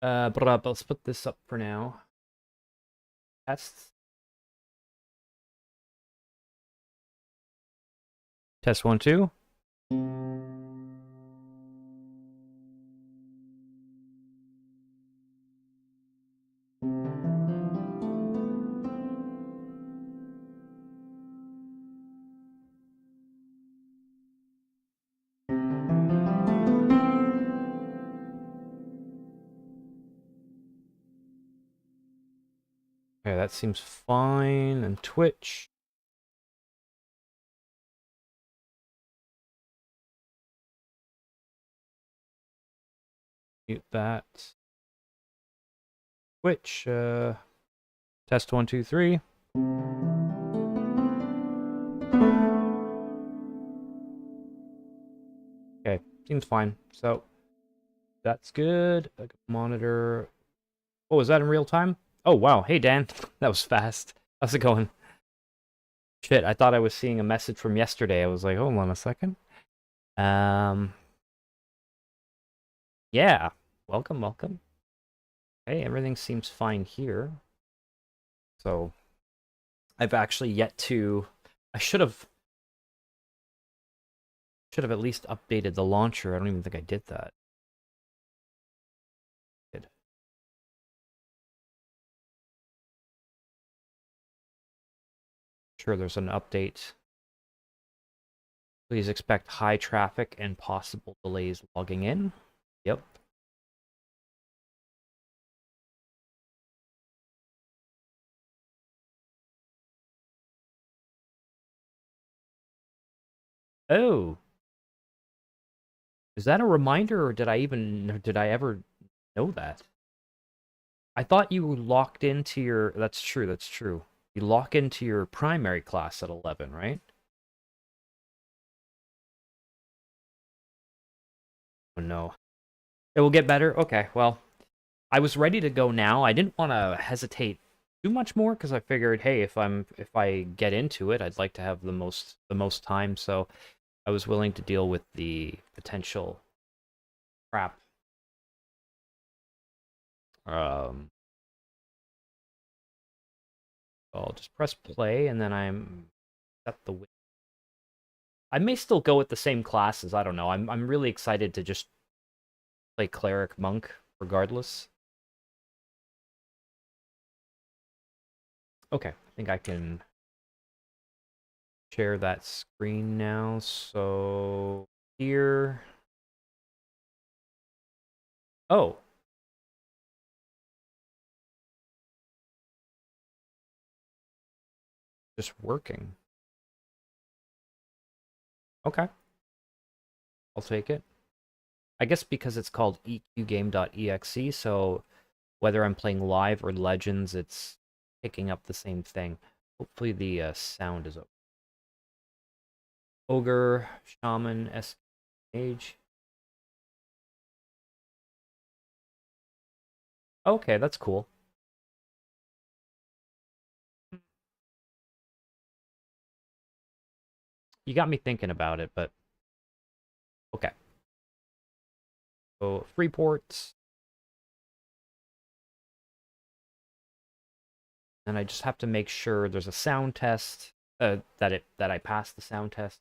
But let's put this up for now. Tests. Test 1, 2. Okay, that seems fine. And Twitch. Mute that. Twitch. Test 1, 2, 3. Okay, seems fine. So that's good. Monitor. Oh, is that in real time? Oh, wow. Hey, Dan. That was fast. How's it going? Shit, I thought I was seeing a message from yesterday. I was like, hold on a second. Yeah. Welcome, welcome. Hey, everything seems fine here. So, I've actually yet to... I should have at least updated the launcher. I don't even think I did that. Sure, there's an update. Please expect high traffic and possible delays logging in. Yep. Oh. Is that a reminder, or did I ever know that? I thought you locked into your... That's true, that's true. You lock into your primary class at 11, right? Oh, no. It will get better? Okay, well, I was ready to go now. I didn't want to hesitate too much more because I figured, hey, if I get into it, I'd like to have the most time. So I was willing to deal with the potential crap. I'll just press play and then I'm set the win. I may still go with the same classes. I don't know. I'm really excited to just play cleric monk regardless. Okay, I think I can share that screen now. So here. Oh. Just working. Okay. I'll take it. I guess because it's called eqgame.exe, so whether I'm playing live or Legends, it's picking up the same thing. Hopefully the sound is okay. Ogre, Shaman, Mage. Okay, that's cool. You got me thinking about it, but okay. So Freeport. And I just have to make sure there's a sound test, that I pass the sound test.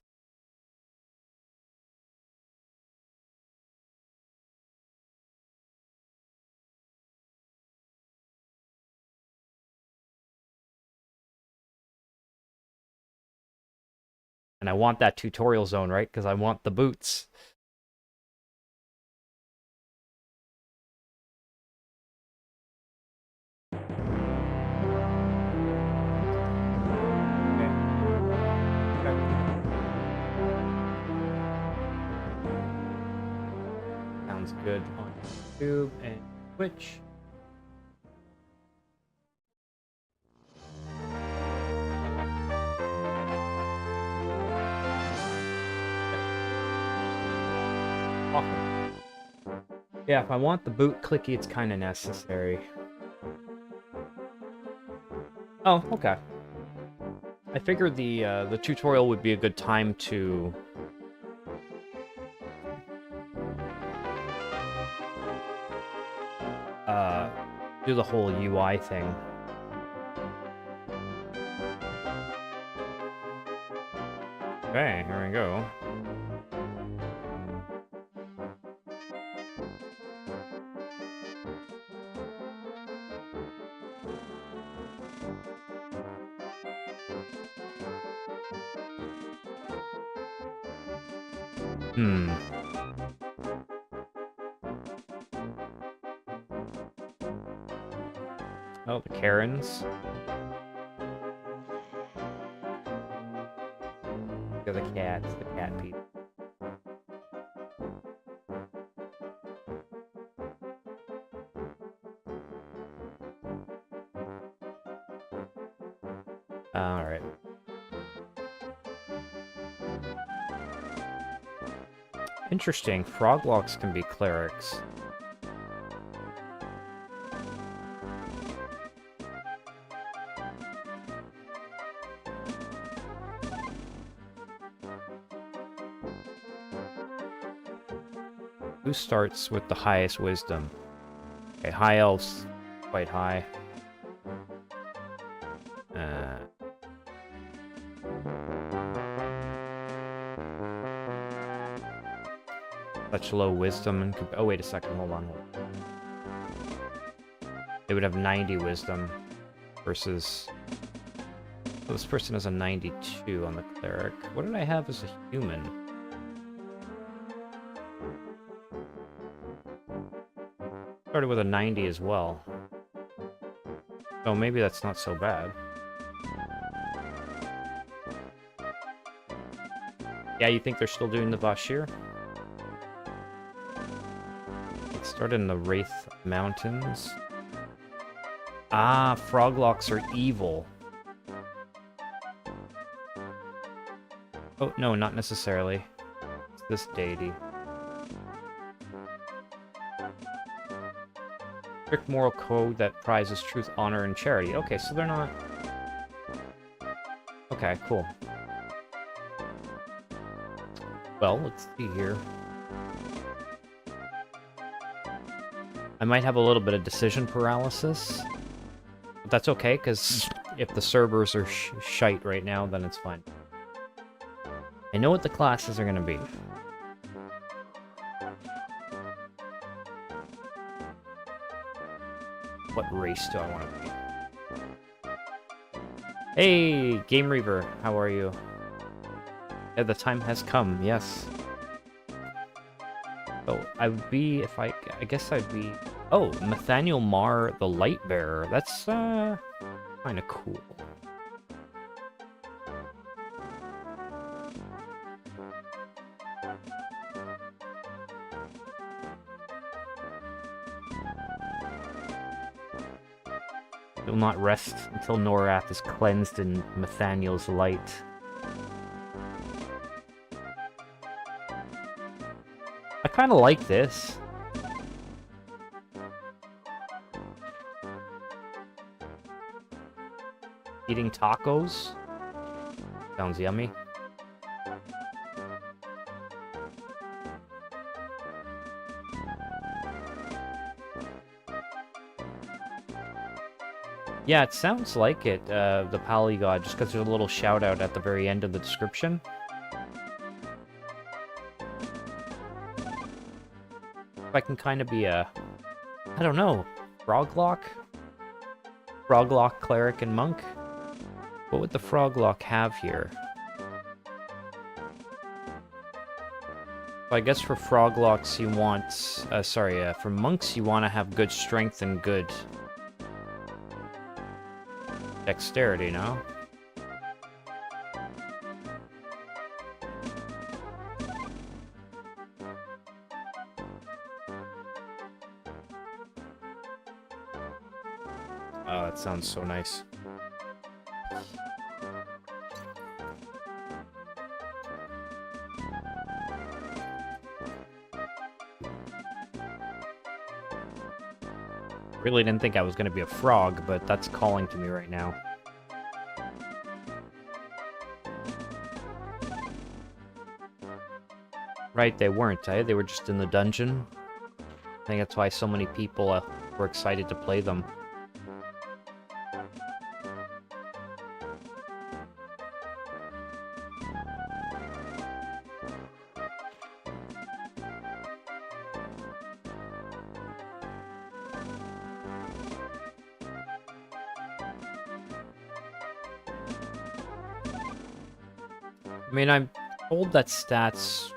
And I want that tutorial zone, right? Because I want the boots. Sounds good on YouTube and Twitch. Awesome. Yeah, if I want the boot clicky, it's kind of necessary. Oh, okay. I figured the tutorial would be a good time to... do the whole UI thing. Okay, here we go. Oh, the Karens. Look at the cats, the cat people. Alright. Interesting. Froglocks can be clerics. Who starts with the highest wisdom? Okay, high elves, quite high. Such low wisdom and oh wait a second, hold on. They would have 90 wisdom versus well, this person has a 92 on the cleric. What did I have as a human? Started with a 90 as well. So maybe that's not so bad. Yeah, you think they're still doing the Bashir? It started in the Wraith Mountains. Ah, Froglocks are evil. Oh, no, not necessarily. It's this deity. Strict moral code that prizes truth, honor, and charity. Okay, so they're not... Okay, cool. Well, let's see here. I might have a little bit of decision paralysis. But that's okay, because if the servers are shite right now, then it's fine. I know what the classes are going to be. What race do I want to be? Hey, Game Reaver, how are you? Yeah, the time has come, yes. So, I would be, if I guess I'd be... Oh, Nathaniel Marr, the Lightbearer. That's, kind of cool. Will not rest until Norrath is cleansed in Nathaniel's light. I kind of like this. Eating tacos? Sounds yummy. Yeah, it sounds like it, the Polygod, just because there's a little shout-out at the very end of the description. If I can kind of be a... I don't know, Froglock? Froglock, Cleric, and Monk? What would the Froglock have here? I guess for Froglocks you want... for Monks you want to have good strength and good... dexterity, no? Oh, that sounds so nice. Really didn't think I was going to be a frog, but that's calling to me right now. Right, they weren't, eh? They were just in the dungeon. I think that's why so many people we're excited to play them. I mean, I'm told that stats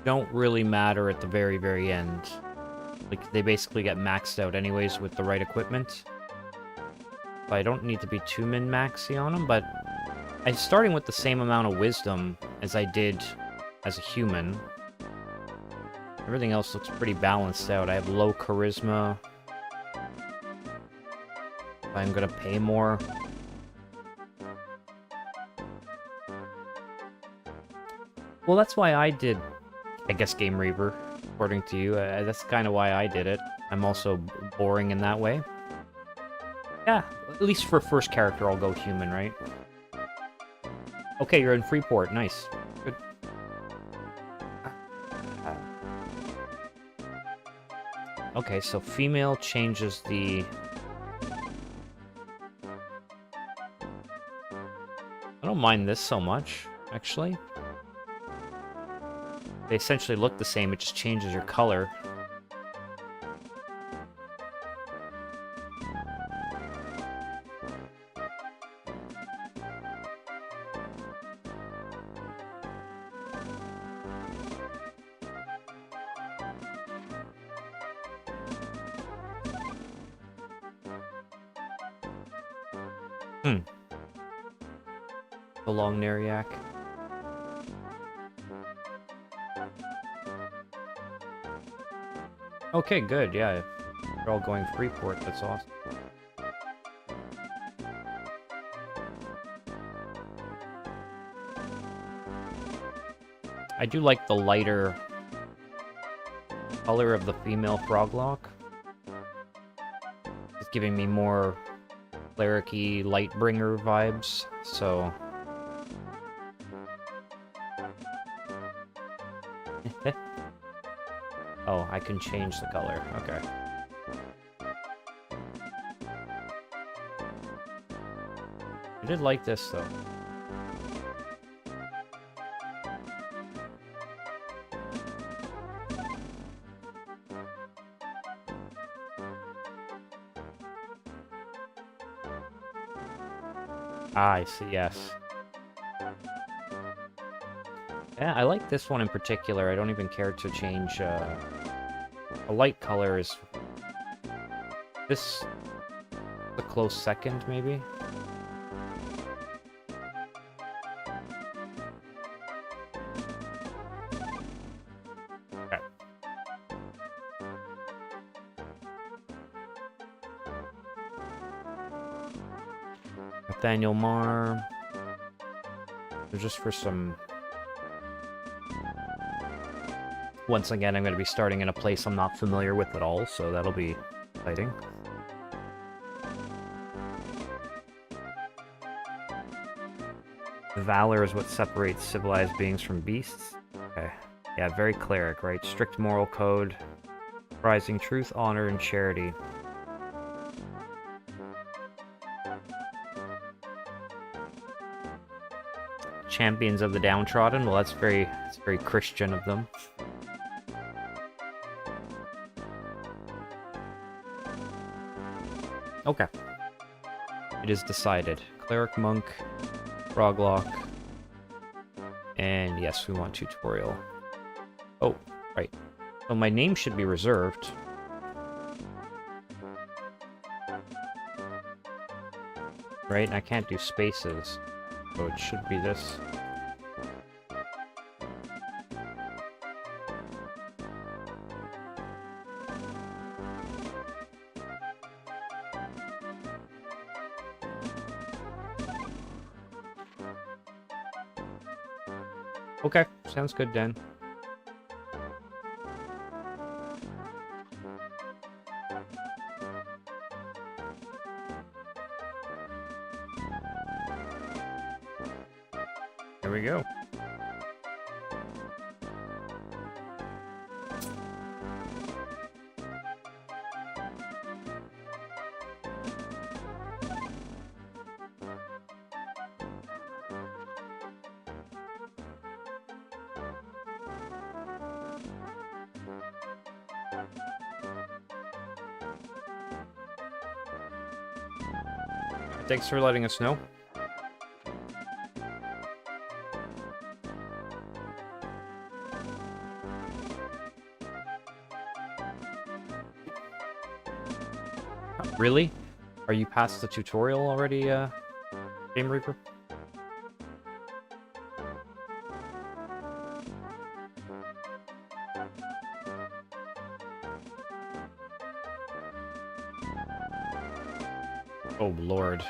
don't really matter at the very, very end. Like, they basically get maxed out anyways with the right equipment. So I don't need to be too min-maxy on them, but I'm starting with the same amount of wisdom as I did as a human. Everything else looks pretty balanced out. I have low charisma. I'm gonna pay more. Well, that's why I did, I guess, Game Reaver, according to you. That's kind of why I did it. I'm also boring in that way. Yeah, at least for first character, I'll go human, right? Okay, you're in Freeport. Nice. Good. Okay, so female changes the... I don't mind this so much, actually. They essentially look the same, it just changes your color. The long Neriac. Okay, good, yeah. If you're all going Freeport, that's awesome. I do like the lighter color of the female Froglock. It's giving me more cleric-y, Lightbringer vibes, so... Oh, I can change the color. Okay. I did like this, though. Ah, I see, yes. Yeah, I like this one in particular. I don't even care to change, a light color is... This... a close second, maybe? Okay. Nathaniel Marr... Just for some... Once again, I'm going to be starting in a place I'm not familiar with at all, so that'll be exciting. Valor is what separates civilized beings from beasts. Okay. Yeah, very cleric, right? Strict moral code, prizing truth, honor, and charity. Champions of the downtrodden? Well, it's very Christian of them. Okay. It is decided. Cleric, Monk, Froglock, and yes, we want tutorial. Oh, right. So my name should be reserved. Right, and I can't do spaces, so it should be this. Okay, sounds good, Dan. Here we go. thanks for letting us know. Really? Are you past the tutorial already, Game Reaper? Oh, Lord.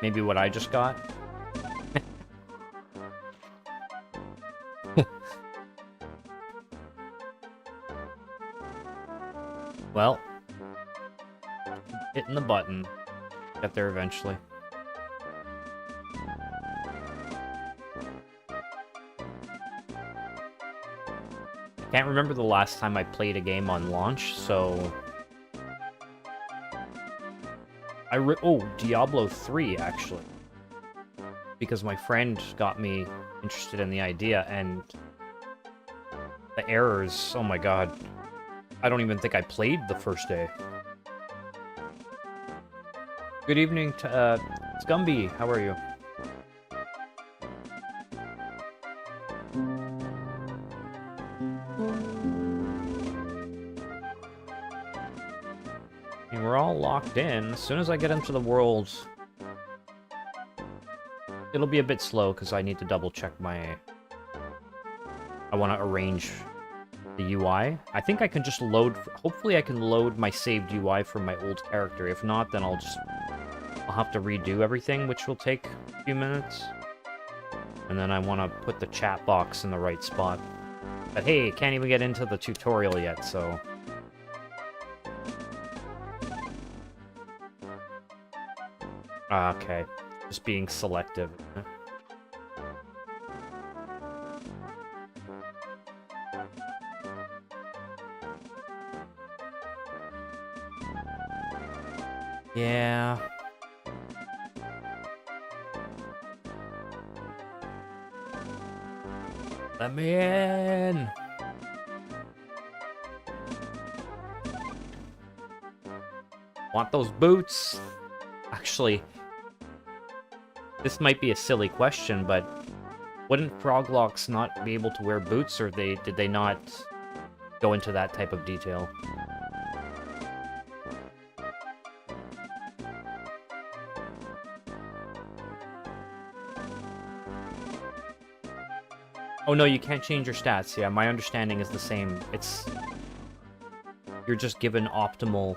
Maybe what I just got? Well, hitting the button. Get there eventually. I can't remember the last time I played a game on launch, so... Oh, Diablo 3, actually. Because my friend got me interested in the idea, and... the errors, oh my god. I don't even think I played the first day. Good evening, Scumby, how are you? And we're all locked in. As soon as I get into the world, it'll be a bit slow because I need to double check my... I want to arrange the UI. I think I can just load... Hopefully I can load my saved UI from my old character. If not, then I'll have to redo everything, which will take a few minutes. And then I want to put the chat box in the right spot. But hey, can't even get into the tutorial yet, so... Okay. Just being selective. Yeah. Let me in! Want those boots? Actually, this might be a silly question, but wouldn't Froglocks not be able to wear boots, or did they not go into that type of detail? Oh no, you can't change your stats. Yeah, my understanding is the same. You're just given optimal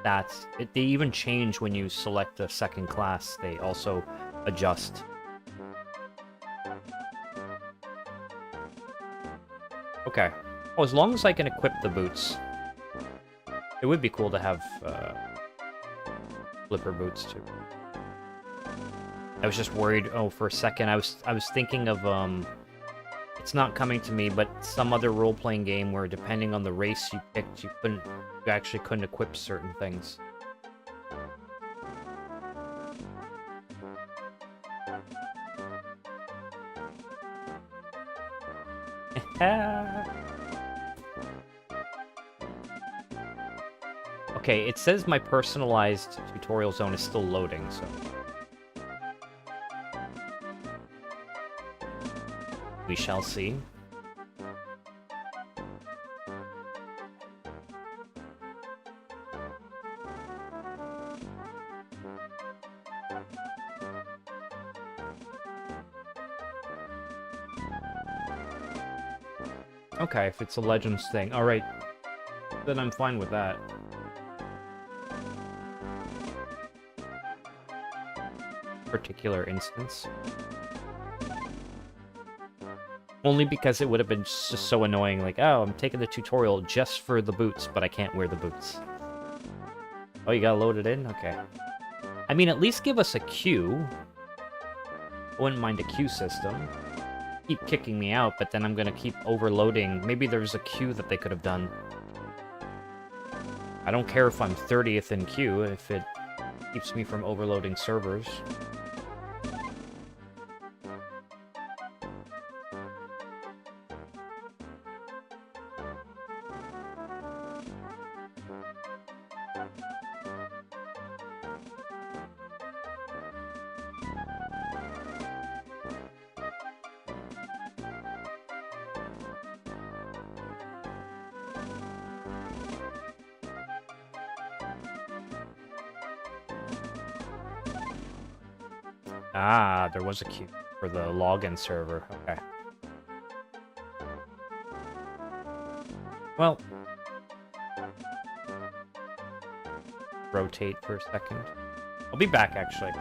stats. They even change when you select a second class. They also adjust. Okay. Oh, as long as I can equip the boots. It would be cool to have flipper boots too. I was just worried. Oh, for a second, I was thinking of it's not coming to me, but some other role-playing game where depending on the race you picked, you actually couldn't equip certain things. Okay, it says my personalized tutorial zone is still loading, so... we shall see. Okay, if it's a Legends thing. Alright. Then I'm fine with that. Particular instance. Only because it would have been just so annoying, like, oh, I'm taking the tutorial just for the boots, but I can't wear the boots. Oh, you gotta load it in? Okay. I mean, at least give us a queue. I wouldn't mind a queue system. Keep kicking me out, but then I'm gonna keep overloading. Maybe there's a queue that they could have done. I don't care if I'm 30th in queue, if it keeps me from overloading servers. Ah, there was a queue for the login server. Okay. Well, rotate for a second. I'll be back, actually.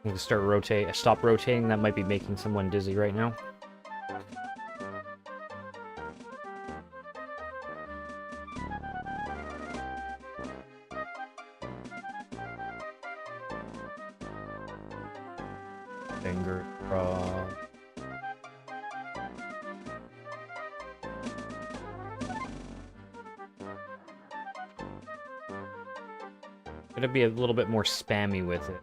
To stop rotating. That might be making someone dizzy right now. Finger cross. Gonna be a little bit more spammy with it.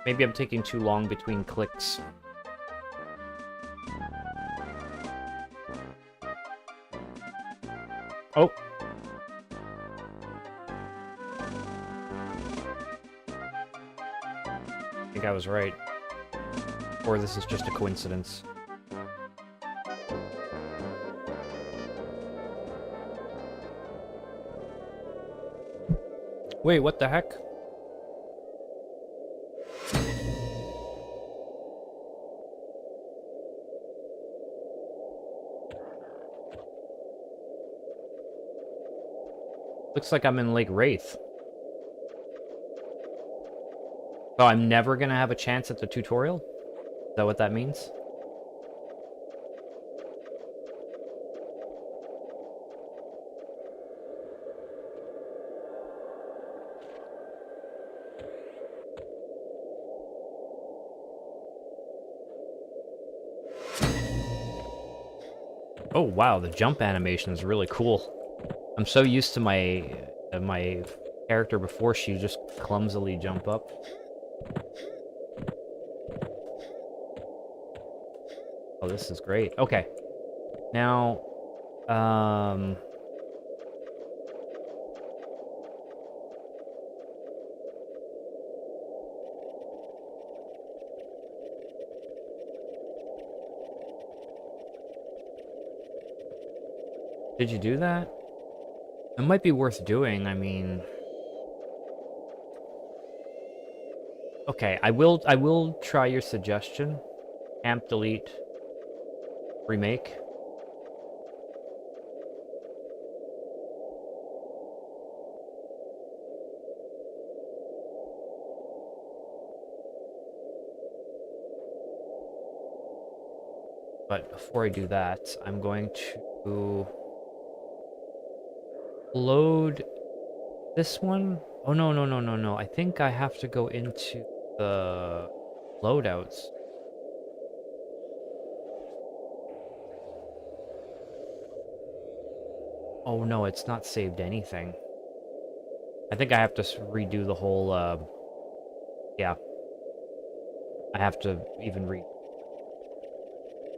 Maybe I'm taking too long between clicks. Oh! I think I was right. Or this is just a coincidence. Wait, what the heck? Looks like I'm in Lake Wraith. So I'm never gonna have a chance at the tutorial? Is that what that means? Oh wow, the jump animation is really cool. I'm so used to my character before she just clumsily jump up. Oh, this is great. Okay. Now, did you do that? It might be worth doing, I mean... Okay, I will try your suggestion. Amp delete remake. But before I do that, I'm going to load this one. Oh no, no, no, no, no. I think I have to go into the loadouts. Oh no, it's not saved anything. I think I have to redo the whole, yeah. I have to even read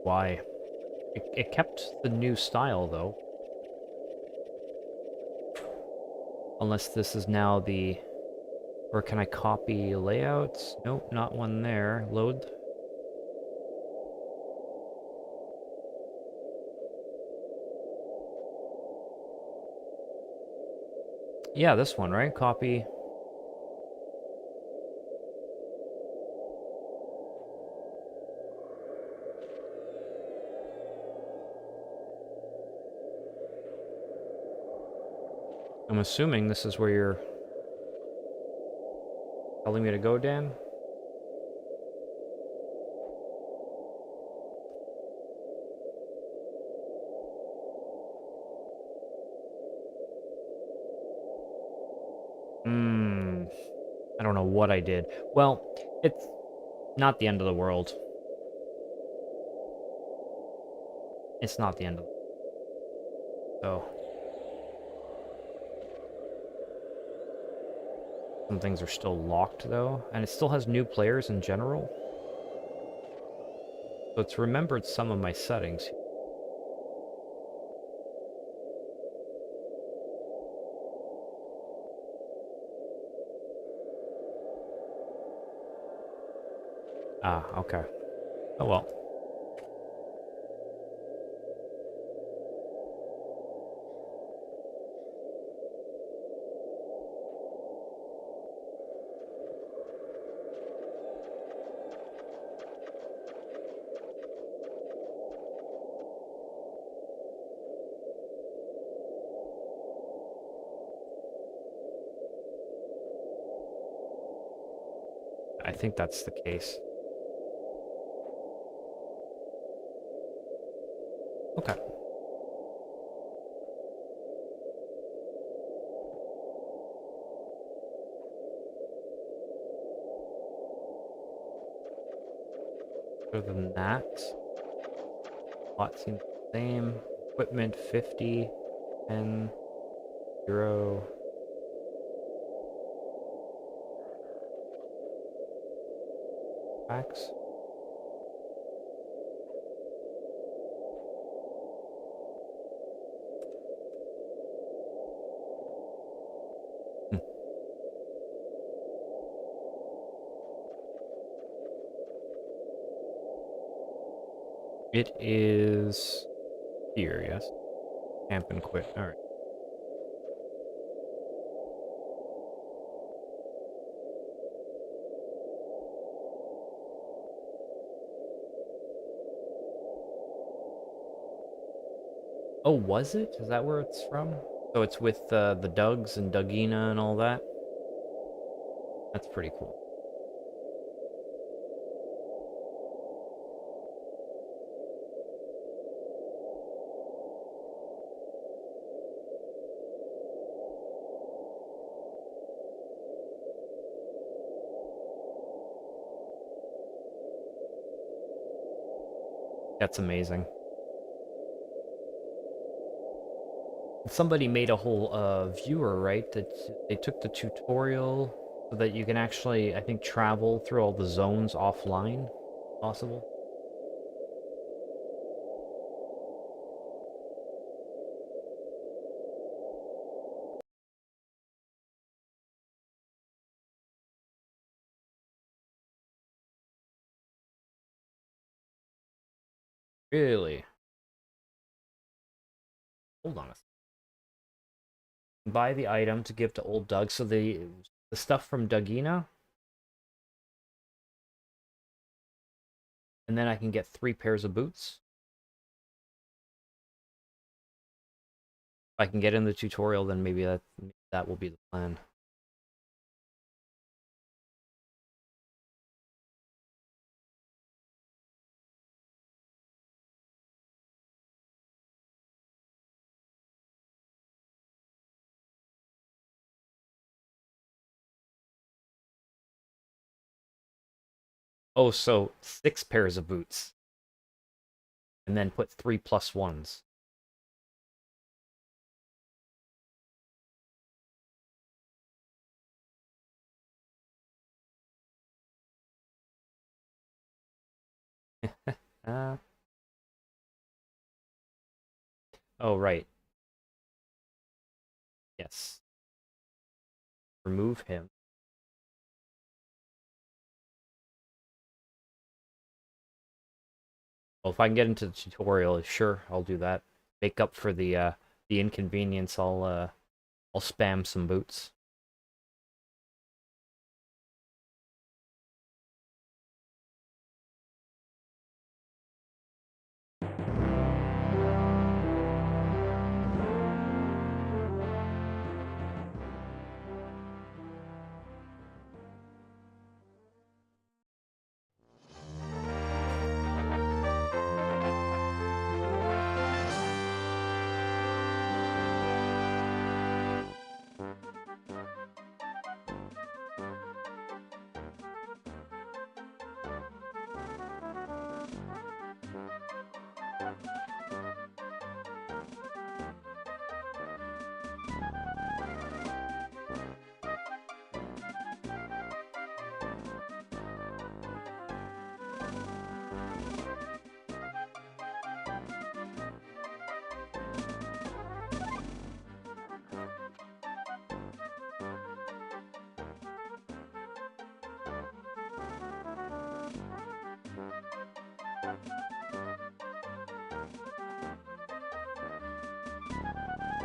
why. It kept the new style, though. Unless this is now the... Or can I copy layouts? Nope, not one there. Load. Yeah, this one, right? Copy. I'm assuming this is where you're telling me to go, Dan? Hmm. I don't know what I did. Well, it's not the end of the world. It's not the end of the world. So, some things are still locked, though. And it still has new players in general. So it's remembered some of my settings. Ah, okay. Oh well. I think that's the case. Okay. Other than that, lot seems the same. Equipment 50, 10, 0. Packs. Hmm. It is here, yes. Camp and quit. Alright. Oh, was it? Is that where it's from? So it's with the Dougs and Dougina and all that? That's pretty cool. That's amazing. Somebody made a whole viewer, right? That they took the tutorial so that you can actually, I think, travel through all the zones offline. Possible. Really? Hold on a second. Buy the item to give to old Doug. So the stuff from Dougina And then I can get 3 pairs of boots. If I can get in the tutorial, then maybe that will be the plan. Oh, so 6 pairs of boots. And then put 3 plus ones. uh, oh, right. Yes. Remove him. Well, if I can get into the tutorial, sure, I'll do that. Make up for the inconvenience. I'll spam some boots.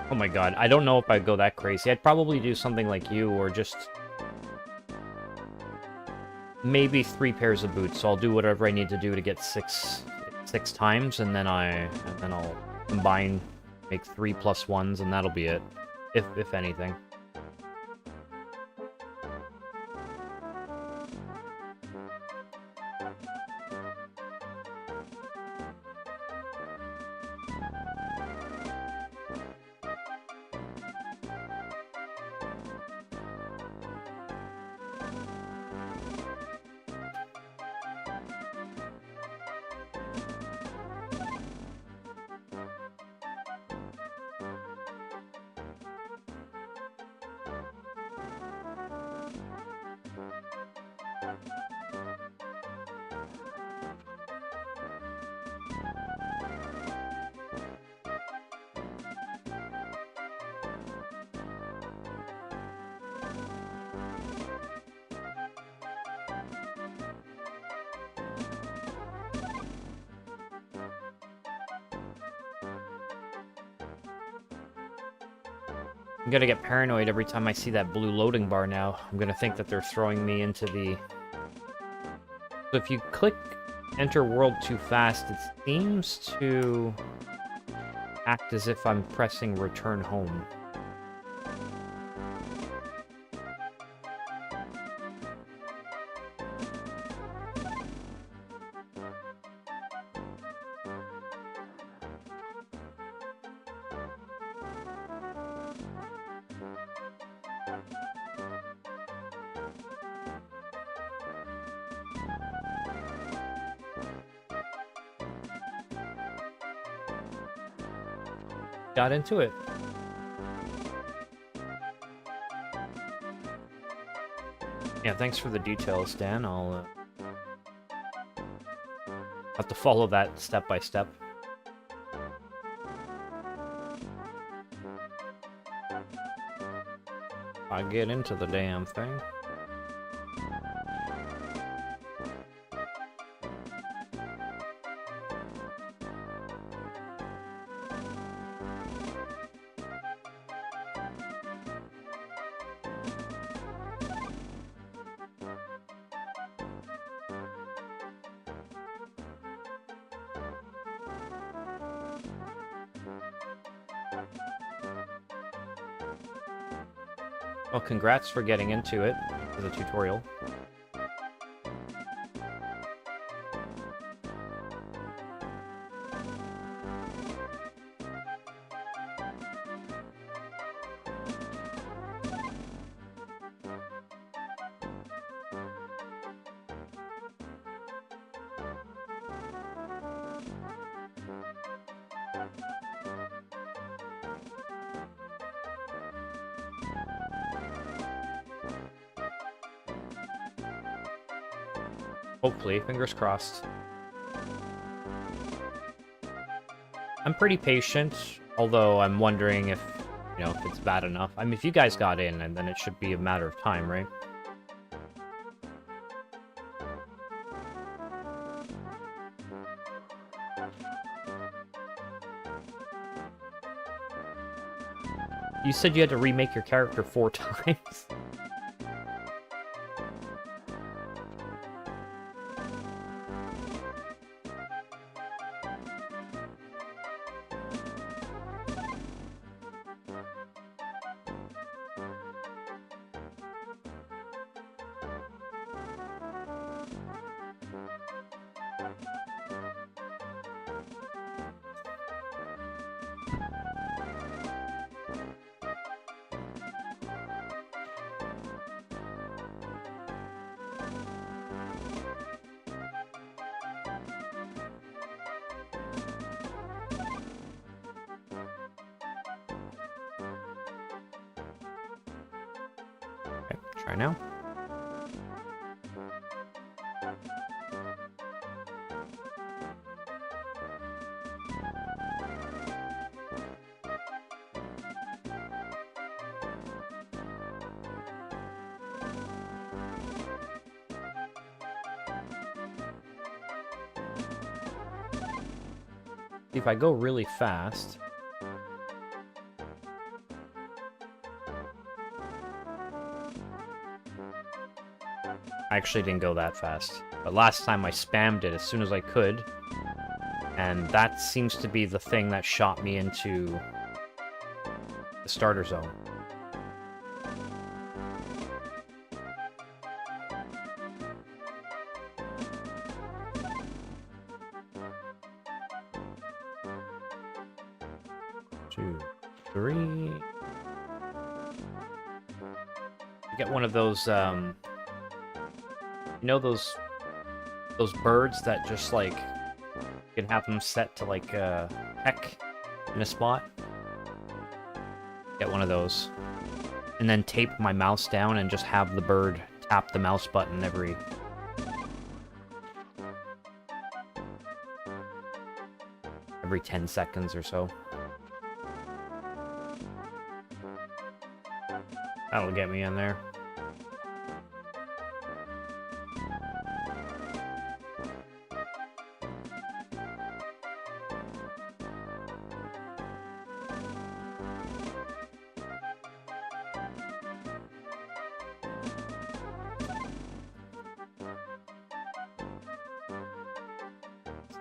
Oh my god, I don't know if I'd go that crazy. I'd probably do something like you, or just maybe 3 pairs of boots. So I'll do whatever I need to do to get six times, and then I'll combine, make 3 plus ones, and that'll be it, if anything. I'm gonna get paranoid every time I see that blue loading bar now. I'm gonna think that they're throwing me into the... So if you click enter world too fast, it seems to act as if I'm pressing return home. Got into it. Yeah, thanks for the details, Dan. I'll have to follow that step by step. I get into the damn thing. Well, congrats for getting into it, for the tutorial. Hopefully, fingers crossed. I'm pretty patient, although I'm wondering if, you know, if it's bad enough. I mean, if you guys got in, and then it should be a matter of time, right? You said you had to remake your character 4 times? Okay, try now. If I go really fast... I actually didn't go that fast. But last time I spammed it as soon as I could. And that seems to be the thing that shot me into the starter zone. Two, three. You get one of those, you know those birds that just, like, you can have them set to, like, peck in a spot? Get one of those. And then tape my mouse down and just have the bird tap the mouse button every 10 seconds or so. That'll get me in there.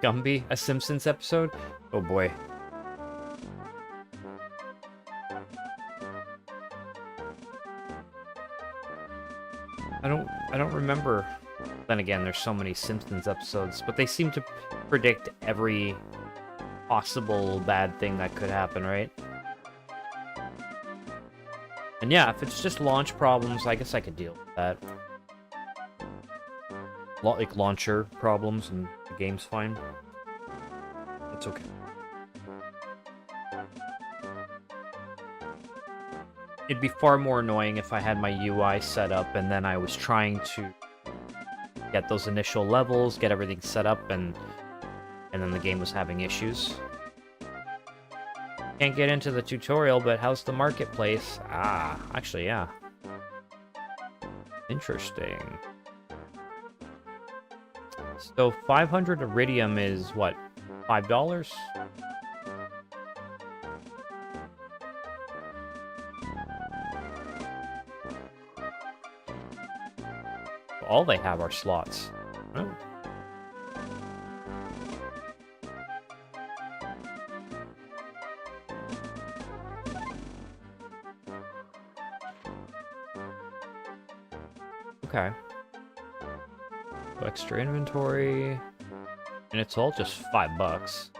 Gumby, a Simpsons episode? Oh boy. I don't remember. Then again, there's so many Simpsons episodes, but they seem to predict every possible bad thing that could happen, right? And yeah, if it's just launch problems, I guess I could deal with that. Like launcher problems and the game's fine. It's okay. It'd be far more annoying if I had my UI set up and then I was trying to get those initial levels, get everything set up, and then the game was having issues. Can't get into the tutorial, but how's the marketplace? Ah, actually, yeah. Interesting. So 500 Iridium is what? $5? All they have are slots. Oh. Okay. Extra inventory. And it's all just $5.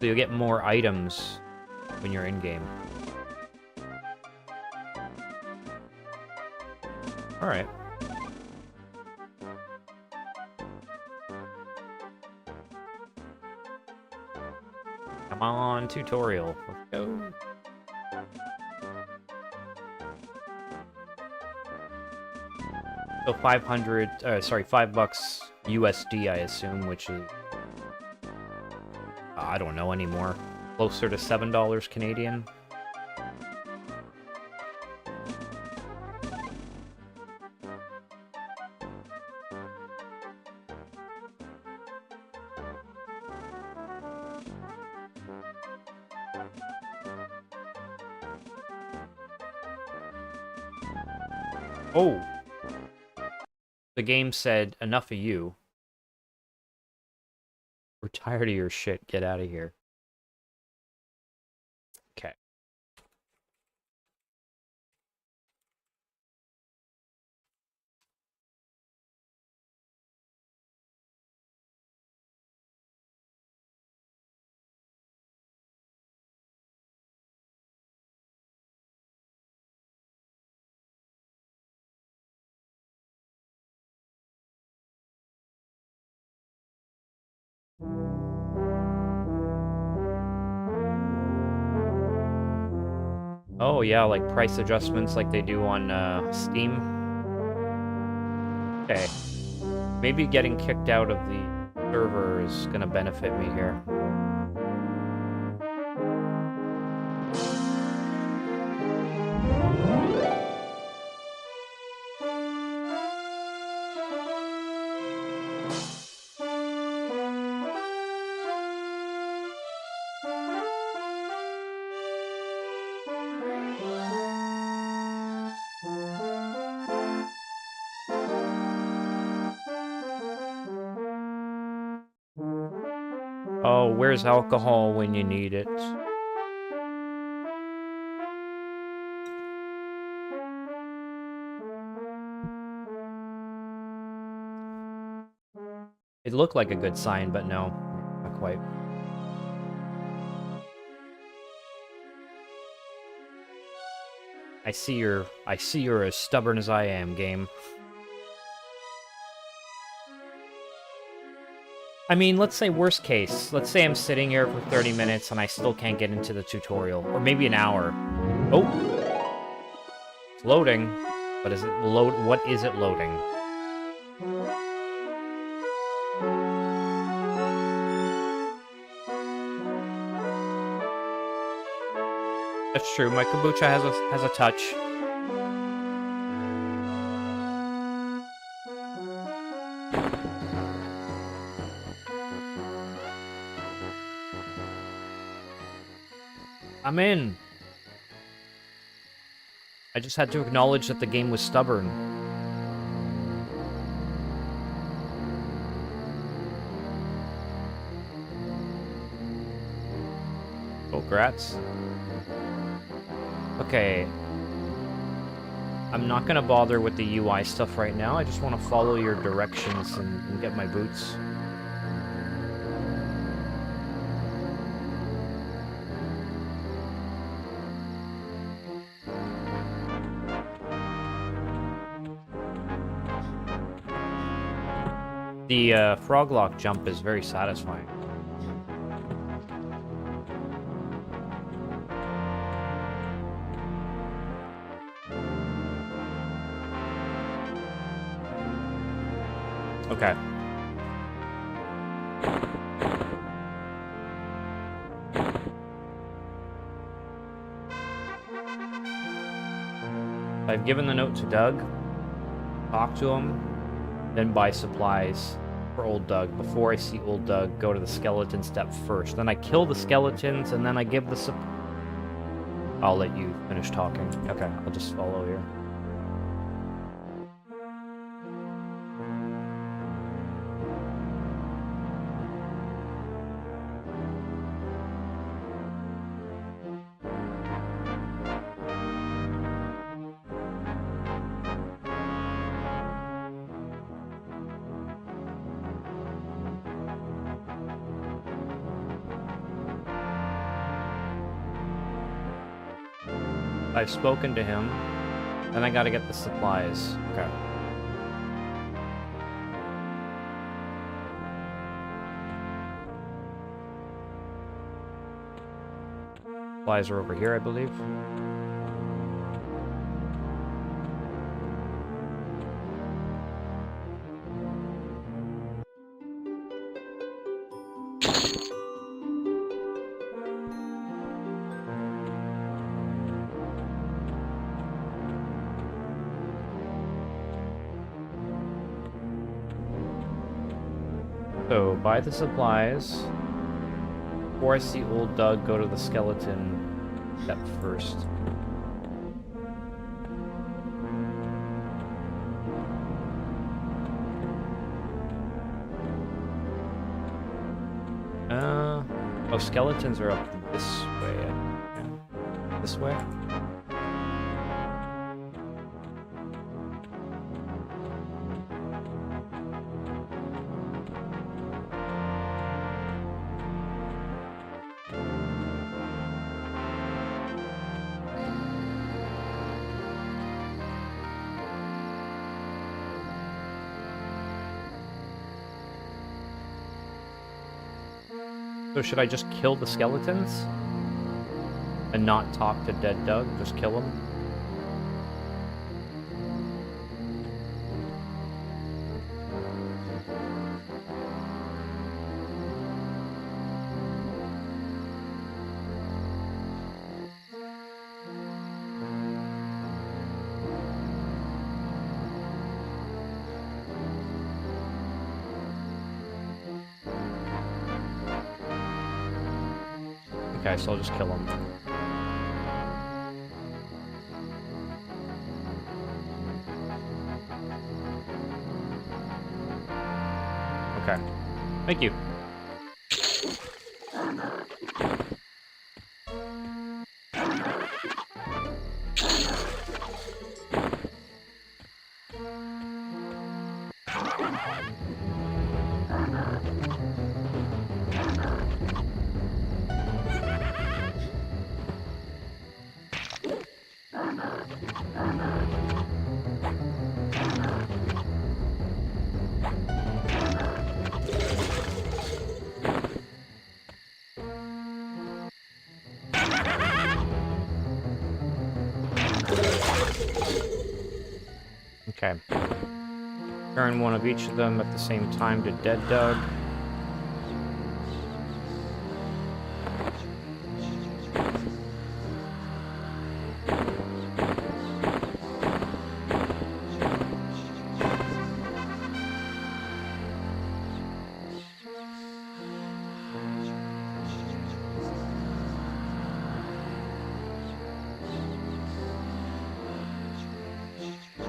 So you'll get more items when you're in-game. Alright. Come on, tutorial. Let's go. So $5 USD, I assume, which is... I don't know anymore. Closer to $7 Canadian. Oh! The game said, enough of you. We're tired of your shit. Get out of here. Okay. Oh yeah, like price adjustments like they do on Steam. Okay. Maybe getting kicked out of the server is gonna benefit me here. Oh, where's alcohol when you need it? It looked like a good sign, but no, not quite. I see you're as stubborn as I am, game. I mean, let's say worst case. Let's say I'm sitting here for 30 minutes and I still can't get into the tutorial. Or maybe an hour. Oh! It's loading. But is it what is it loading? That's true, my kombucha has a touch. I'm in. I just had to acknowledge that the game was stubborn. Oh, grats. Okay. I'm not gonna bother with the UI stuff right now. I just want to follow your directions and get my boots. The froglock jump is very satisfying. Okay. I've given the note to Doug, talk to him, then buy supplies for old Doug. Before I see old Doug, go to the skeleton step first. Then I kill the skeletons, and then I give the I'll let you finish talking. Okay, I'll just follow here. I've spoken to him. Then I gotta get the supplies. Okay. Supplies are over here, I believe. So, buy the supplies. Before I see old Doug, go to the skeleton step first. Oh, skeletons are up this way. Yeah. This way? So should I just kill the skeletons? And not talk to dead Doug? Just kill him? Okay, so I'll just kill him. Okay. Thank you. Okay. Turn one of each of them at the same time to dead Doug.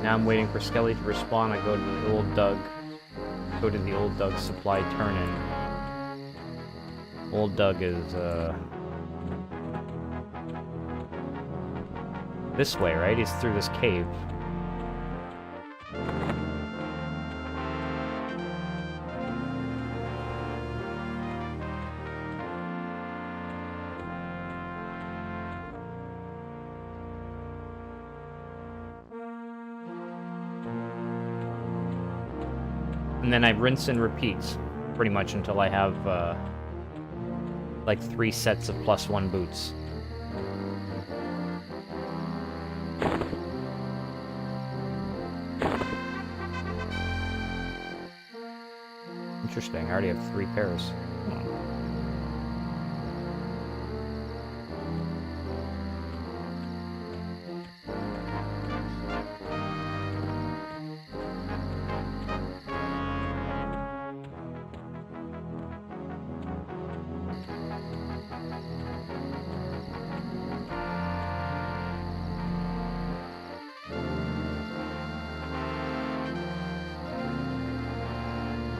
Now I'm waiting for Skelly to respawn. I go to the old Doug. Go to the old Doug supply turn-in. Old Doug is, this way, right? He's through this cave. And then I rinse and repeat, pretty much until I have, like 3 sets of +1 boots. Interesting, I already have 3 pairs.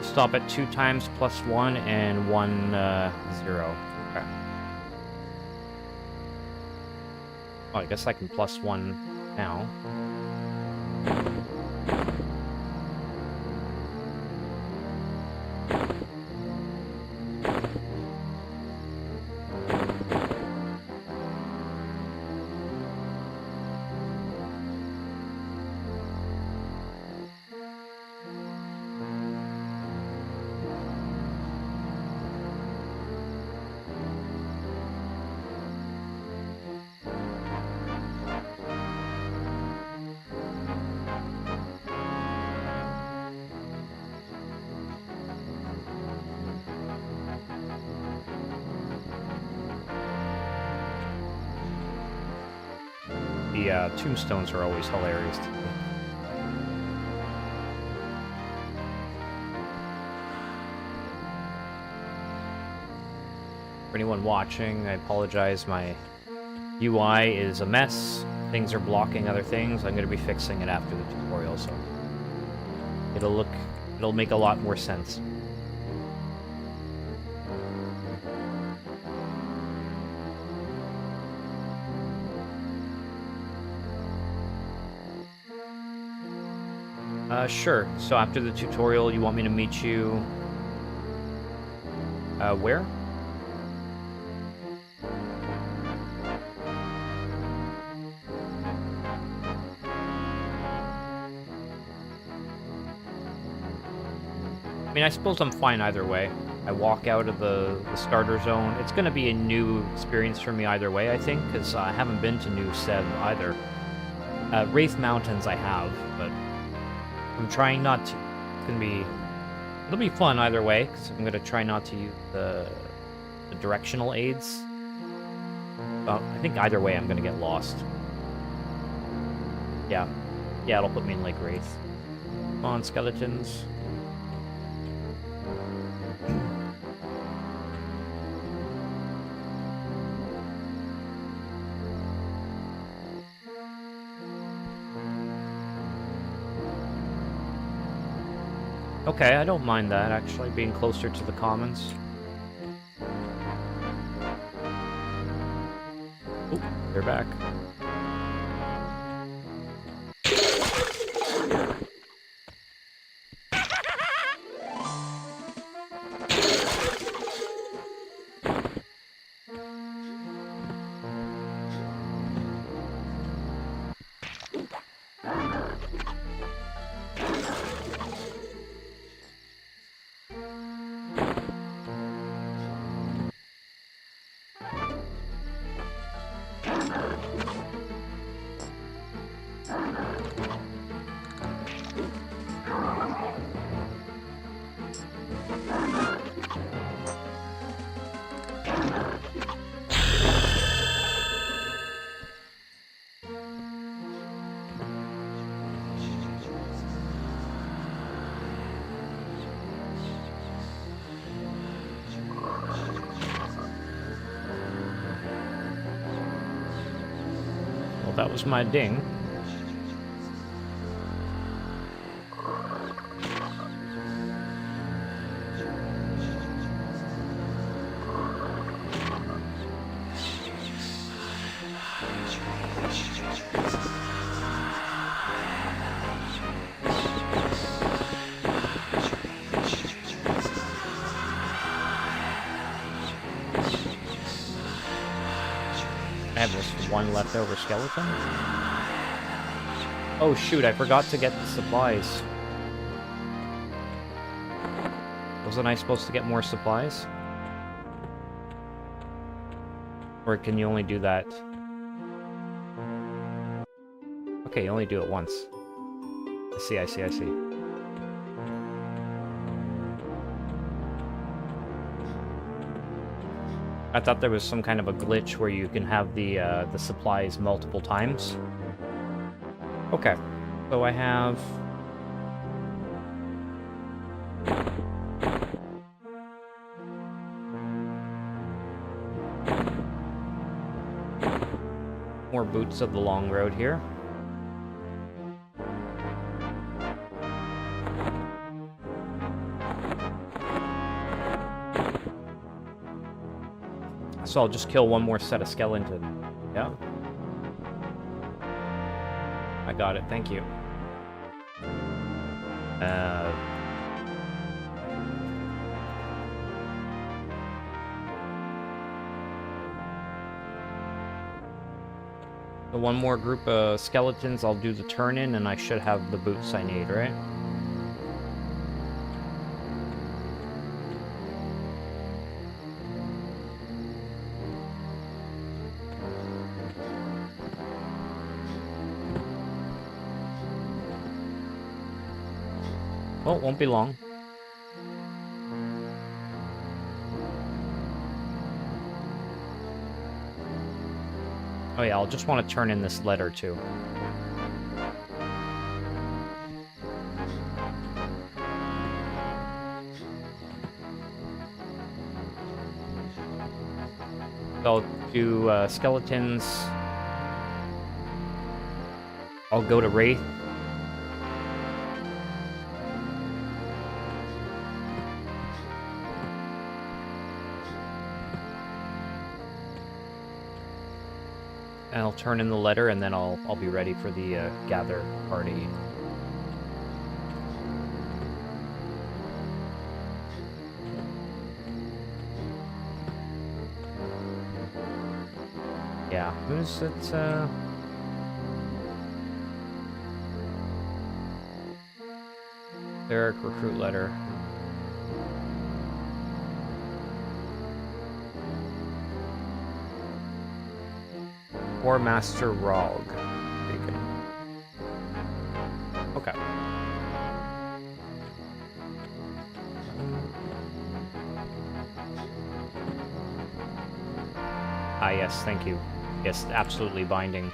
Stop at 2 times +1 and 1, 0. Okay. Oh, I guess I can +1 now. The tombstones are always hilarious to me. For anyone watching, I apologize. My UI is a mess. Things are blocking other things. I'm going to be fixing it after the tutorial, so it'll make a lot more sense. Sure. So after the tutorial, you want me to meet you... where? I mean, I suppose I'm fine either way. I walk out of the starter zone. It's going to be a new experience for me either way, I think, because I haven't been to New Seb either. Wraith Mountains I have, but I'm trying not to. It'll be fun either way, because I'm going to try not to use the directional aids. Well, I think either way I'm going to get lost. Yeah, it'll put me in Lake Wraith. Come on, skeletons. Okay, I don't mind that, actually, being closer to the commons. Oh, they're back. That was my ding. I have this one leftover skeleton. Oh shoot, I forgot to get the supplies. Wasn't I supposed to get more supplies? Or can you only do that? Okay, you only do it once. I see. I thought there was some kind of a glitch where you can have the supplies multiple times. Okay, so I have... more boots of the long road here. So I'll just kill one more set of skeleton. Yeah. I got it, thank you. So one more group of skeletons, I'll do the turn-in, and I should have the boots I need, right? Well, it won't be long. Oh yeah, I'll just want to turn in this letter too. So I'll do skeletons. I'll go to Wraith. And I'll turn in the letter, and then I'll be ready for the gather party. Yeah, who's it? Derek, recruit letter. War Master Rog. Okay. Ah, yes, thank you. Yes, absolutely binding.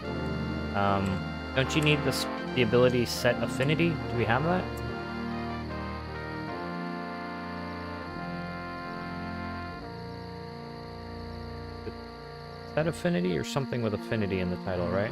Don't you need the ability set affinity? Do we have that? Is that affinity or something with affinity in the title, right?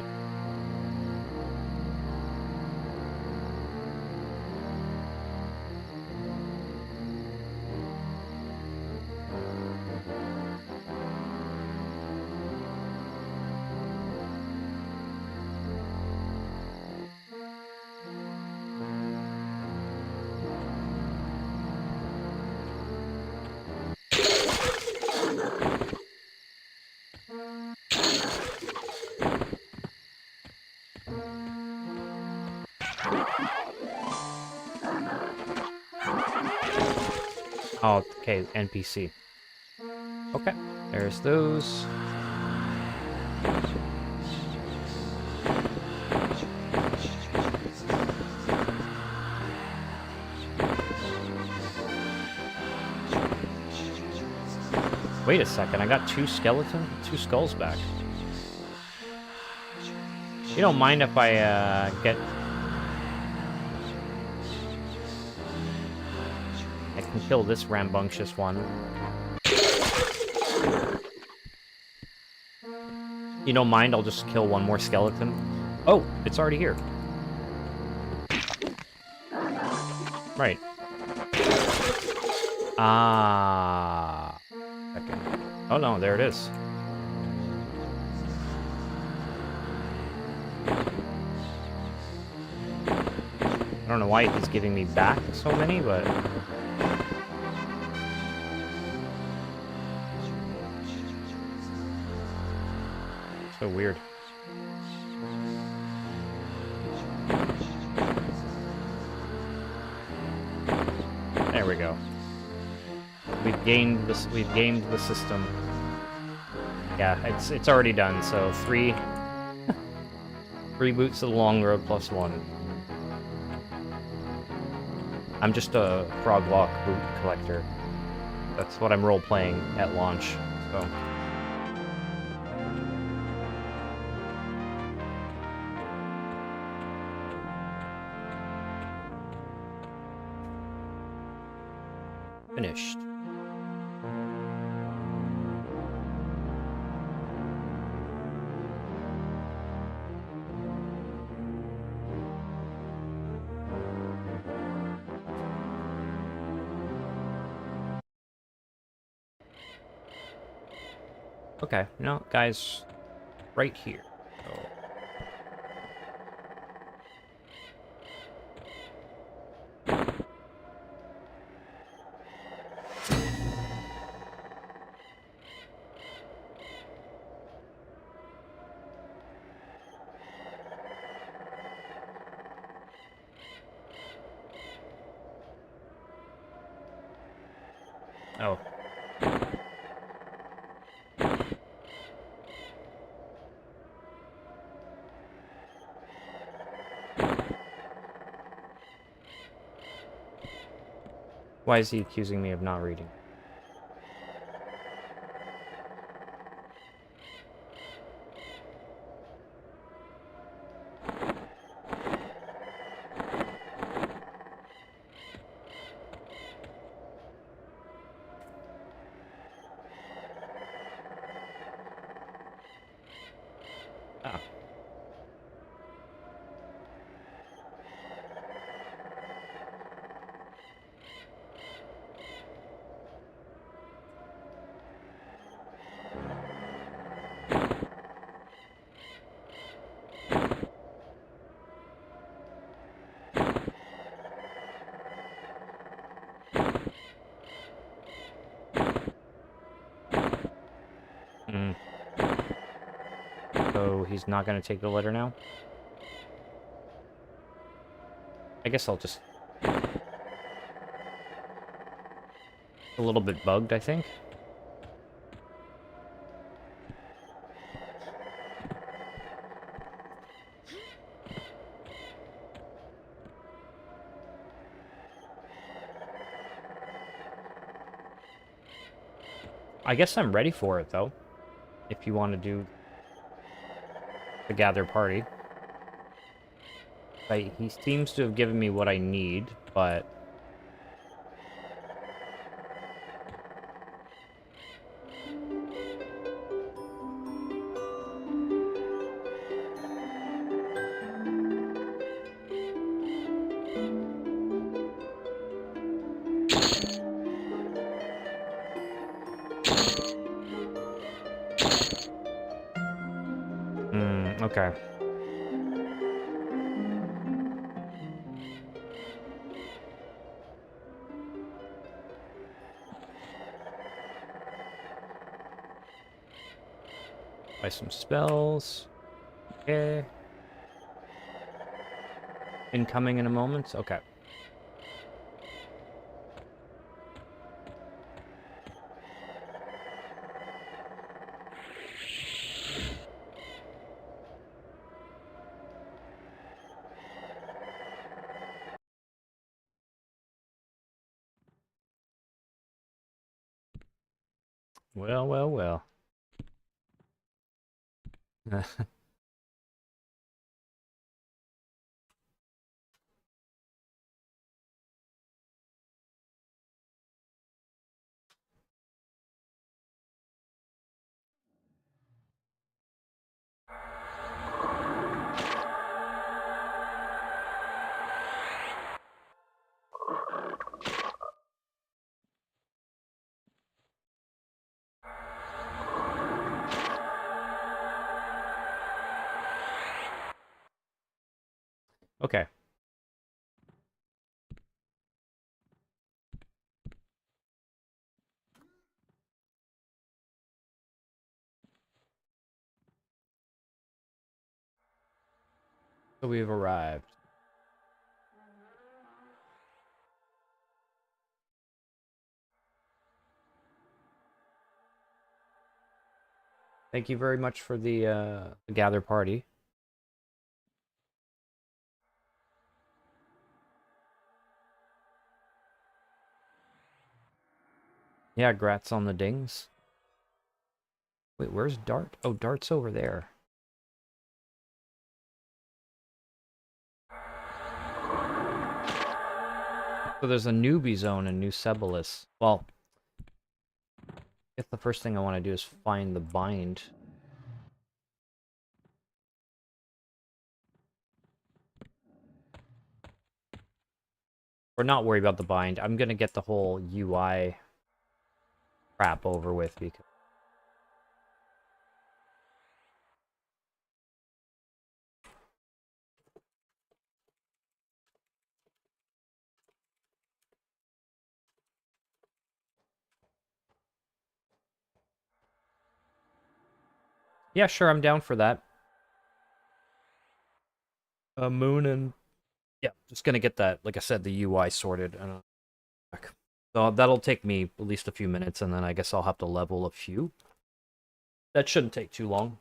Oh, okay, NPC. Okay, there's those. Wait a second, I got two skulls back. You don't mind if I get... I can kill this rambunctious one. You don't mind, I'll just kill one more skeleton. Oh, it's already here. Right. Ah. Second. Oh no, there it is. I don't know why he's giving me back so many, but... So weird. There we go. We've gamed the system. Yeah, it's already done, so 3 boots of the long road plus 1. I'm just a Froglock boot collector. That's what I'm role-playing at launch, so... Finished. Okay, no, guys, right here. So. Oh. Why is he accusing me of not reading? So he's not going to take the litter now? I guess I'll just... A little bit bugged, I think. I guess I'm ready for it, though. If you want to do the gather party. He seems to have given me what I need, but... okay. Buy some spells. Okay. Incoming in a moment? Okay. Well, well, well. Okay. So we've arrived. Thank you very much for the gather party. Yeah, grats on the dings. Wait, where's Dart? Oh, Dart's over there. So there's a newbie zone in New Cebalus. Well, I guess the first thing I want to do is find the bind. Or not worry about the bind. I'm gonna get the whole UI crap over with because... Yeah, sure, I'm down for that. Moon and... Yeah, just gonna get that, like I said, the UI sorted. And so that'll take me at least a few minutes, and then I guess I'll have to level a few. That shouldn't take too long.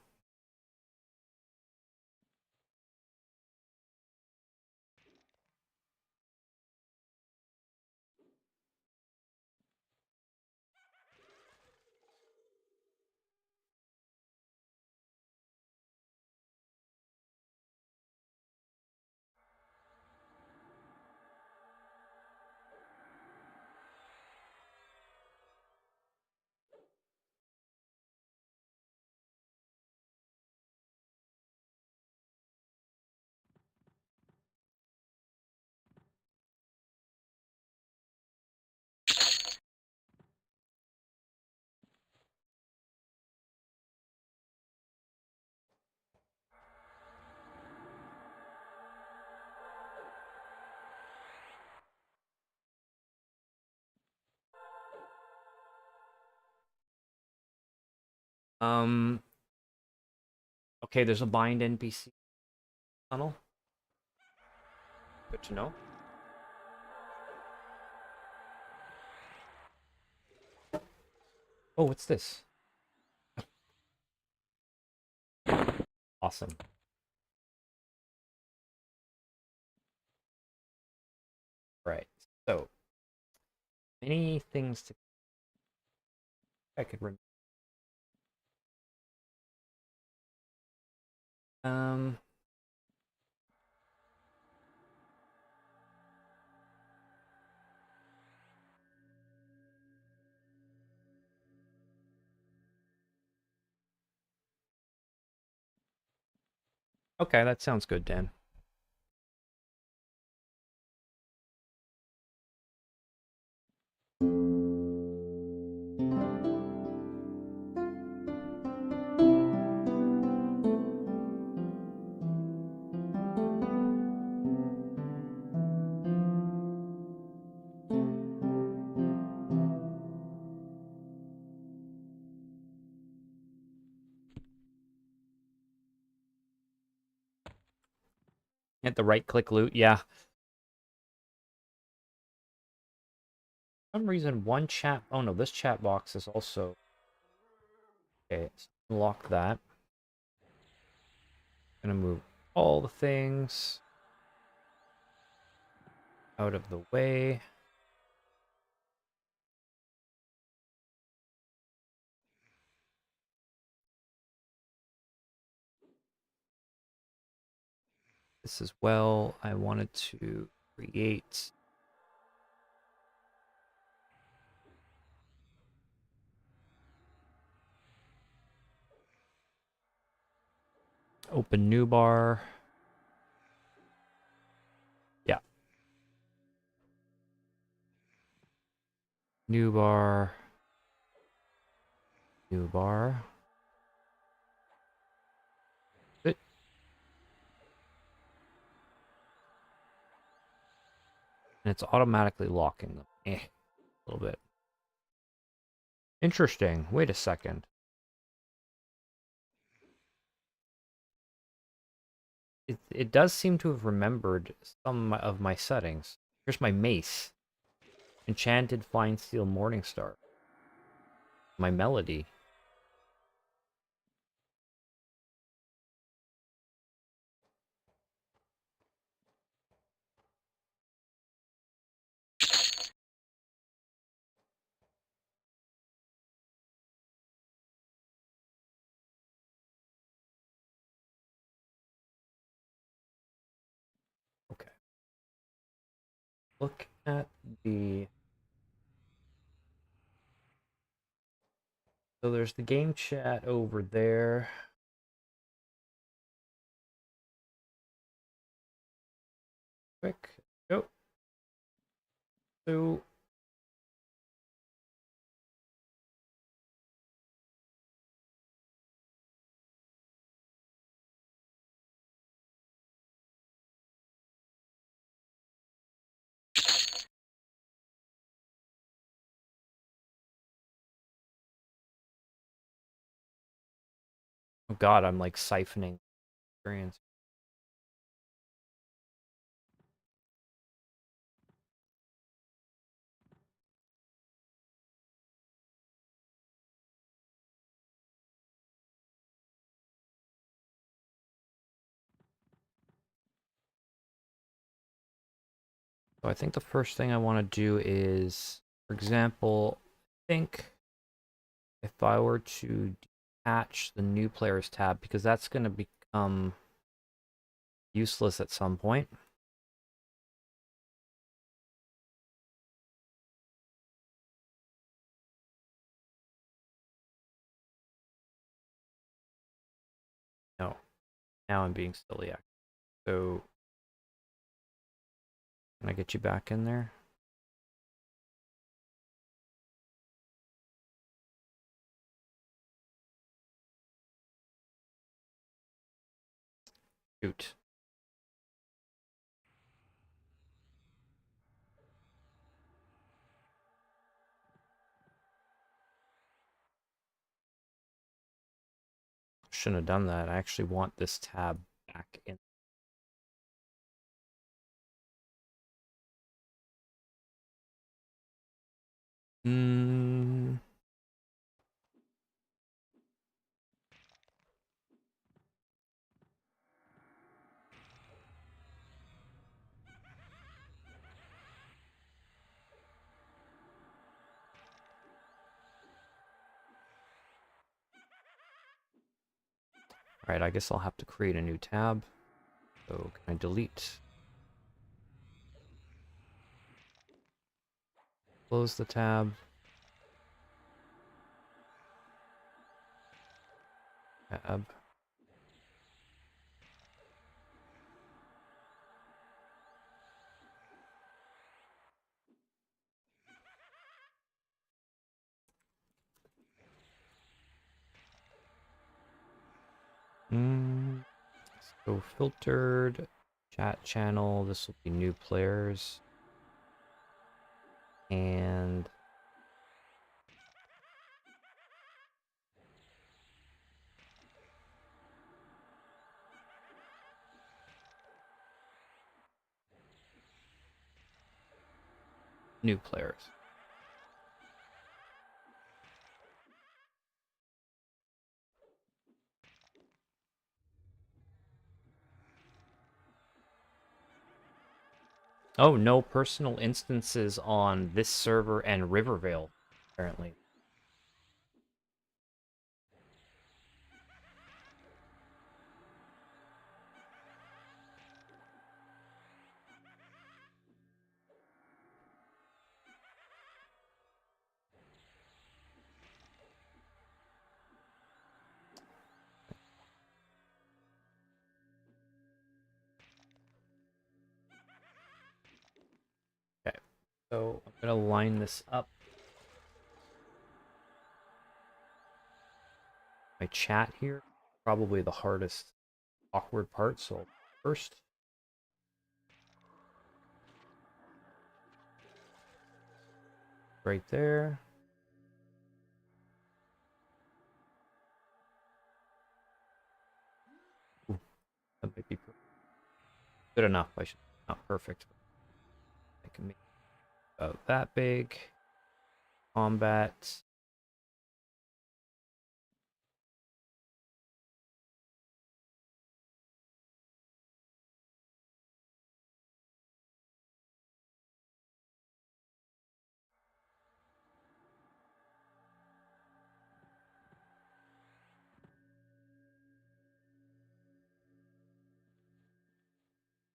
Okay, Okay, there's a bind NPC tunnel. Good to know. Oh, what's this? Awesome. Right. So many things to I could remember. Um. Okay, that sounds good, Dan. Hit the right click loot. Yeah. For some reason, one chat. Oh no, this chat box is also. Okay, so unlock that. Gonna move all the things out of the way. This as well. I wanted to create open new bar. Yeah. New bar. New bar. Good. And it's automatically locking them. A little bit. Interesting. Wait a second. It does seem to have remembered some of my settings. Here's my mace. Enchanted Fine Steel Morningstar. My melody. Okay. Look at the... So there's the game chat over there. Quick. Go. So... Oh god, I'm like siphoning experience. So I think the first thing I want to do is, for example, I think if I were to detach the new players tab, because that's going to become useless at some point. No, now I'm being silly. So, can I get you back in there? Shoot. shouldn't have done that. I actually want this tab back in. Hmm. All right, I guess I'll have to create a new tab. So can I delete? Close the tab. Tab. So filtered, chat channel, this will be new players. And new players. Oh, no personal instances on this server and Rivervale, apparently. Okay, so I'm gonna line this up. My chat here, probably the hardest, awkward part. So first, right there. Ooh, that might be good enough. I should not perfect. I can make it about that big. Combat.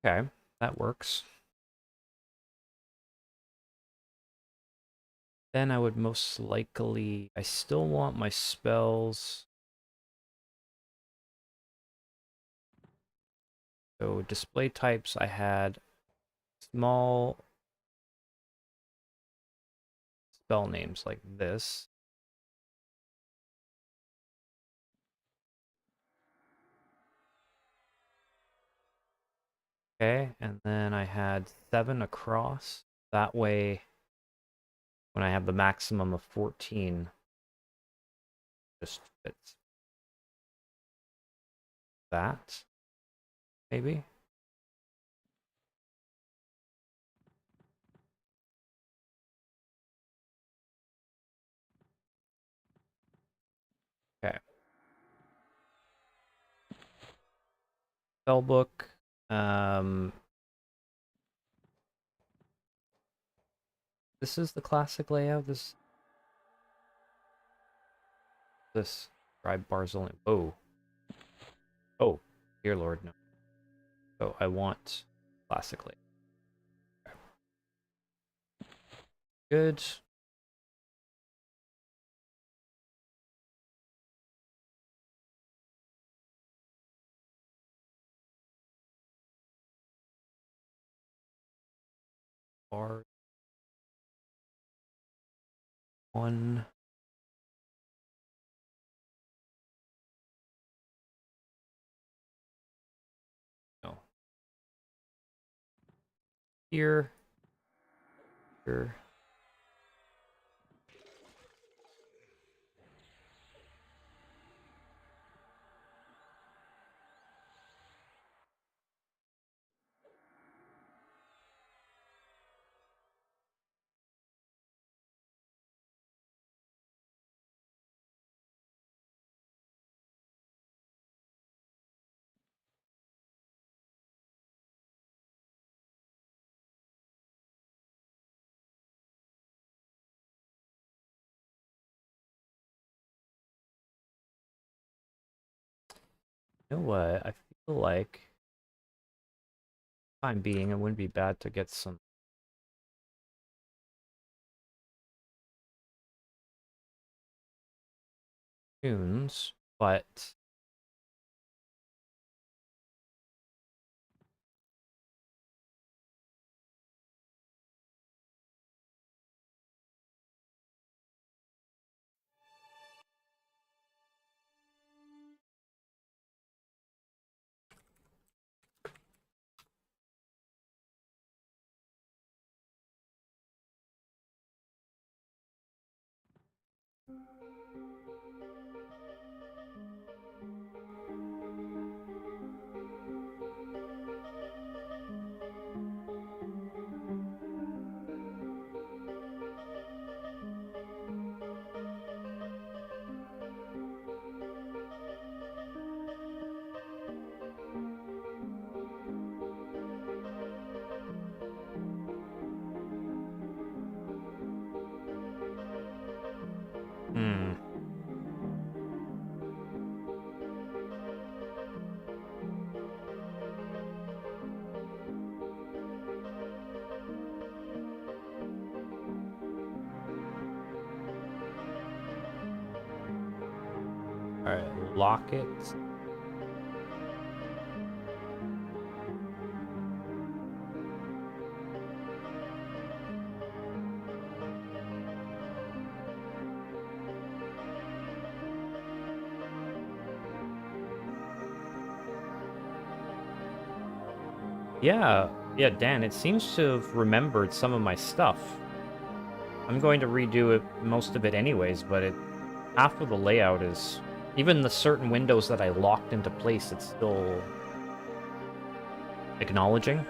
Okay, that works. Then I would most likely... I still want my spells. So display types, I had small spell names like this. Okay, and then I had 7 across. That way, when I have the maximum of 14, just fits that, maybe? Okay. Spellbook. This is the classic layout. This drive bars only. Oh. Oh, dear Lord, no. So I want classic layout. Okay. Good. Bar 1. No. Here. Here. You know what? I feel like, time being, it wouldn't be bad to get some tunes, but hmm. Alright, lock it. Yeah, Dan, it seems to have remembered some of my stuff. I'm going to redo it, most of it anyways, but half of the layout is... Even the certain windows that I locked into place, it's still acknowledging.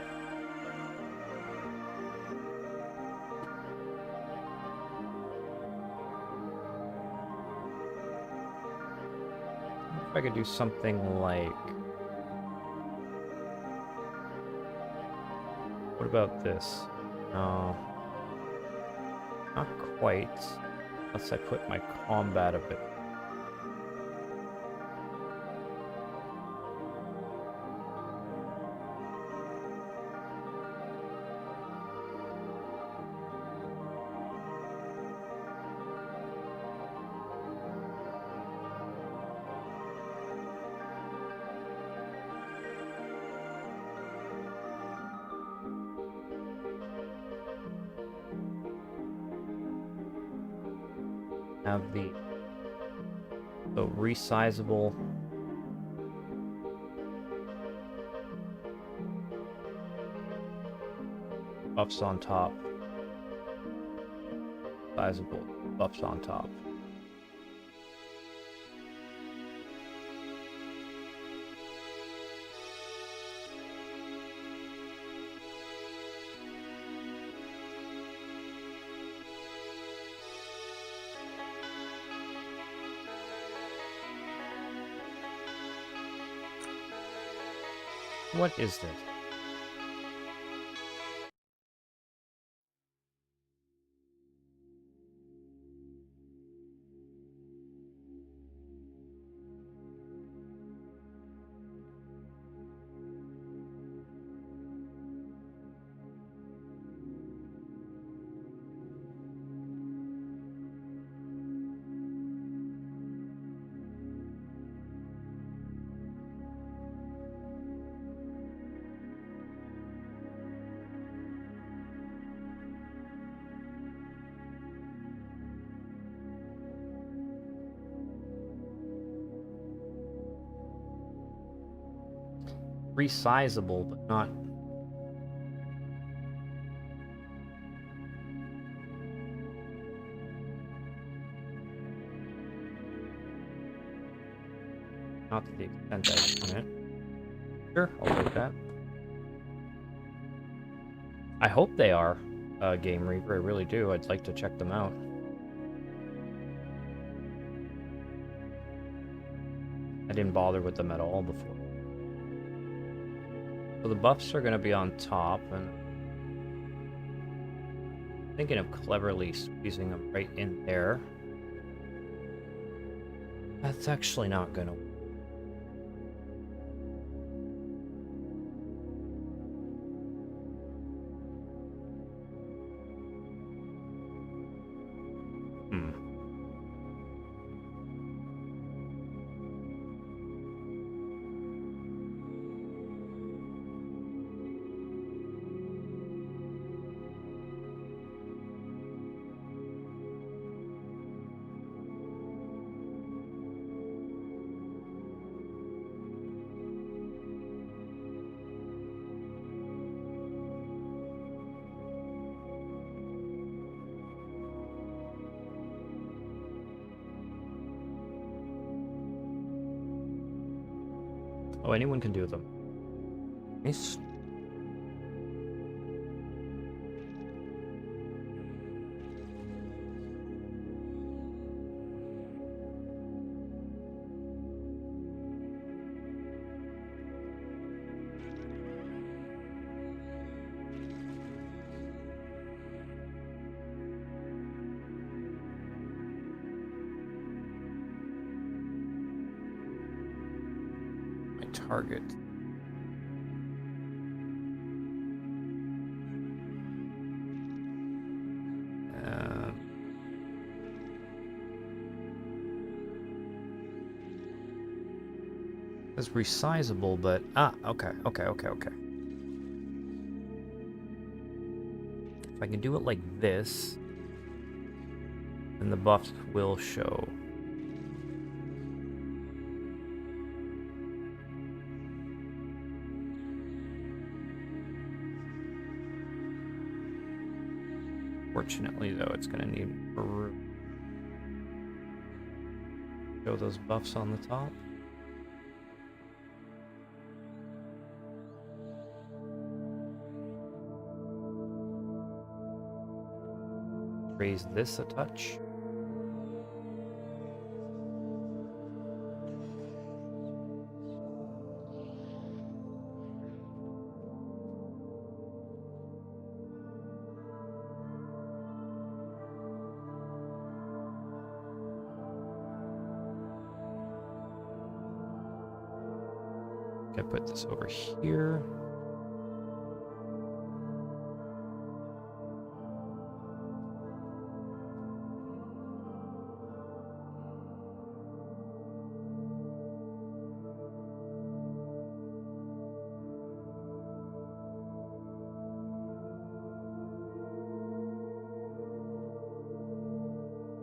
If I could do something like... What about this? No. Not quite. Unless I put my combat a bit. Have the resizable buffs on top. Sizable buffs on top. What is this? Resizable, but not... Not to the extent I want it. Sure, I'll take that. I hope they are, Game Reaper, I really do. I'd like to check them out. I didn't bother with them at all before. So the buffs are going to be on top, and I'm thinking of cleverly squeezing them right in there. That's actually not going to work. Oh, anyone can do them. Nice. Target. It's resizable, but okay. If I can do it like this, then the buffs will show. Fortunately, though, it's going to need room. Show those buffs on the top. Raise this a touch. Okay, put this over here.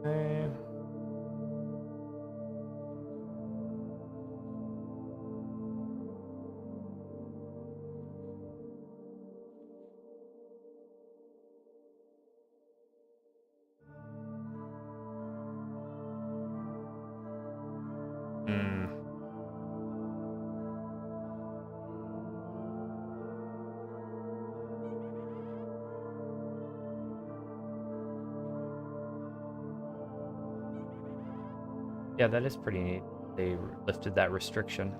Okay. Yeah, that is pretty neat. They lifted that restriction.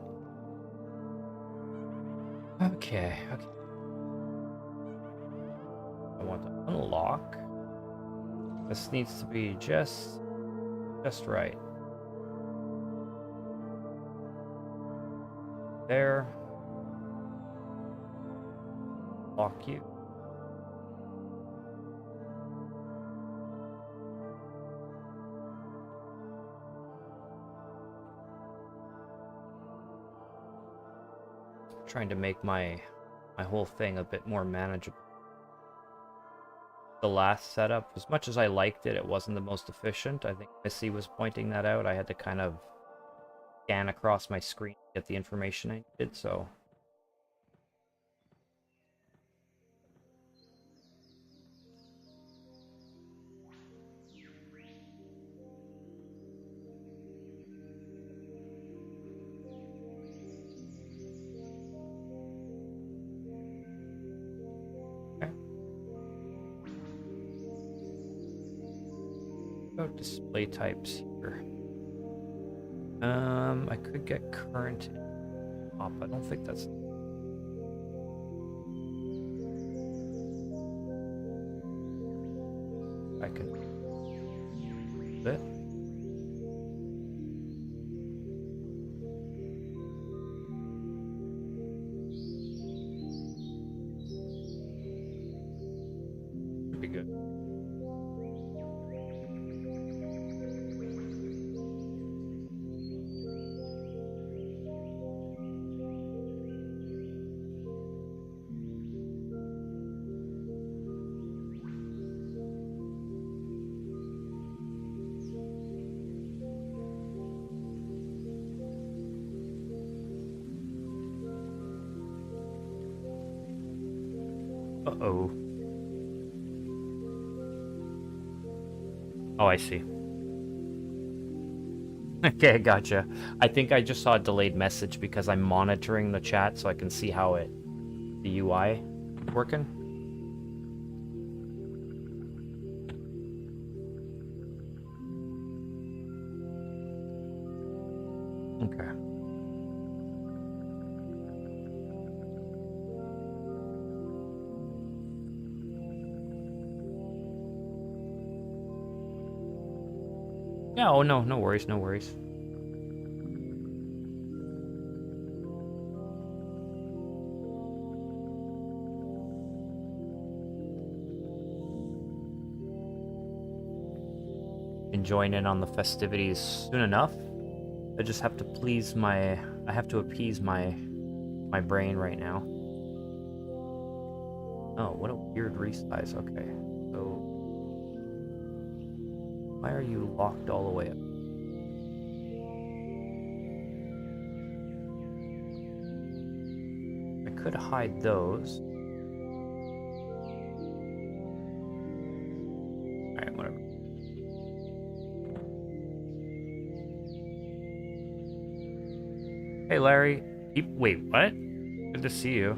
Okay. I want to unlock. This needs to be just right. There. Lock you. Trying to make my whole thing a bit more manageable. The last setup, as much as I liked it, it wasn't the most efficient. I think Missy was pointing that out. I had to kind of scan across my screen to get the information I needed, so... display types here. I could get current up. I don't think that's... I can... Bit. Should be good. Uh-oh. Oh, I see. Okay, gotcha. I think I just saw a delayed message because I'm monitoring the chat so I can see how the UI working. Okay. Yeah, oh no, no worries, no worries. Can join in on the festivities soon enough. I just have to I have to appease my brain right now. Oh, what a weird resize. Okay, so why are you locked all the way up? I could hide those. Alright, whatever. Hey, Larry. Wait, what? Good to see you.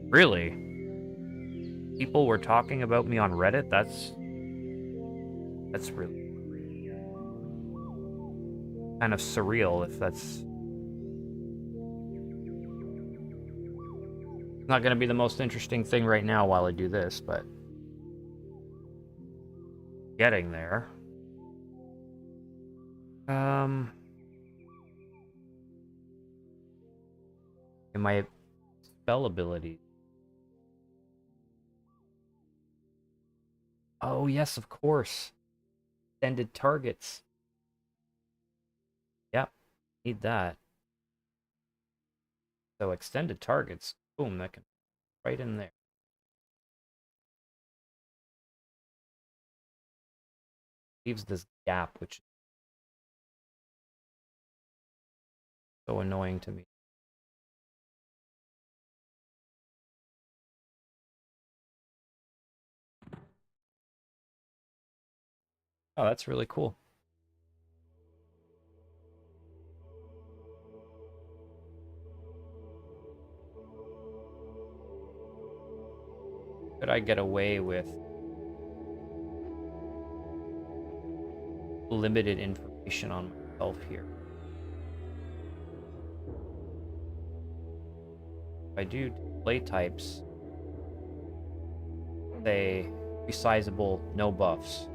Really? People were talking about me on Reddit? That's really kind of surreal if that's not going to be the most interesting thing right now while I do this, but getting there. In my spell ability. Oh, yes, of course. Extended targets. Yep, need that. So extended targets. Boom, that can right in there. Leaves this gap, which is so annoying to me. Oh, that's really cool. Could I get away with limited information on myself here? If I do display types, say resizable, no buffs.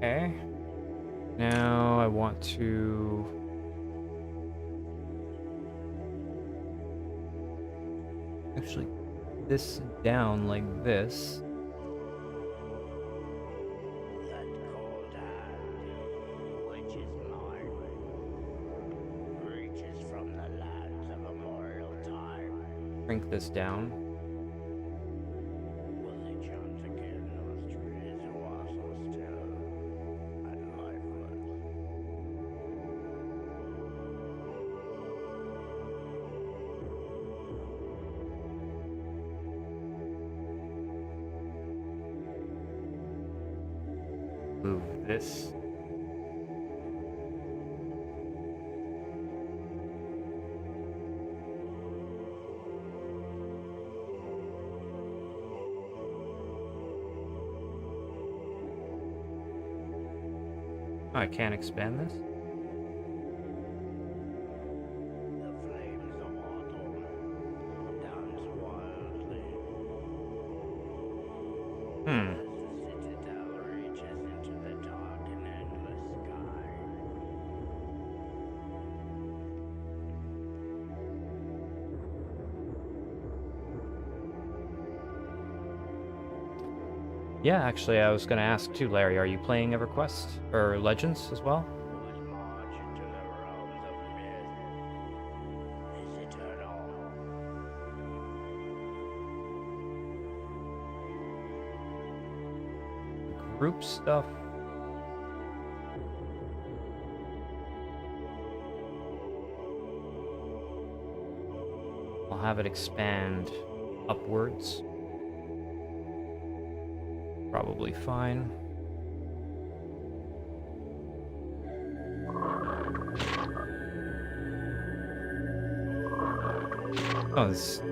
Okay. Now I want to actually this down like this. Shrink this down. Move this. Oh, I can't expand this? Hmm. Yeah, actually, I was gonna ask too, Larry. Are you playing EverQuest or Legends as well? Group stuff. I'll have it expand upwards. Probably fine. Oh, this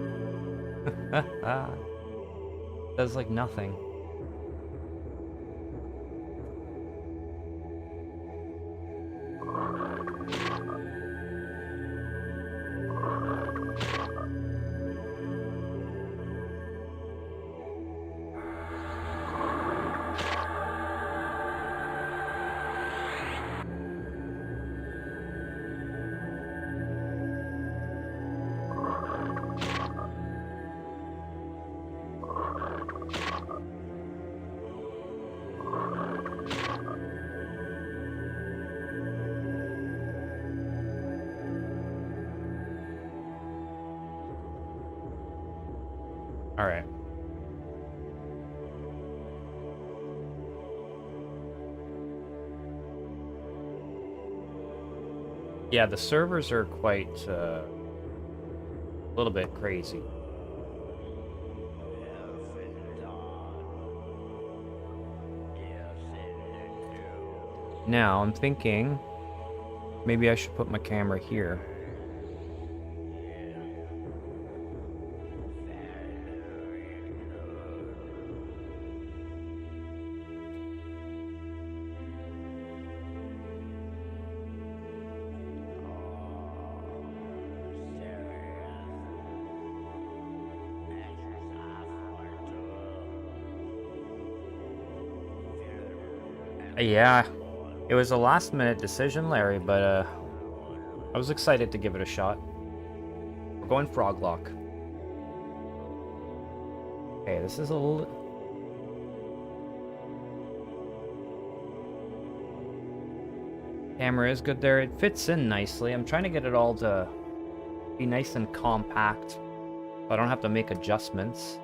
does like nothing. All right. Yeah, the servers are quite a little bit crazy. Now, I'm thinking maybe I should put my camera here. Yeah, it was a last-minute decision, Larry, but I was excited to give it a shot. We're going Froglock. Okay, this is a little... Camera is good there. It fits in nicely. I'm trying to get it all to be nice and compact, so I don't have to make adjustments.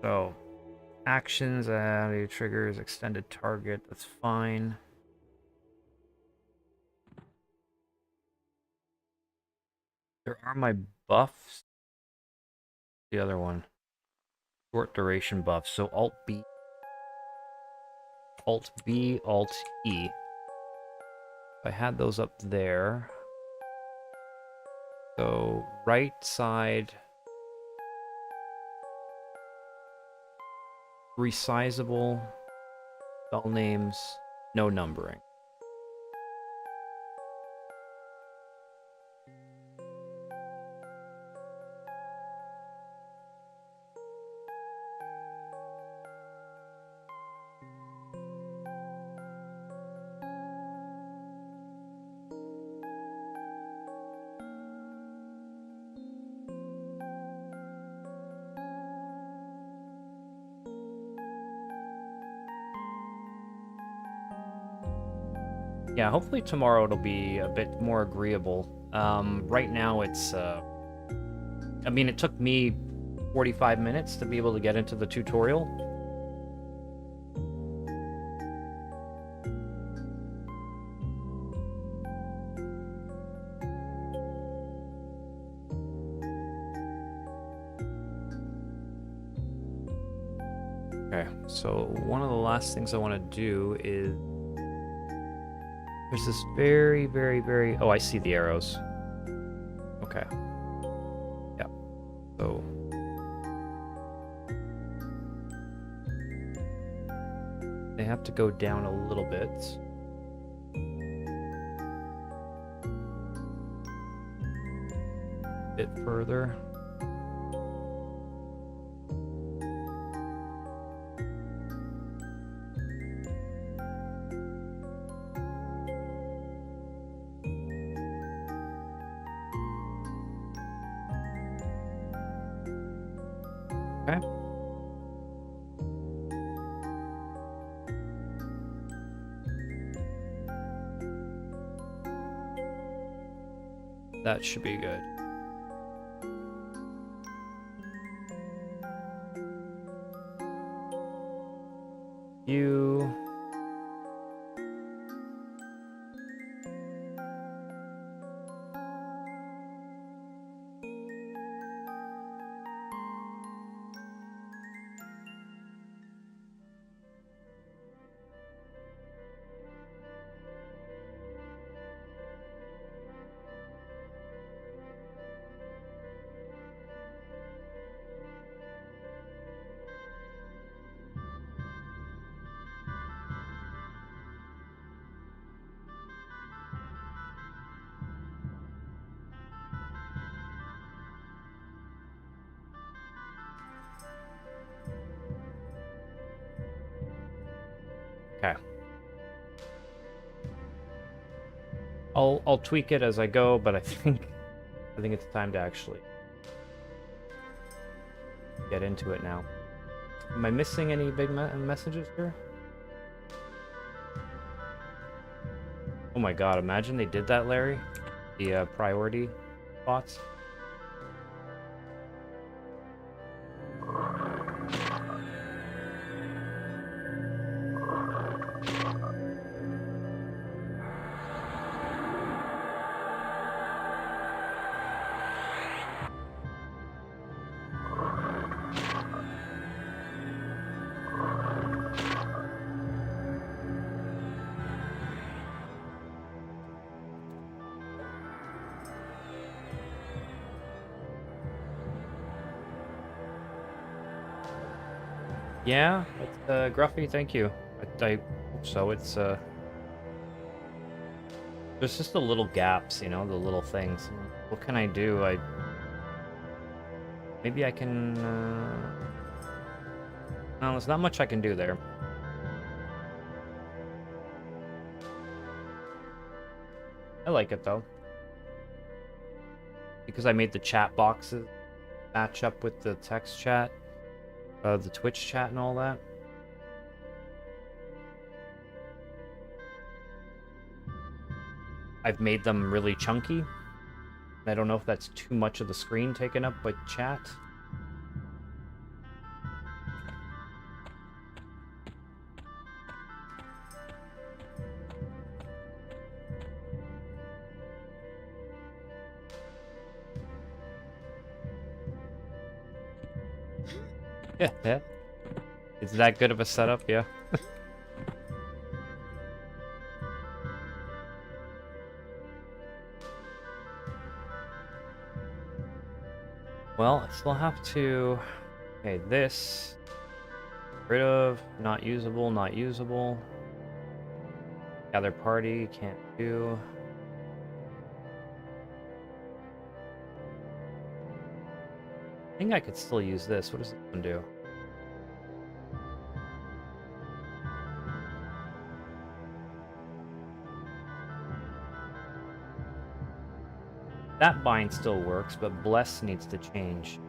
So, actions, triggers, extended target, that's fine. There are my buffs. The other one. Short duration buffs. So Alt B, Alt B, Alt E. I had those up there. So right side, resizable, spell names, no numbering. Yeah, hopefully tomorrow it'll be a bit more agreeable. Right now it's, I mean, it took me 45 minutes to be able to get into the tutorial. Okay, so one of the last things I want to do is... There's this very... Oh, I see the arrows. Okay. Yeah. So... They have to go down a little bit. A bit further. That should be good. You... Okay. I'll tweak it as I go, but I think it's time to actually get into it now. Am I missing any big messages here? Oh my god, imagine they did that, Larry. The priority spots. Yeah, it's, Gruffy, thank you. I hope so. It's, there's just the little gaps, you know, the little things. What can I do? Maybe I can, no, there's not much I can do there. I like it, though. Because I made the chat boxes match up with the text chat. The Twitch chat and all that. I've made them really chunky. I don't know if that's too much of the screen taken up by chat. Yeah. Is that good of a setup? Yeah. Well, I still have to... Okay, this... Rid of, not usable, not usable. Gather party, can't do. I think I could still use this. What does this one do? That bind still works, but bless needs to change.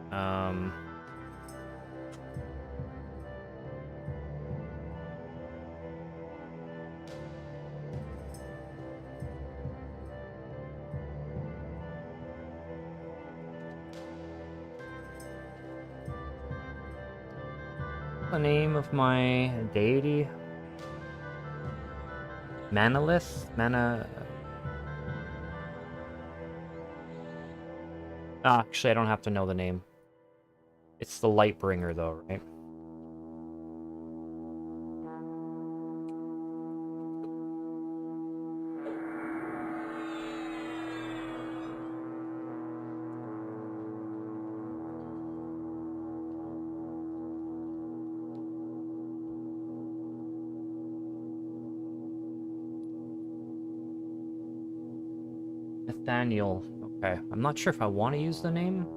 The name of my deity? Manalith? Actually, I don't have to know the name. It's the Lightbringer, though, right? Nathaniel. Okay, I'm not sure if I want to use the name.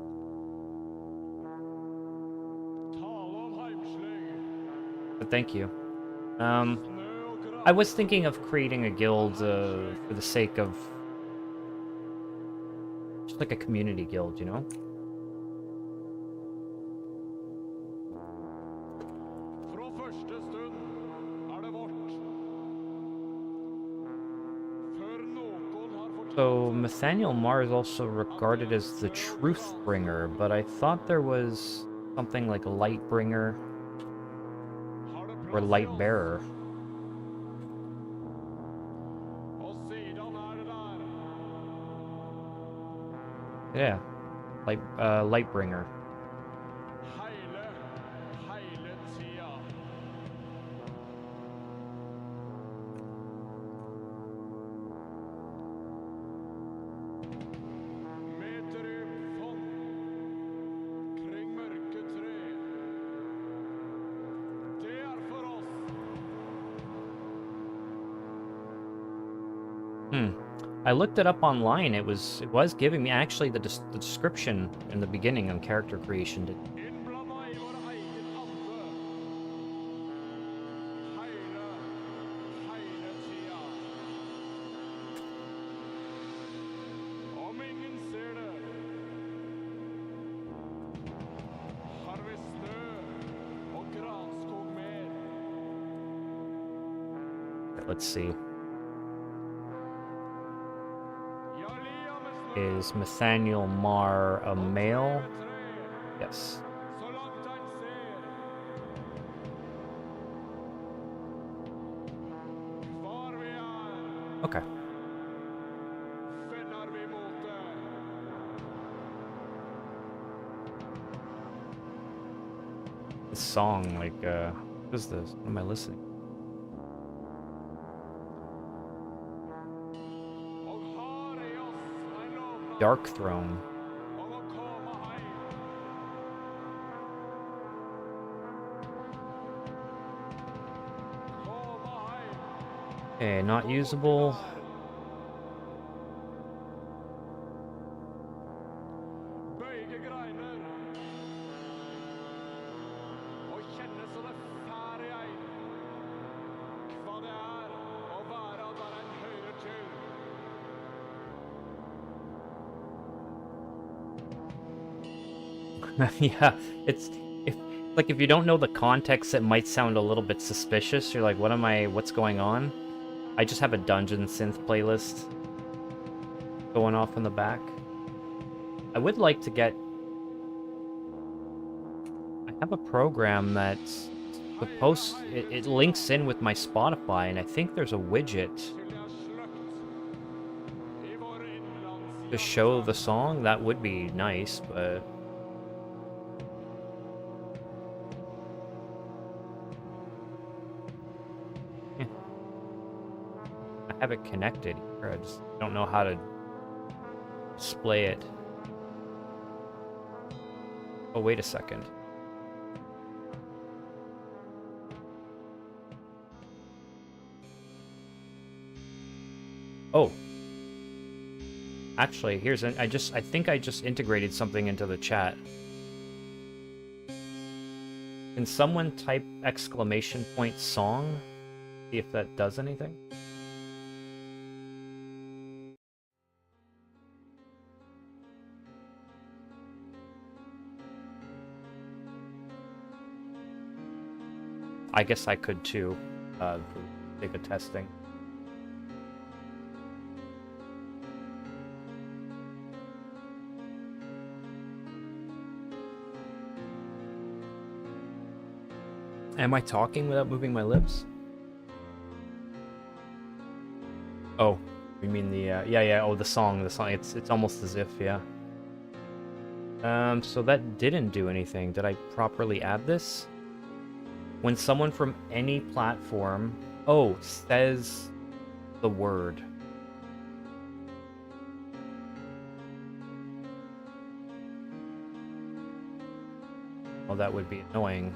But thank you. I was thinking of creating a guild for the sake of just like a community guild, you know? So Nathaniel Marr is also regarded as the truth bringer, but I thought there was something like light bringer or light bearer. Yeah, light bringer. I looked it up online. It was giving me actually the description in the beginning on character creation. Let's see. Is Nathaniel Marr a male? Yes. Okay. This song, like, what is this? What am I listening? Dark Throne. Okay, not usable. Yeah, it's like if you don't know the context, it might sound a little bit suspicious. You're like, what's going on? I just have a dungeon synth playlist going off in the back. I would like to get... I have a program that's supposed... It links in with my Spotify, and I think there's a widget to show the song. That would be nice, but... I have it connected here. I just don't know how to display it. Oh, wait a second. Oh. Actually, here's an... I think I just integrated something into the chat. Can someone type !song? See if that does anything? I guess I could too, for the sake of testing. Am I talking without moving my lips? Oh, you mean the, yeah, oh, the song, it's almost as if, yeah. So that didn't do anything. Did I properly add this? When someone from any platform, says the word. Well, that would be annoying.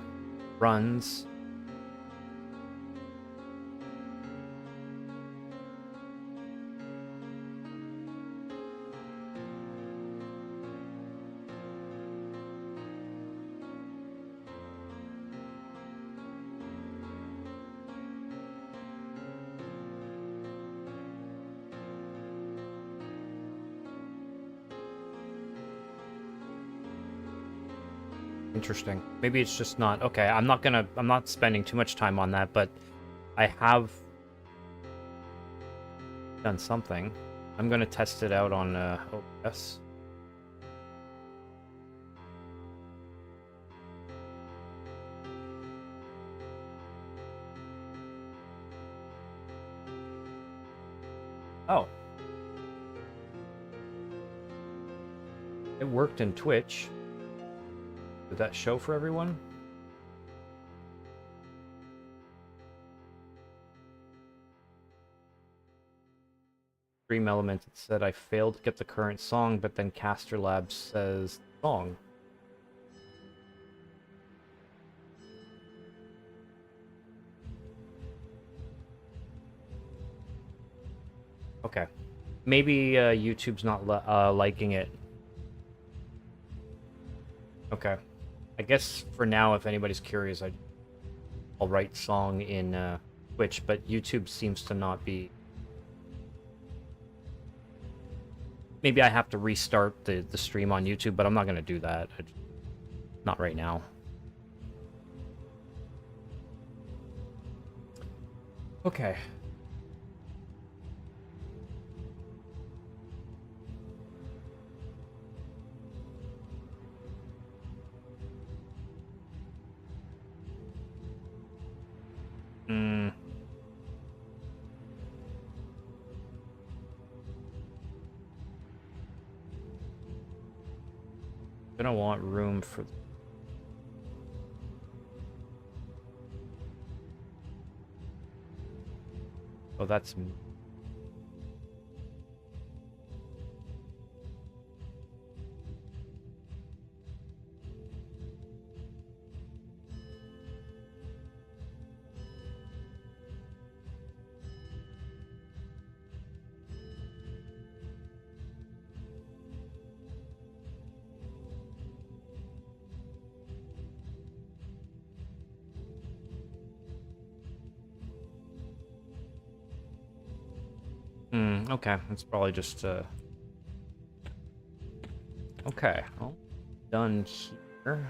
Runs. Interesting. Maybe it's just not... Okay, I'm not spending too much time on that, but I have done something. I'm gonna test it out on OBS. Oh. It worked in Twitch. Did that show for everyone? Stream element, it said I failed to get the current song, but then Caster Labs says song. Okay. Maybe YouTube's not liking it. Okay. I guess for now, if anybody's curious, I'll write song in Twitch, but YouTube seems to not be... Maybe I have to restart the stream on YouTube, but I'm not going to do that. Not right now. Okay. Gonna want room for... Oh, that's... okay, it's probably just, Okay, well, done here.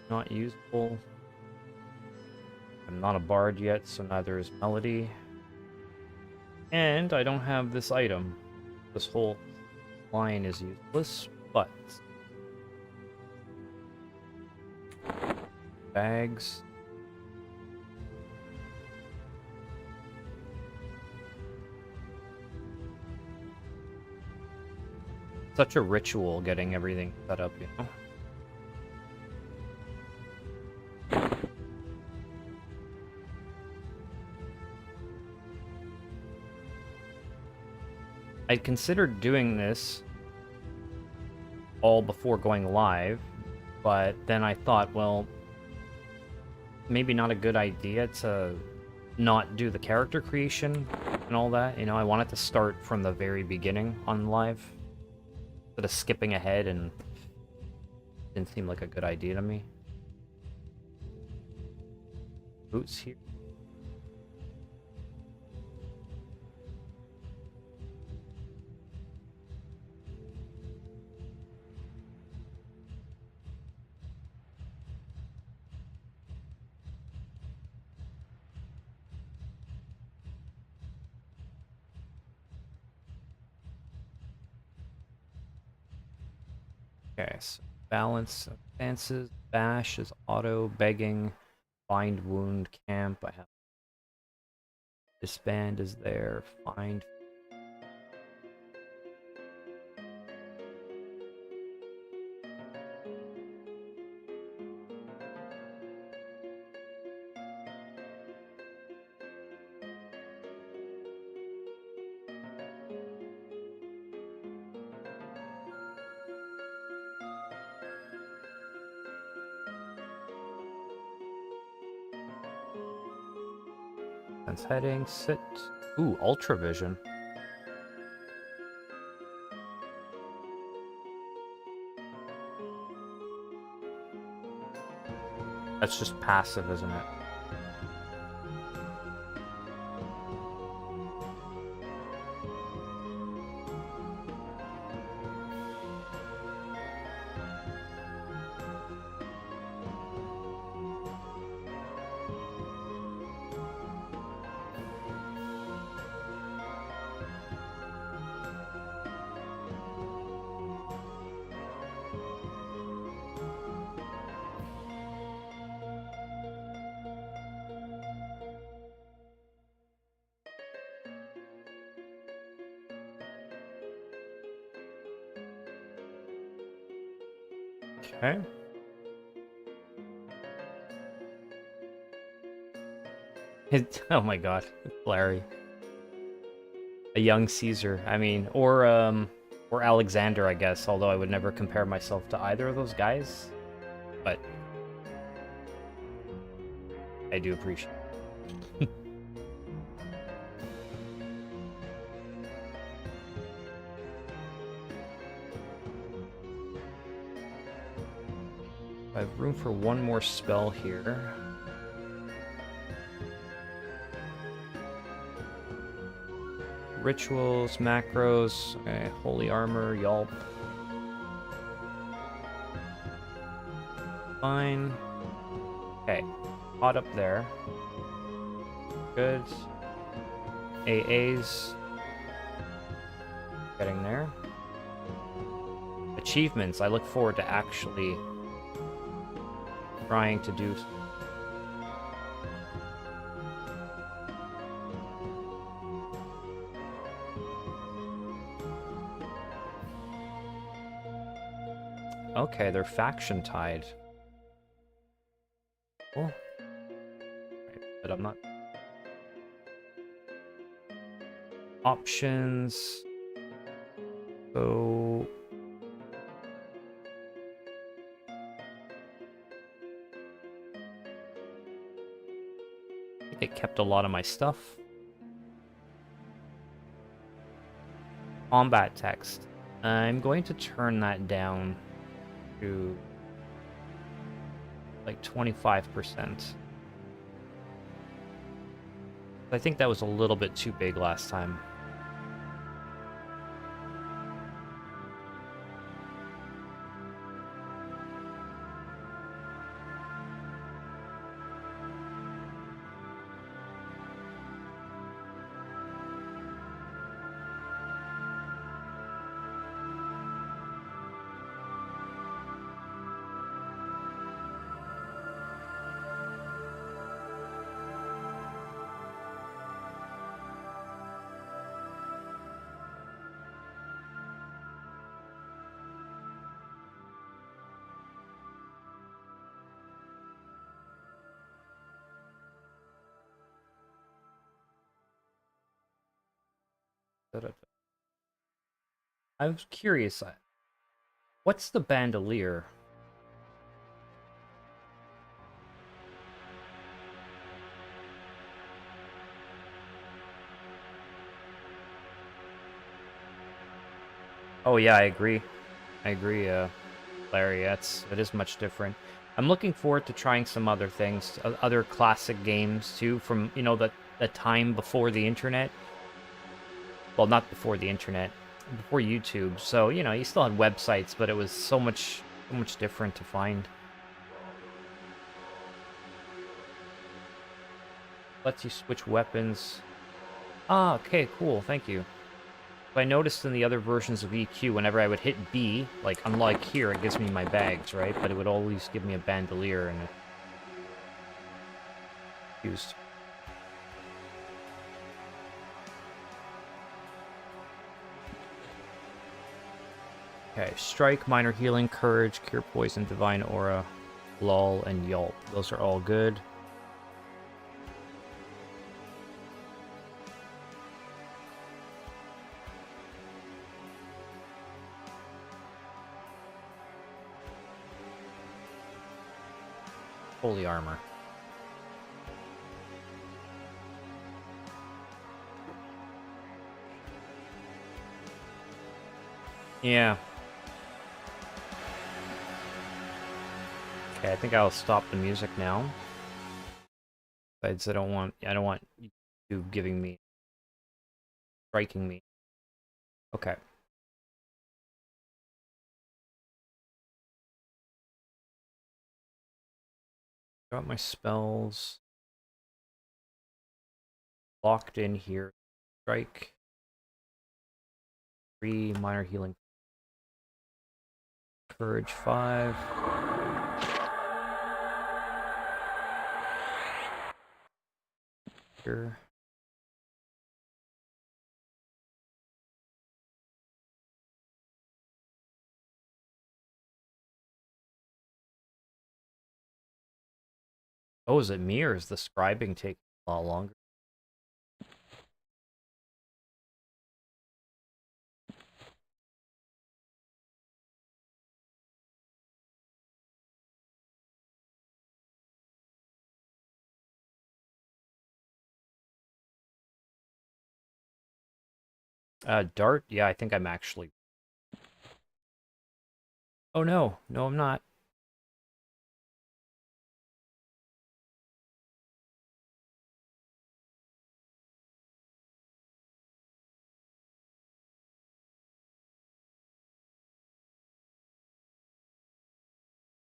Not useful. I'm not a bard yet, so neither is Melody. And I don't have this item. This whole line is useless, but... Bags. Such a ritual getting everything set up, you know? I'd considered doing this all before going live, but then I thought, well, maybe not a good idea to not do the character creation and all that. You know, I wanted to start from the very beginning on live, instead of skipping ahead, and it didn't seem like a good idea to me. Boots here. Okay, so balance, advances, bash is auto, begging, bind, wound, camp. I have disband is there, find. Sense heading, sit. Ooh, ultra vision. That's just passive, isn't it? Okay. Oh my god, it's Larry. A young Caesar. I mean, or Alexander, I guess, although I would never compare myself to either of those guys. But I do appreciate it. I have room for one more spell here. Rituals, macros, okay, holy armor, yelp. Fine. Okay, hot up there. Good. AAs. Getting there. Achievements, I look forward to actually trying to do. Okay, they're faction tied. Cool. Right, but I'm not. Options. So. I think it kept a lot of my stuff. Combat text. I'm going to turn that down to like 25%. I think that was a little bit too big last time. I was curious. What's the bandolier? Oh yeah, I agree. I agree, Larry. It is much different. I'm looking forward to trying some other things, other classic games too, from the time before the internet. Well, not before the internet, before YouTube. So you still had websites, but it was so much different to find. Lets you switch weapons. Ah, okay, cool. Thank you. I noticed in the other versions of EQ, whenever I would hit B, like unlike here, it gives me my bags, right? But it would always give me a bandolier and used. Okay, strike, minor healing, courage, cure poison, divine aura, lull, and yelp. Those are all good. Holy armor. Yeah. Okay, I think I'll stop the music now. Besides, I don't want you giving me striking me. Okay. Got my spells locked in here. Strike. 3 minor healing. Courage 5. Here. Oh, is it me or is the scribing taking a lot longer? Dart? Yeah, I think I'm actually... Oh no, no I'm not.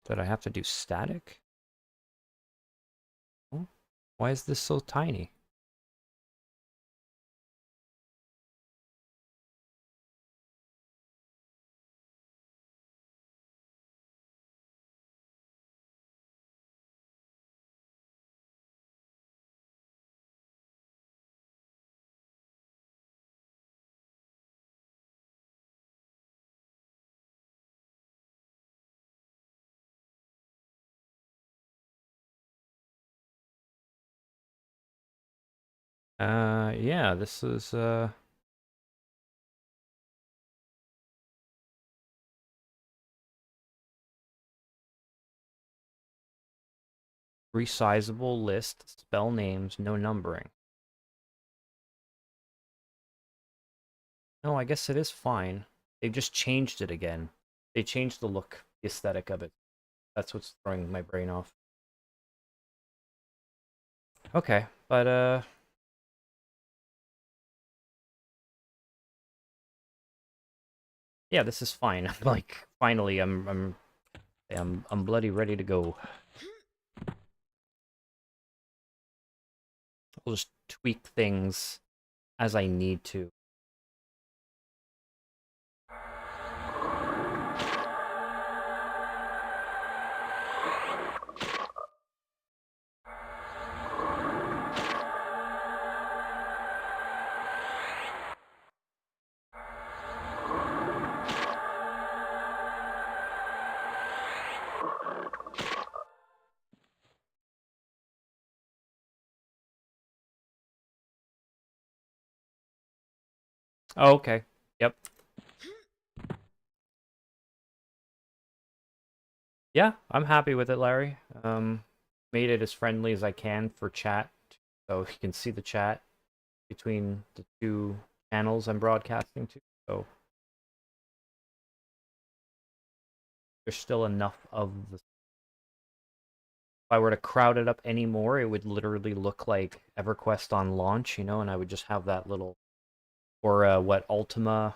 Did I have to do static? Oh, why is this so tiny? Yeah, this is, resizable list, spell names, no numbering. No, I guess it is fine. They've just changed it again. They changed the look, the aesthetic of it. That's what's throwing my brain off. Okay, but yeah, this is fine. Like finally I'm bloody ready to go. I'll just tweak things as I need to. Oh, okay. Yep. Yeah, I'm happy with it, Larry. Made it as friendly as I can for chat, so you can see the chat between the two channels I'm broadcasting to. So there's still enough of the... If I were to crowd it up anymore, it would literally look like EverQuest on launch, you know, and I would just have that little... Or what Ultima...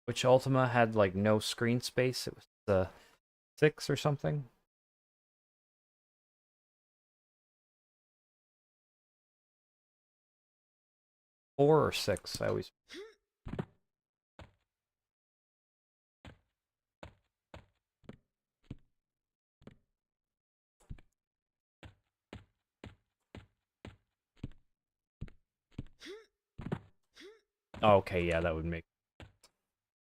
Which Ultima had like no screen space? It was the 6 or something? 4 or 6, I always... Oh, okay, yeah, that would make...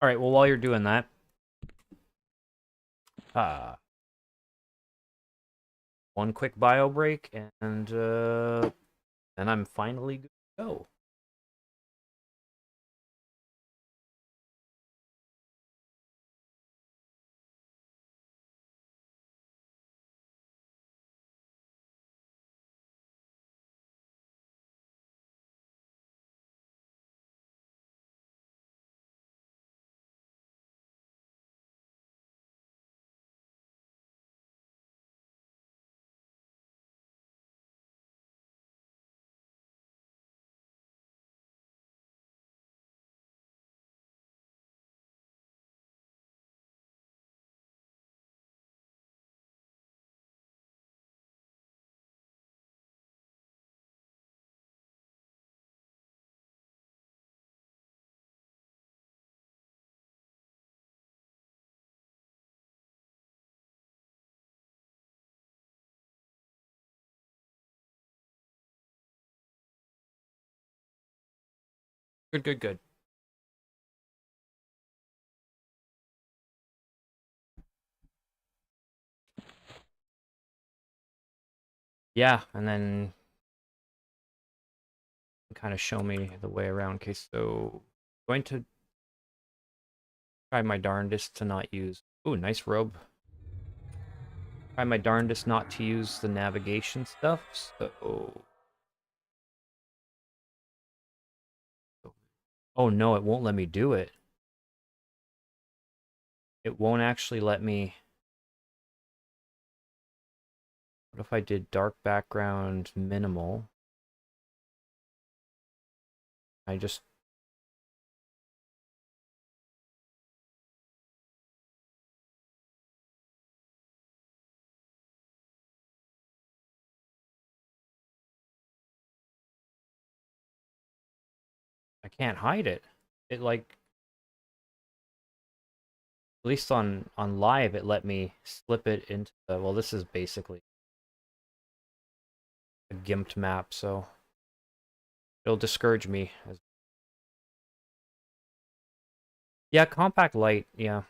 Alright, well, while you're doing that... Uh, one quick bio break, and then I'm finally good to go. Good, good, good. Yeah, and then kind of show me the way around. Okay, so going to try my darndest to not use... Ooh, nice robe. Try my darndest not to use the navigation stuff, so... Oh no, it won't let me do it. It won't actually let me... What if I did dark background minimal? I just... I can't hide it. It like... At least on live, it let me slip it into the... Well, this is basically a gimped map, so... It'll discourage me. Yeah, compact light, yeah.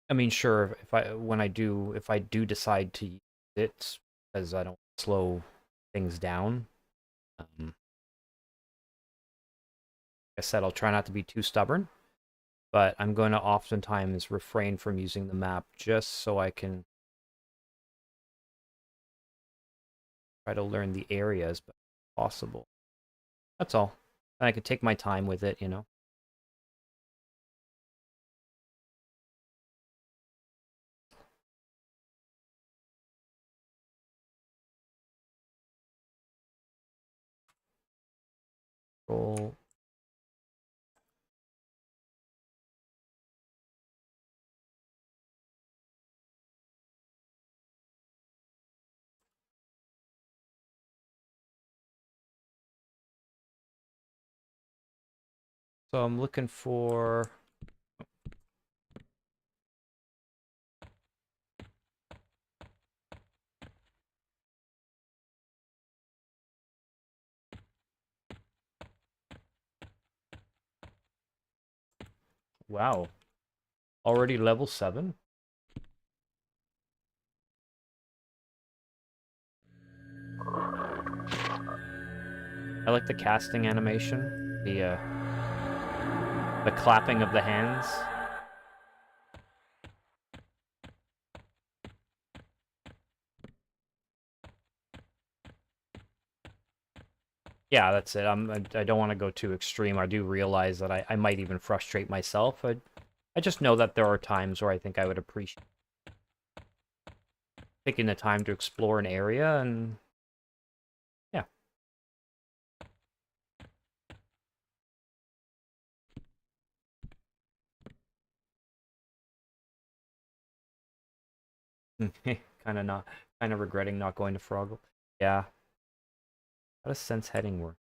I mean, sure, if I do decide to use it, because I don't slow things down. Like I said, I'll try not to be too stubborn, but I'm going to oftentimes refrain from using the map just so I can try to learn the area as best as possible. That's all. And I can take my time with it, you know. Roll. So I'm looking for... Wow. Already level 7? I like the casting animation. The clapping of the hands. Yeah, that's it. I don't want to go too extreme. I do realize that I might even frustrate myself. I just know that there are times where I think I would appreciate taking the time to explore an area, and yeah. Kind of regretting not going to Froggle. Yeah. How does sense heading work?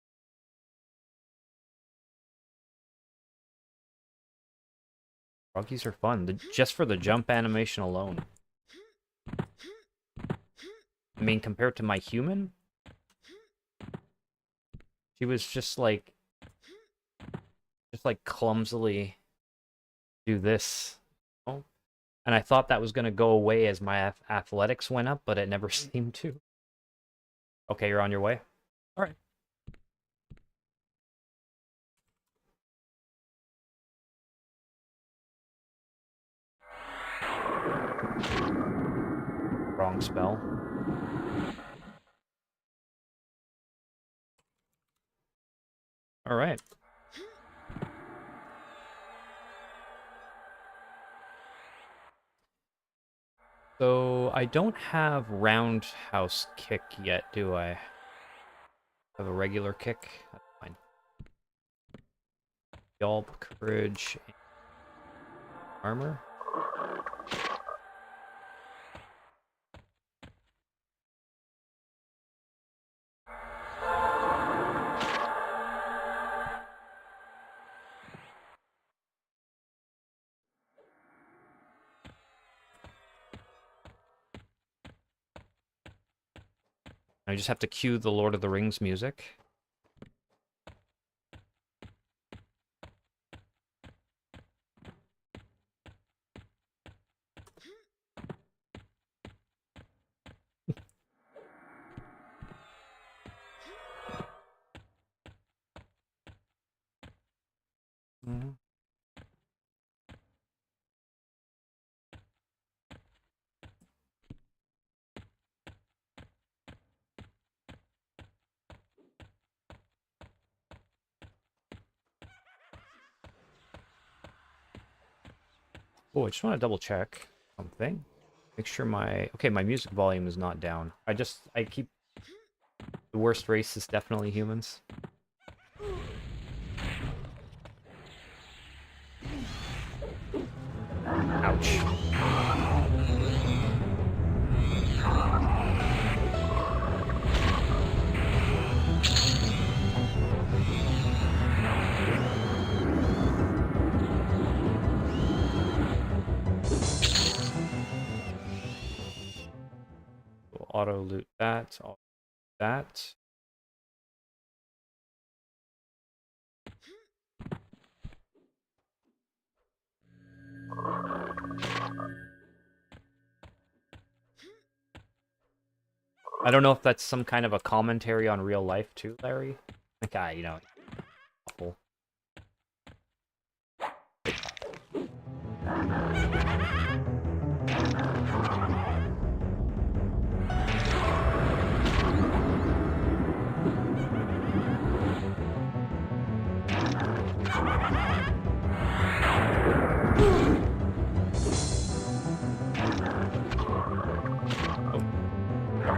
Froggies are fun, just for the jump animation alone. I mean, compared to my human, she was just like clumsily do this. Oh. And I thought that was going to go away as my athletics went up, but it never seemed to. Okay, you're on your way? All right. Wrong spell. All right. So I don't have roundhouse kick yet, do I? Have a regular kick? That's fine. Yelp, courage, armor. I just have to cue the Lord of the Rings music. Oh, I just want to double check something. Make sure my music volume is not down. I keep the worst race is definitely humans. Ouch. We'll auto loot that, auto that. I don't know if that's some kind of a commentary on real life too, Larry. Like, you know, awful.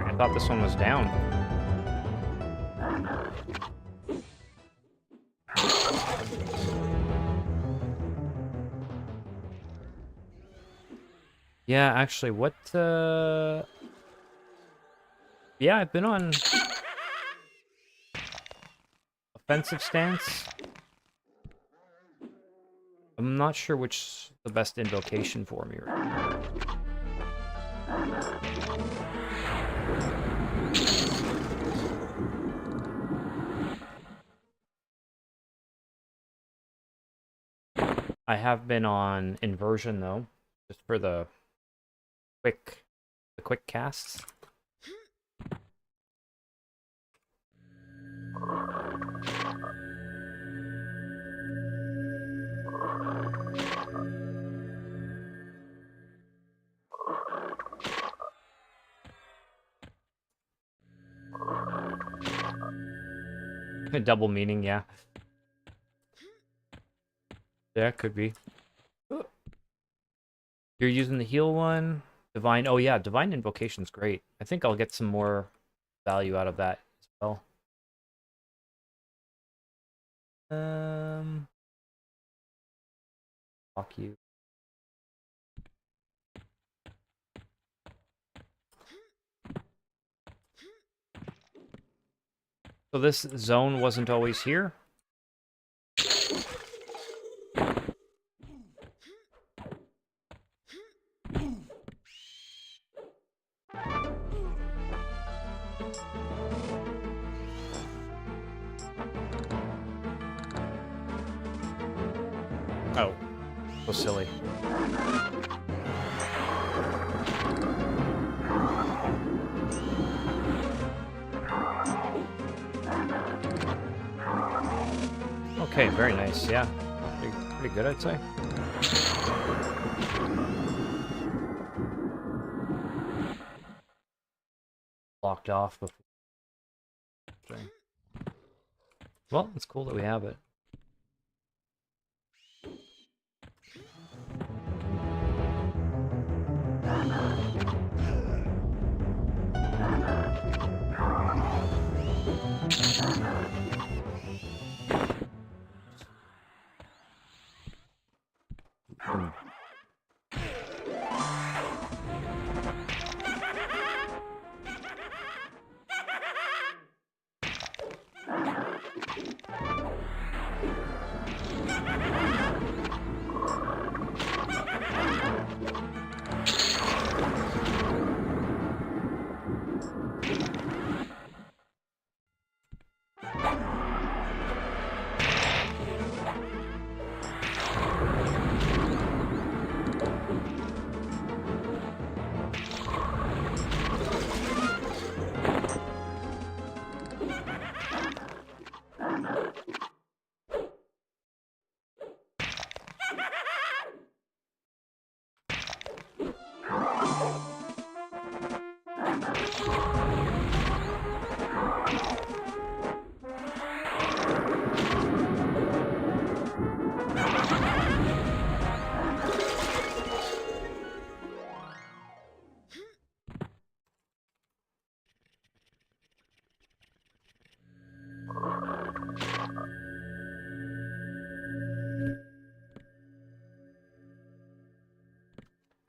I thought this one was down. Yeah, actually, what, yeah, I've been on offensive stance. I'm not sure which the best invocation for me right now. I have been on inversion though, just for the quick casts. Double meaning, yeah. Yeah, could be. You're using the heal one. Divine, oh yeah, Divine Invocation's great. I think I'll get some more value out of that as well. Fuck you. So this zone wasn't always here? Oh, so silly. Okay, very nice, yeah. Pretty good, I'd say. Locked off before. Well, it's cool that we have it.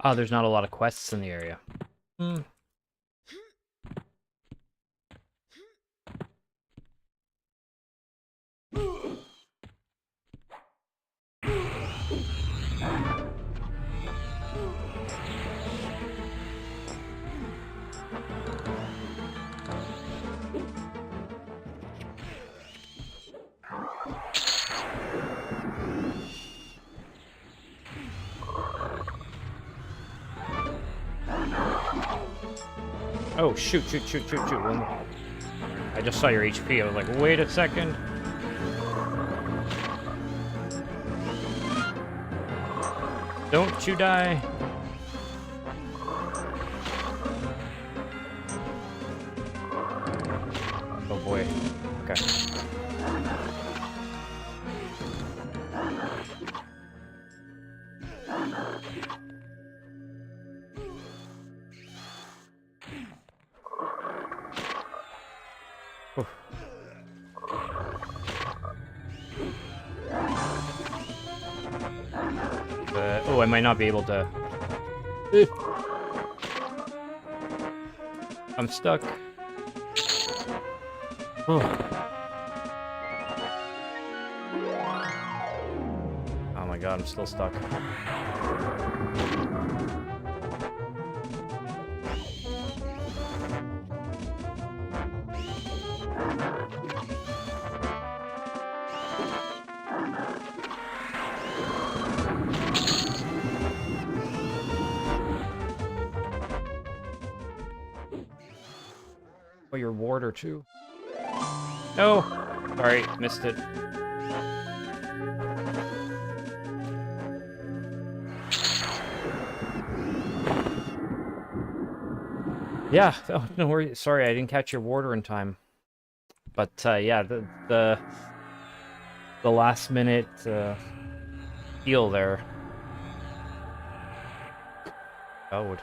Oh, there's not a lot of quests in the area. Hmm. Oh, shoot. I just saw your HP. I was like, wait a second. Don't you die. Oh boy. Okay. Oof. Oh, I might not be able to. I'm stuck. Oh. Oh my god, I'm still stuck. Oh, your warder too. No! Sorry, missed it. Yeah, oh, no worries. Sorry, I didn't catch your warder in time. But yeah, the last minute heal there. Oh.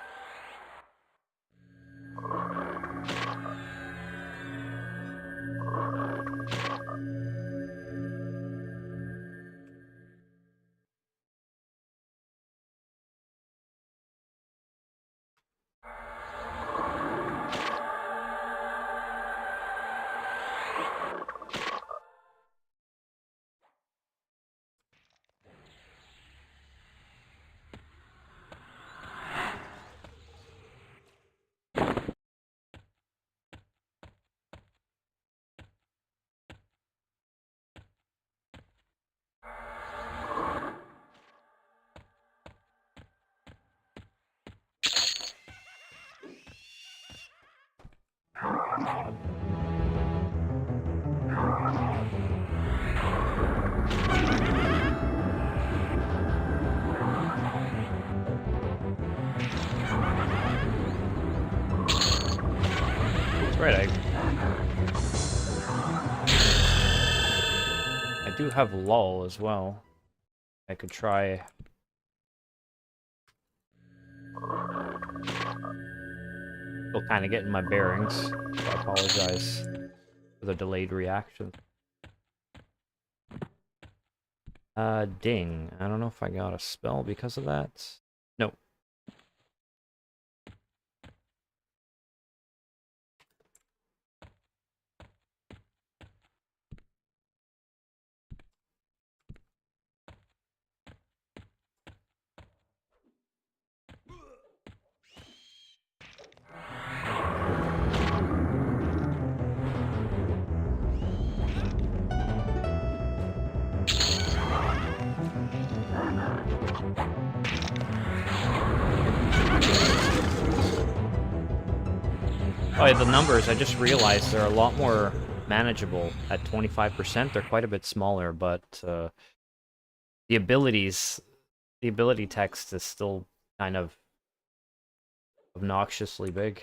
Right, I do have lull as well. I could try. Still kind of getting my bearings, so I apologize for the delayed reaction. Ding. I don't know if I got a spell because of that. Nope. Oh yeah, the numbers, I just realized they're a lot more manageable at 25%. They're quite a bit smaller, but the abilities, the ability text is still kind of obnoxiously big.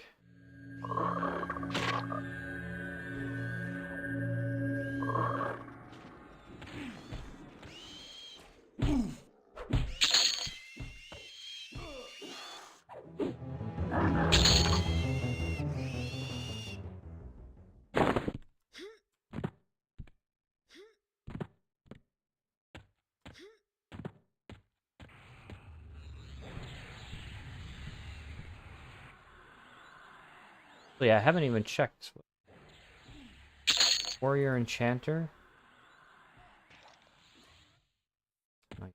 So yeah, I haven't even checked. Warrior Enchanter. Nice.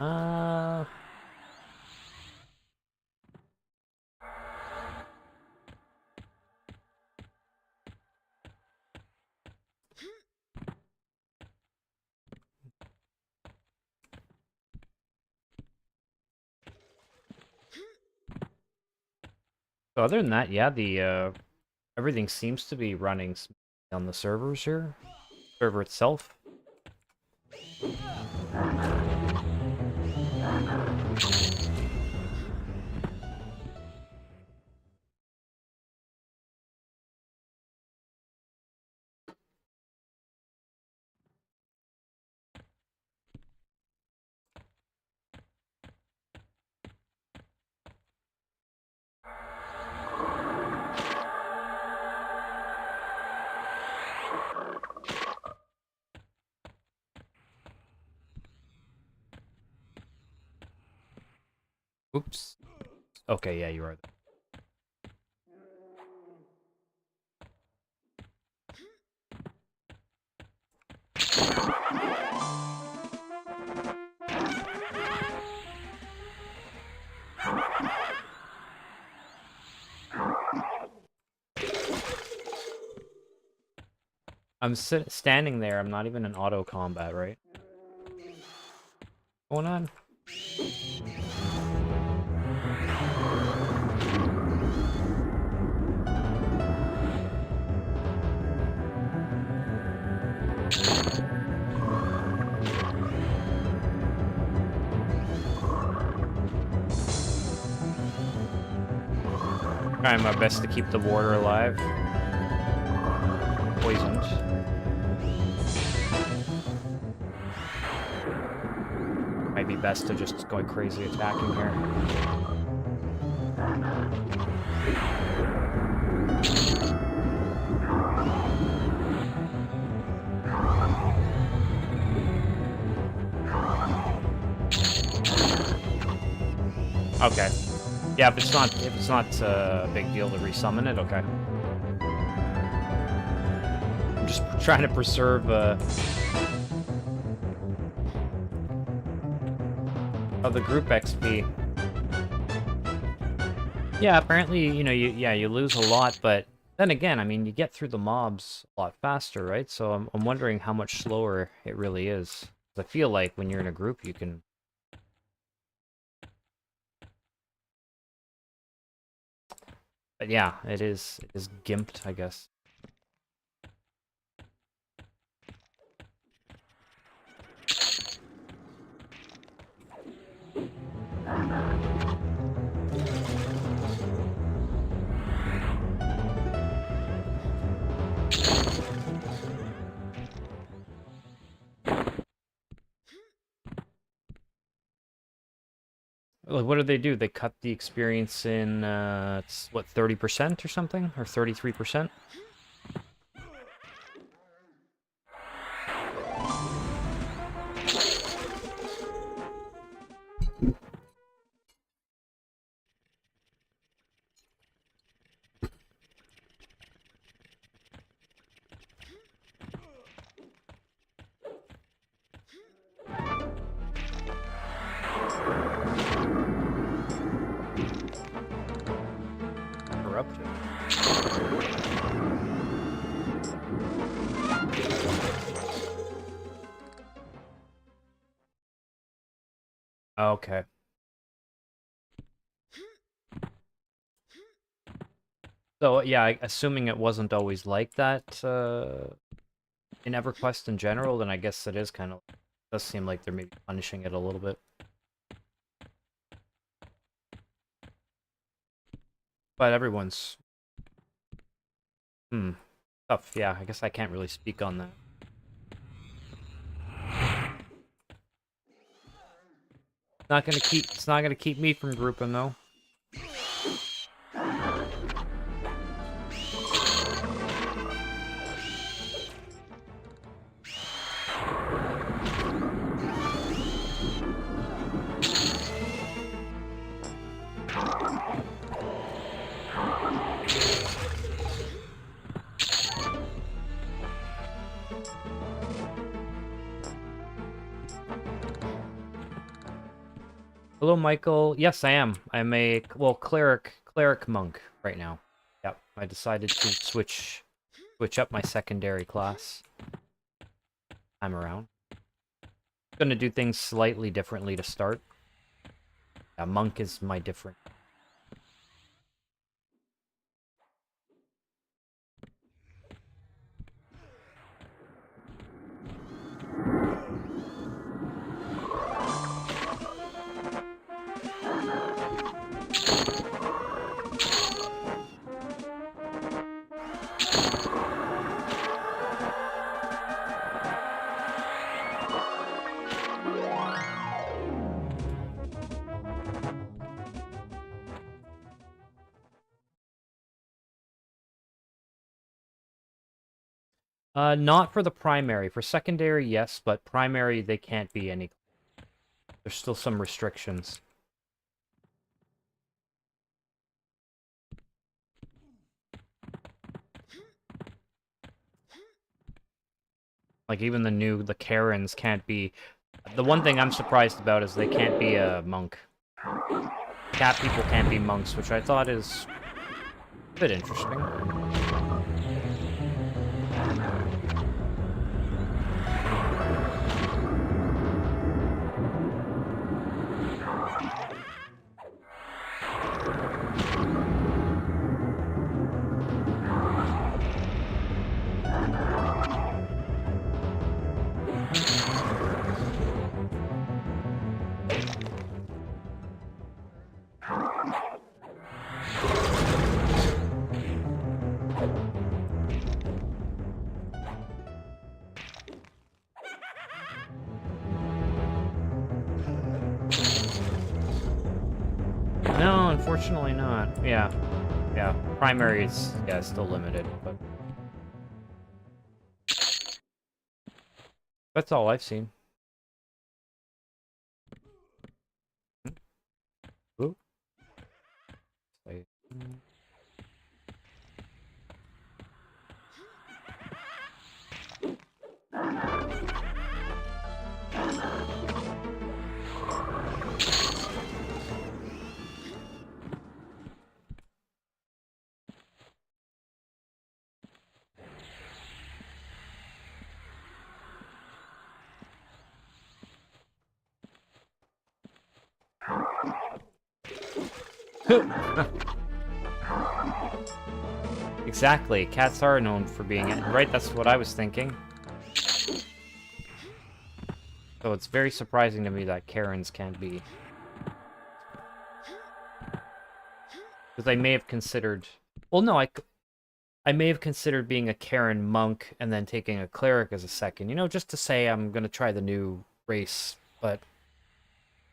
Uh, so other than that, yeah, the everything seems to be running smoothly on the servers here. Server itself. Oops. Okay, yeah, you are there. I'm standing there. I'm not even in auto combat, right? What's going on? Trying my best to keep the warder alive. Poisoned. Might be best to just go crazy attacking here. Okay. Yeah, if it's not a big deal to resummon it, okay. I'm just trying to preserve of the group XP. Yeah, apparently, you know, you lose a lot, but then again, I mean, you get through the mobs a lot faster, right? So I'm wondering how much slower it really is. I feel like when you're in a group, you can. But yeah, it is gimped, I guess. Like, what do they do? They cut the experience in, it's, what, 30% or something? Or 33%? Corrupted. Okay. So, yeah, assuming it wasn't always like that, in EverQuest in general, then I guess it is kind of... does seem like they're maybe punishing it a little bit. But everyone's Tough. Yeah, I guess I can't really speak on that. It's not gonna keep me from grouping though. Hello, Michael. Yes, I am. I'm a, well, cleric monk right now. Yep, I decided to switch up my secondary class. I'm around. Gonna do things slightly differently to start. Yeah, monk is my different. Not for the primary. For secondary, yes, but primary, they can't be any. There's still some restrictions. Like, even the Karens can't be... The one thing I'm surprised about is they can't be a monk. Cat people can't be monks, which I thought is a bit interesting. No, unfortunately not. Yeah. Yeah. Primary is, yeah, still limited, but... That's all I've seen. Ooh. Exactly. Cats are known for being... Right, that's what I was thinking. So it's very surprising to me that Karens can't be. Because I may have considered... Well, no, I may have considered being a Karen monk and then taking a cleric as a second. You know, just to say I'm going to try the new race. But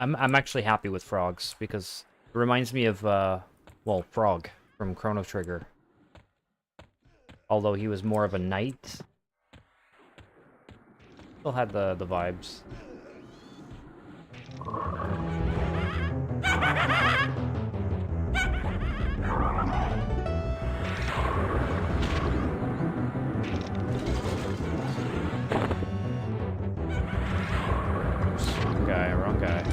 I'm actually happy with frogs because it reminds me of, well, Frog from Chrono Trigger. Although he was more of a knight. Still had the vibes. Wrong guy.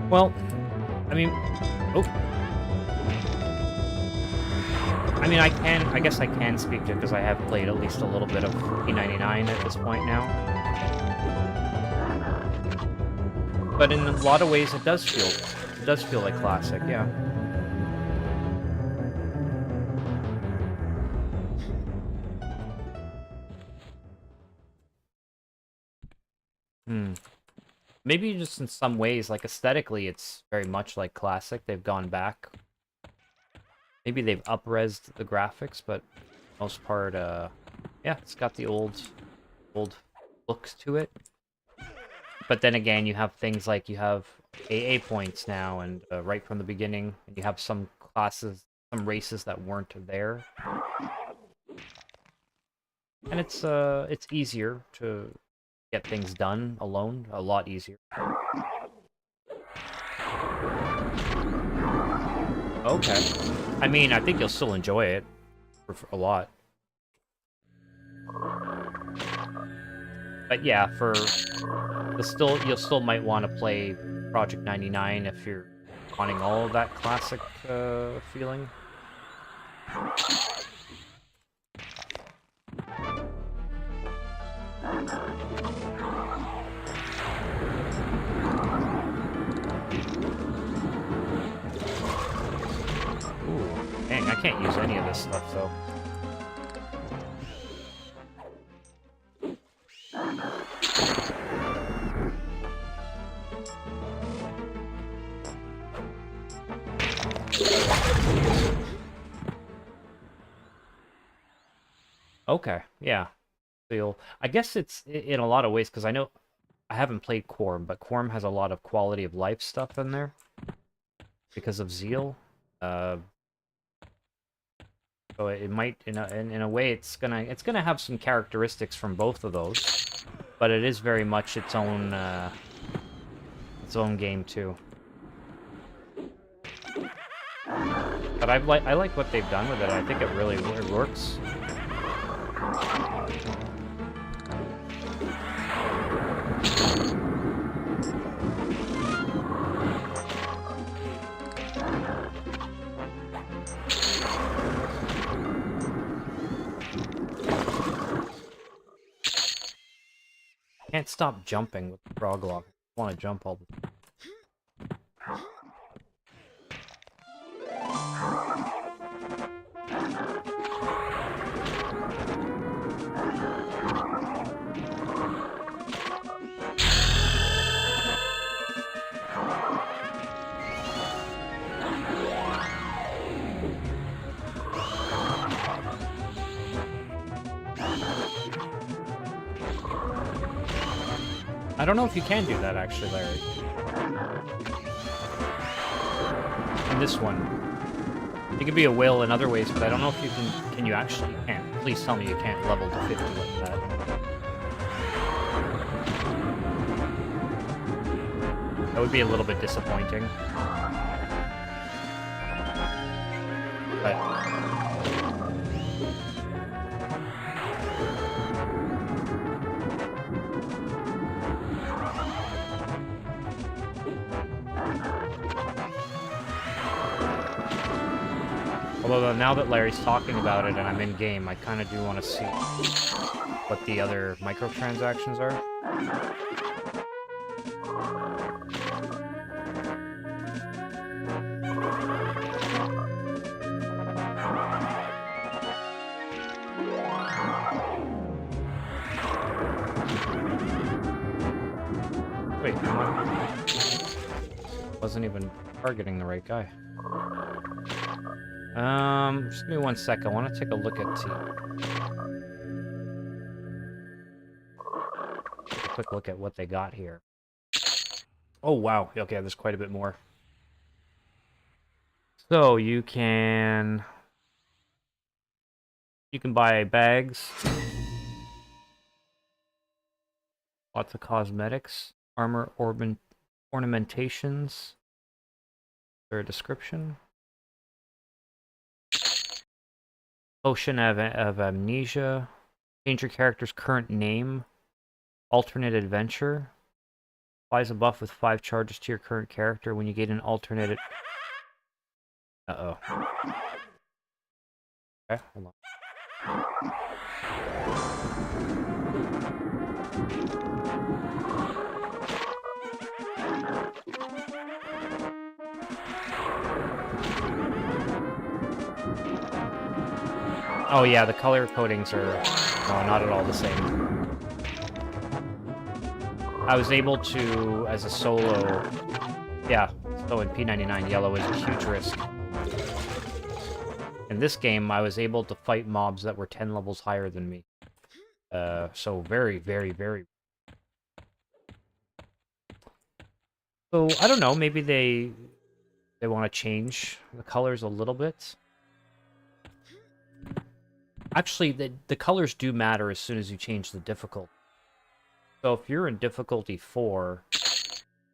Well, I mean, I guess I can speak to it because I have played at least a little bit of P99 at this point now. But in a lot of ways, it does feel does feel like classic, yeah. Hmm. Maybe just in some ways, like aesthetically, it's very much like classic. They've gone back. Maybe they've up-resed the graphics, but most part, yeah, it's got the old looks to it. But then again, you have things like you have AA points now, and right from the beginning, and you have some classes, some races that weren't there. And it's easier to get things done alone, a lot easier. Okay. I mean, I think you'll still enjoy it for a lot. But yeah, you'll still might want to play Project 99 if you're wanting all of that classic feeling. Ooh, dang, I can't use any of this stuff though. Okay, yeah. So I guess it's in a lot of ways, because I know I haven't played Quorum, but Quorum has a lot of quality of life stuff in there because of Zeal. So it might, in a way, it's gonna have some characteristics from both of those, but it is very much its own game too. But I like what they've done with it. I think it really works. Can't stop jumping with the frog lock. I want to jump all the time. I don't know if you can do that, actually, Larry. In this one. It could be a whale in other ways, but I don't know if you can... Can you actually? You can't. Please tell me you can't level to 50 like that. That would be a little bit disappointing. But... Although now that Larry's talking about it and I'm in game, I kind of do want to see what the other microtransactions are. Wait, come on. Wasn't even targeting the right guy. Just give me 1 sec. I want to take a look at a quick look at what they got here. Oh, wow. Okay, there's quite a bit more. So, you can buy bags. Lots of cosmetics. Armor ornamentations. Is there a description? Potion of amnesia. Change your character's current name. Alternate adventure. Applies a buff with 5 charges to your current character when you get an alternate... Uh-oh. Okay, hold on. Oh yeah, the color codings are not at all the same. I was able to, as a solo... Yeah, so in P99, yellow is a huge risk. In this game, I was able to fight mobs that were 10 levels higher than me. So very, very, very... So, I don't know, maybe they want to change the colors a little bit. Actually, the colors do matter as soon as you change the difficulty. So if you're in difficulty 4,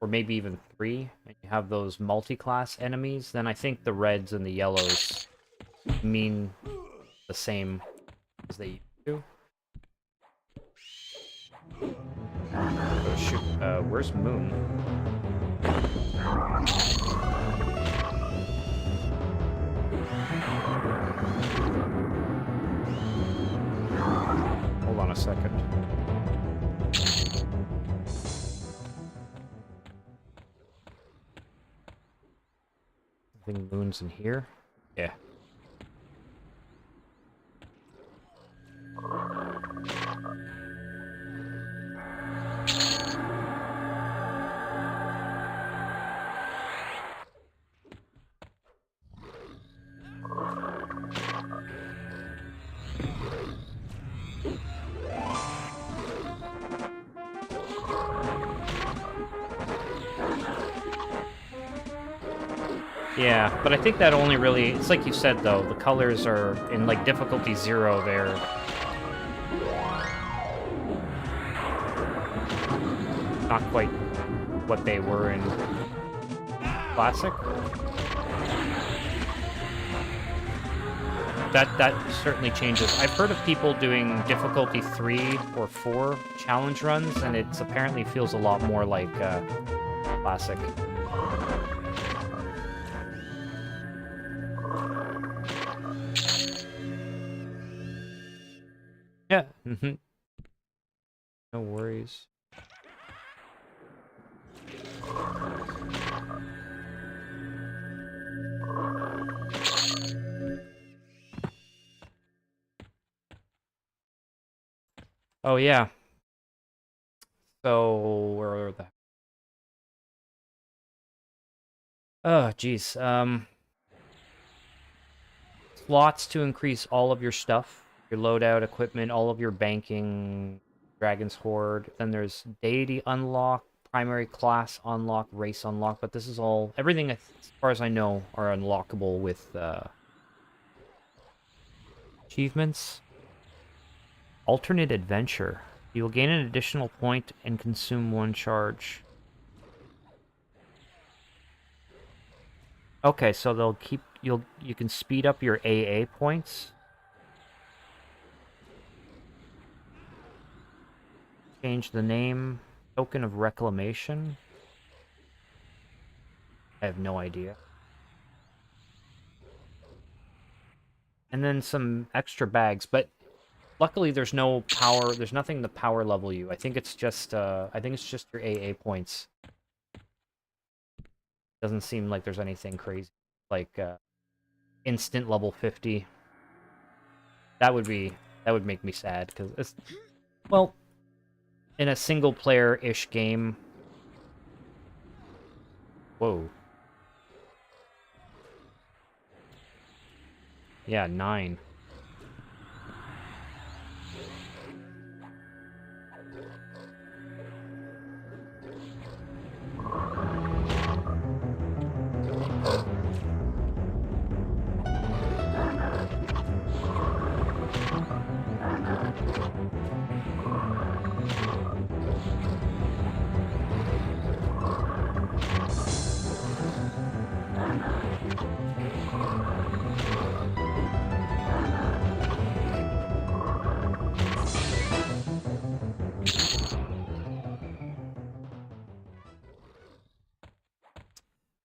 or maybe even 3, and you have those multi-class enemies, then I think the reds and the yellows mean the same as they used to. Oh shoot, where's Moon? Hold on a second. I think Moon's in here. Yeah. Yeah, but I think that only really... It's like you said, though. The colors are in, like, difficulty 0 there. Not quite what they were in Classic. That certainly changes. I've heard of people doing difficulty 3 or 4 challenge runs, and it apparently feels a lot more like Classic. Yeah, No worries. Oh, yeah. So, where are the... Oh, geez. Slots to increase all of your stuff. Your loadout, equipment, all of your banking, Dragon's Horde. Then there's Deity Unlock, Primary Class Unlock, Race Unlock. But this is all... Everything, as far as I know, are unlockable with achievements. Alternate Adventure. You will gain an additional point and consume 1 charge. Okay, so they'll keep... You can speed up your AA points. Change the name. Token of Reclamation. I have no idea. And then some extra bags, but luckily there's no power, there's nothing to power level you. I think it's just your AA points. Doesn't seem like there's anything crazy like instant level 50. That would make me sad because it's, well, in a single player-ish game. Whoa. Yeah, 9.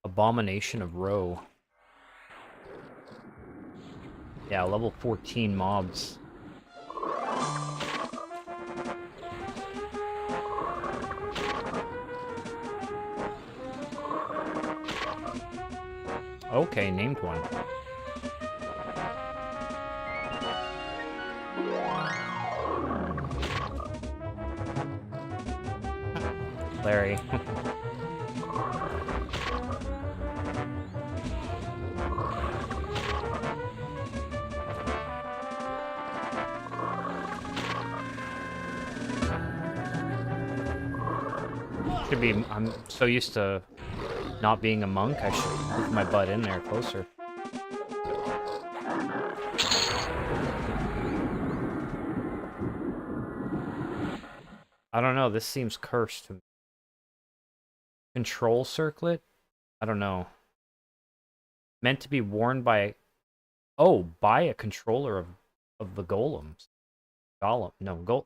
Abomination of Row. Yeah, level 14 mobs. Okay, named one. Larry. Should be. I'm so used to not being a monk. I should move my butt in there closer. I don't know. This seems cursed to me. Control circlet? I don't know. Meant to be worn by... Oh, by a controller of the golems. Golem. No,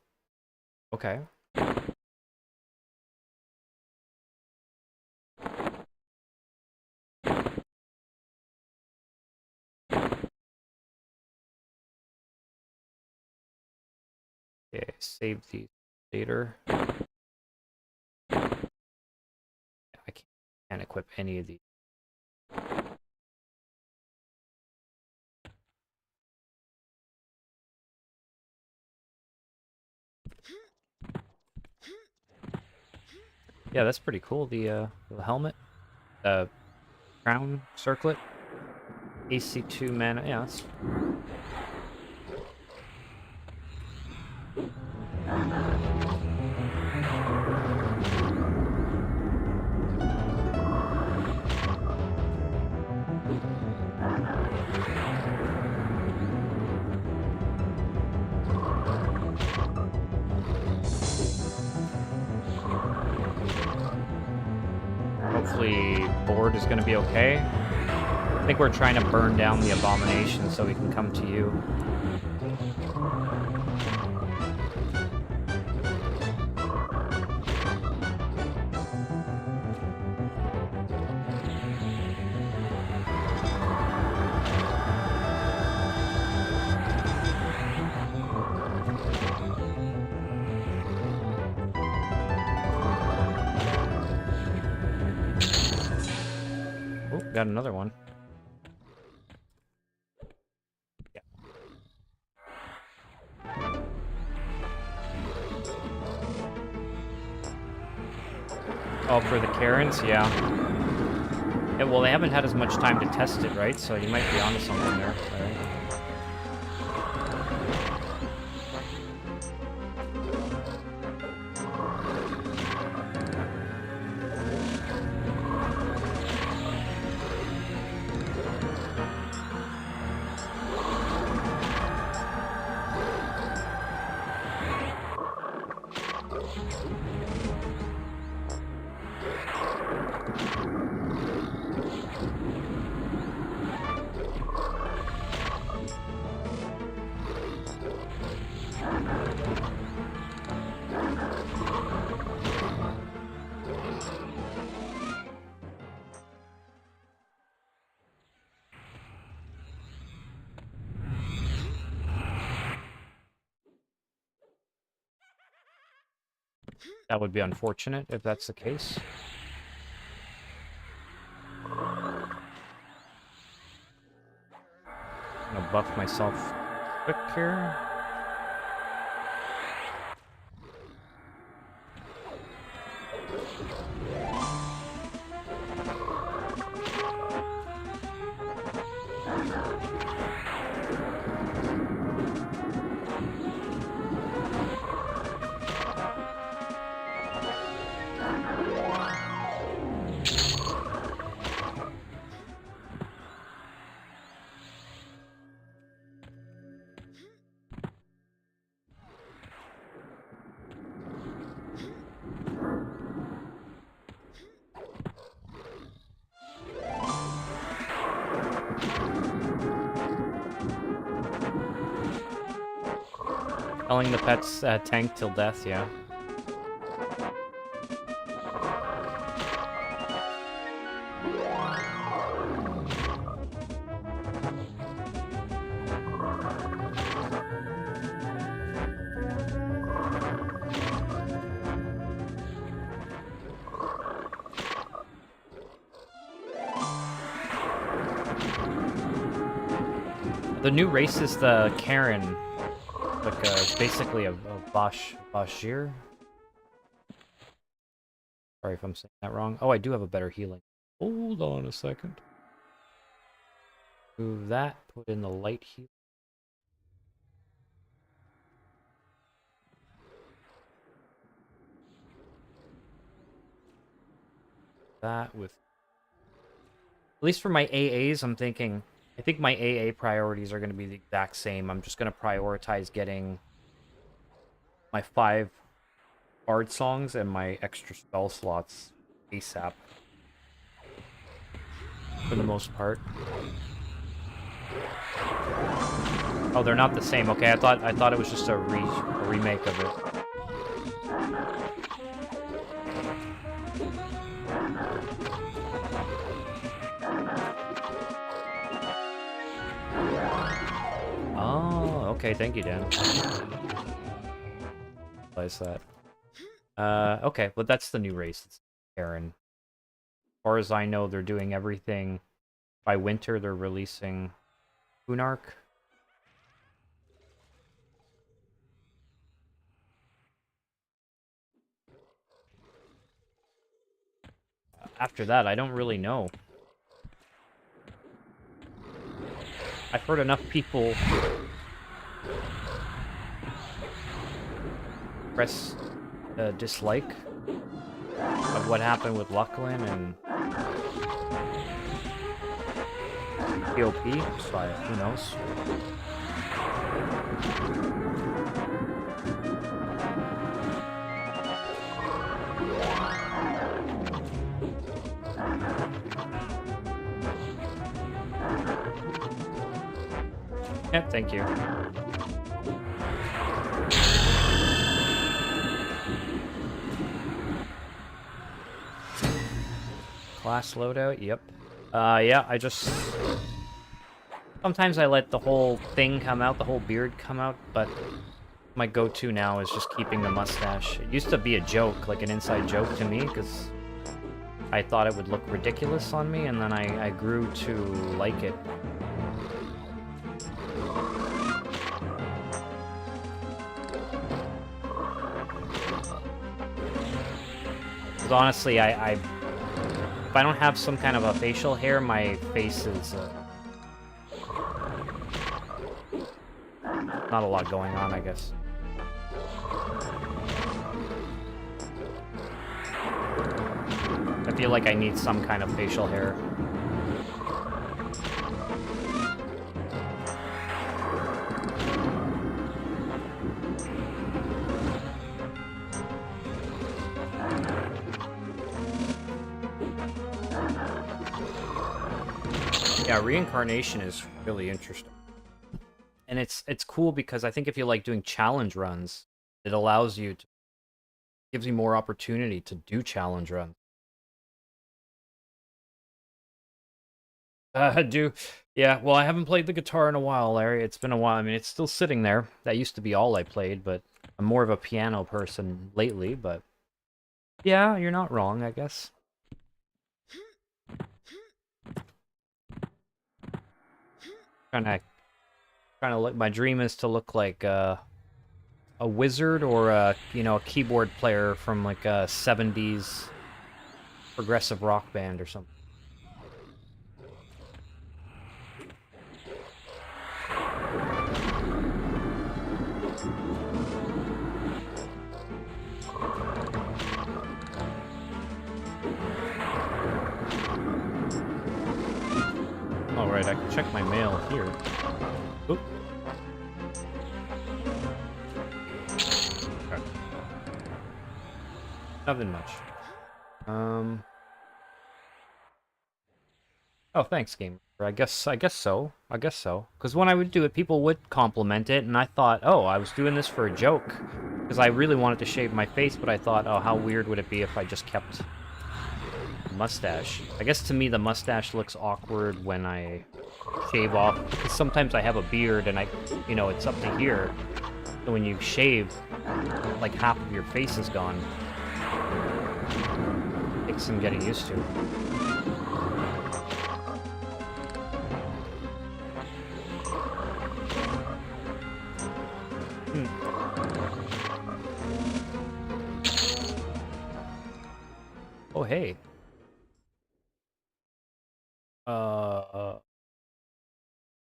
Okay. Okay, save these later. I can't equip any of these. Yeah, that's pretty cool. The helmet, the crown circlet, AC2 mana. Yeah, that's... Hopefully, board is going to be okay. I think we're trying to burn down the abomination so we can come to you. Oh, got another one. Yeah. Oh, for the Karens? Yeah. Yeah, well, they haven't had as much time to test it, right? So you might be onto something there. Right? That would be unfortunate if that's the case. I'm gonna buff myself quick here. Telling the pets tank till death, yeah. The new race is the Karen. Like basically a Bashir. Sorry if I'm saying that wrong. Oh, I do have a better healing. Hold on a second. Move that, put in the light heal. That with... At least for my AAs, I'm thinking... I think my AA priorities are going to be the exact same. I'm just going to prioritize getting my 5 bard songs and my extra spell slots ASAP. For the most part. Oh, they're not the same. Okay, I thought it was just a remake of it. Oh, okay, thank you, Dan. Realize that. Okay, but that's the new race. It's Aaron. As far as I know, they're doing everything. By winter, they're releasing Punark. After that, I don't really know. I've heard enough people express dislike of what happened with Lucklin and POP, so who knows? Yep, thank you. Class loadout, yep. Yeah, I just... Sometimes I let the whole thing come out, the whole beard come out, but my go-to now is just keeping the mustache. It used to be a joke, like an inside joke to me, because I thought it would look ridiculous on me, and then I grew to like it. Because honestly, if I don't have some kind of a facial hair, my face is not a lot going on, I guess. I feel like I need some kind of facial hair. Yeah, reincarnation is really interesting. And it's cool because I think if you like doing challenge runs, it allows you to... gives you more opportunity to do challenge runs. Yeah, well, I haven't played the guitar in a while, Larry. It's been a while. I mean, it's still sitting there. That used to be all I played, but I'm more of a piano person lately, but... Yeah, you're not wrong, I guess. Trying to look... My dream is to look like, a wizard or a keyboard player from like a 70s progressive rock band or something. Alright, I can check my mail here. Oop. Okay. Nothing much. Oh, thanks, game. I guess so. I guess so. Because when I would do it, people would compliment it, and I thought, oh, I was doing this for a joke. Because I really wanted to shave my face, but I thought, oh, how weird would it be if I just kept the mustache? I guess to me, the mustache looks awkward when I shave off. Because sometimes I have a beard, and it's up to here. So when you shave, like half of your face is gone. It takes some getting used to. Oh, hey.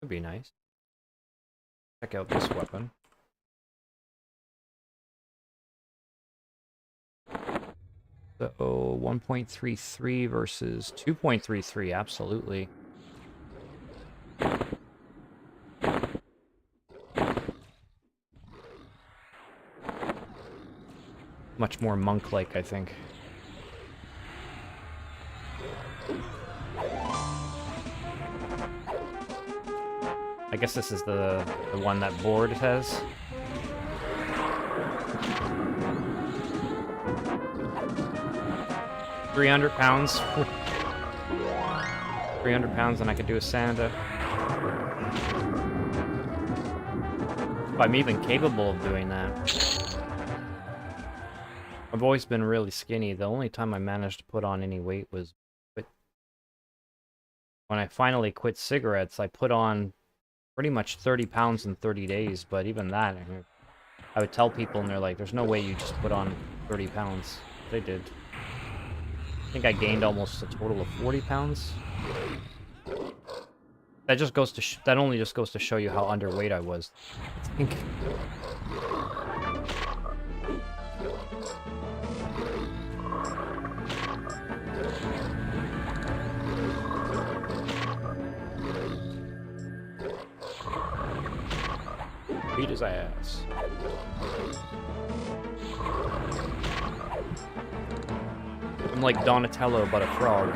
Could be nice. Check out this weapon. So 1.33 versus 2.33, absolutely. Much more monk-like, I think. I guess this is the one that board has. £300. 300 pounds and I could do a Sanda. If I'm even capable of doing that. I've always been really skinny. The only time I managed to put on any weight was when I finally quit cigarettes. I put on pretty much 30 pounds in 30 days, but even that, I would tell people and they're like, there's no way you just put on 30 pounds. They did. I think I gained almost a total of 40 pounds. That just goes to that only just goes to show you how underweight I was. I think. Beat his ass. I'm like Donatello, but a frog.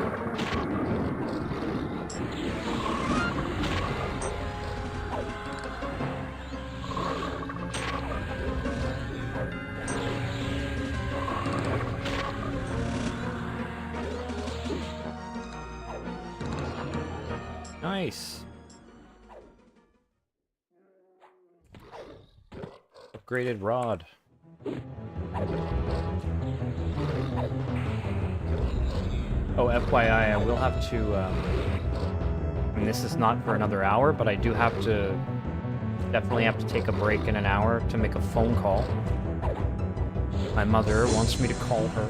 Nice. Upgraded rod. Oh, FYI, I will have to, I mean, this is not for another hour, but I do have to, definitely have to take a break in an hour to make a phone call. My mother wants me to call her.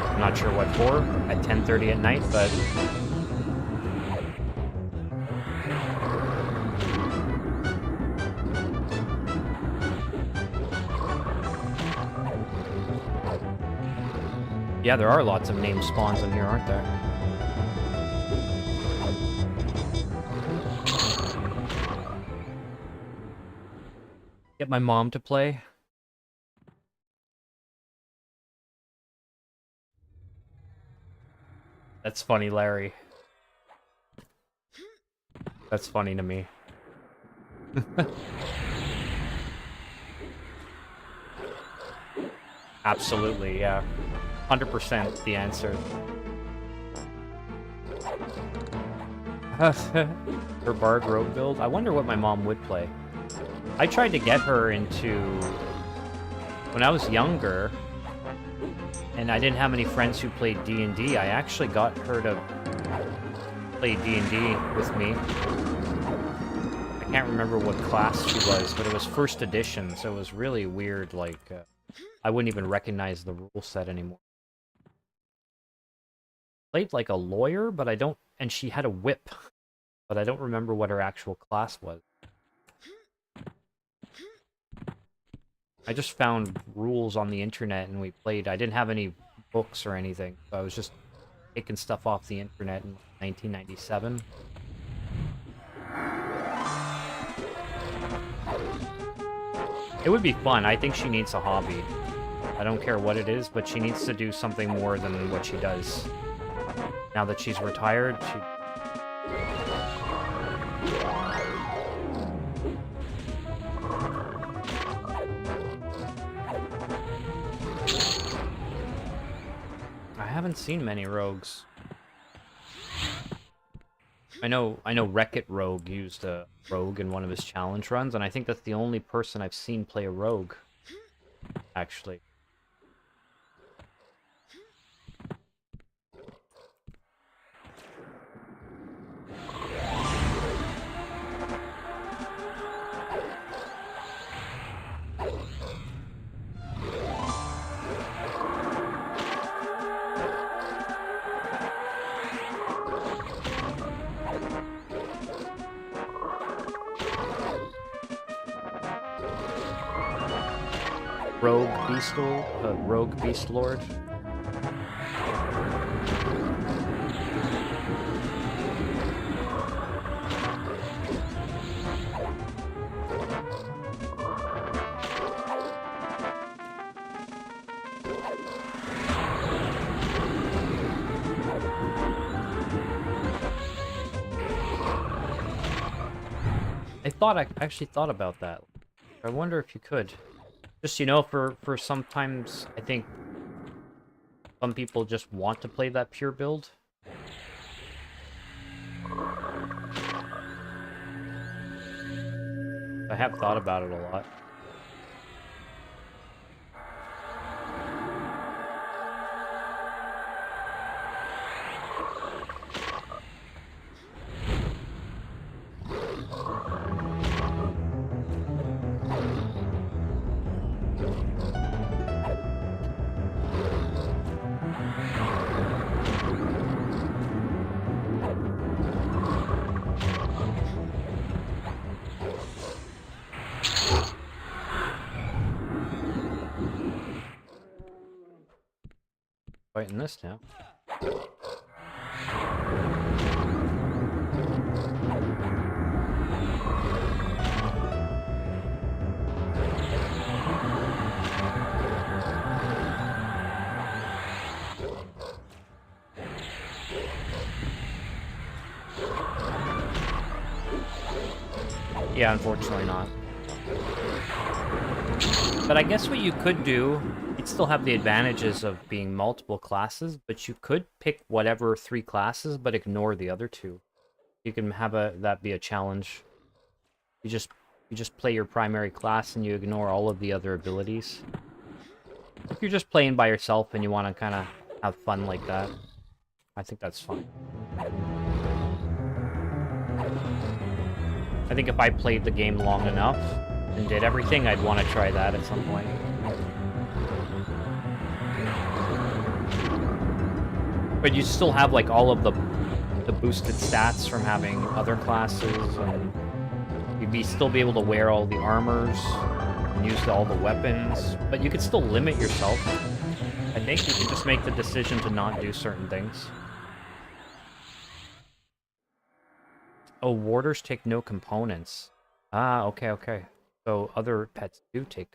I'm not sure what for, at 10:30 at night, but... Yeah, there are lots of name spawns in here, aren't there? Get my mom to play. That's funny, Larry. That's funny to me. Absolutely, yeah. 100% the answer. Her Bard Rogue build? I wonder what my mom would play. I tried to get her into... When I was younger, and I didn't have any friends who played D&D, I actually got her to play D&D with me. I can't remember what class she was, but it was first edition, so it was really weird, like... I wouldn't even recognize the rule set anymore. Played like a lawyer, but I don't... And she had a whip, but I don't remember what her actual class was. I just found rules on the internet and we played. I didn't have any books or anything, so I was just taking stuff off the internet in 1997. It would be fun. I think she needs a hobby. I don't care what it is, but she needs to do something more than what she does. Now that she's retired, she... I haven't seen many rogues. I know Wreck-It Rogue used a rogue in one of his challenge runs, and I think that's the only person I've seen play a rogue, actually. Rogue Beast Lord. I actually thought about that. I wonder if you could. Just, you know, for sometimes, I think some people just want to play that pure build. I have thought about it a lot. Fighting this now. Yeah, unfortunately not. But I guess what you could do, you'd still have the advantages of being multiple classes, but you could pick whatever 3 classes, but ignore the other 2. You can have that be a challenge. You just play your primary class and you ignore all of the other abilities. If you're just playing by yourself and you want to kind of have fun like that, I think that's fine. I think if I played the game long enough and did everything, I'd want to try that at some point. But you still have like all of the boosted stats from having other classes, and you'd still be able to wear all the armors and use all the weapons, but you could still limit yourself. I think you can just make the decision to not do certain things. Oh, warders take no components. Ah, okay. So other pets do take.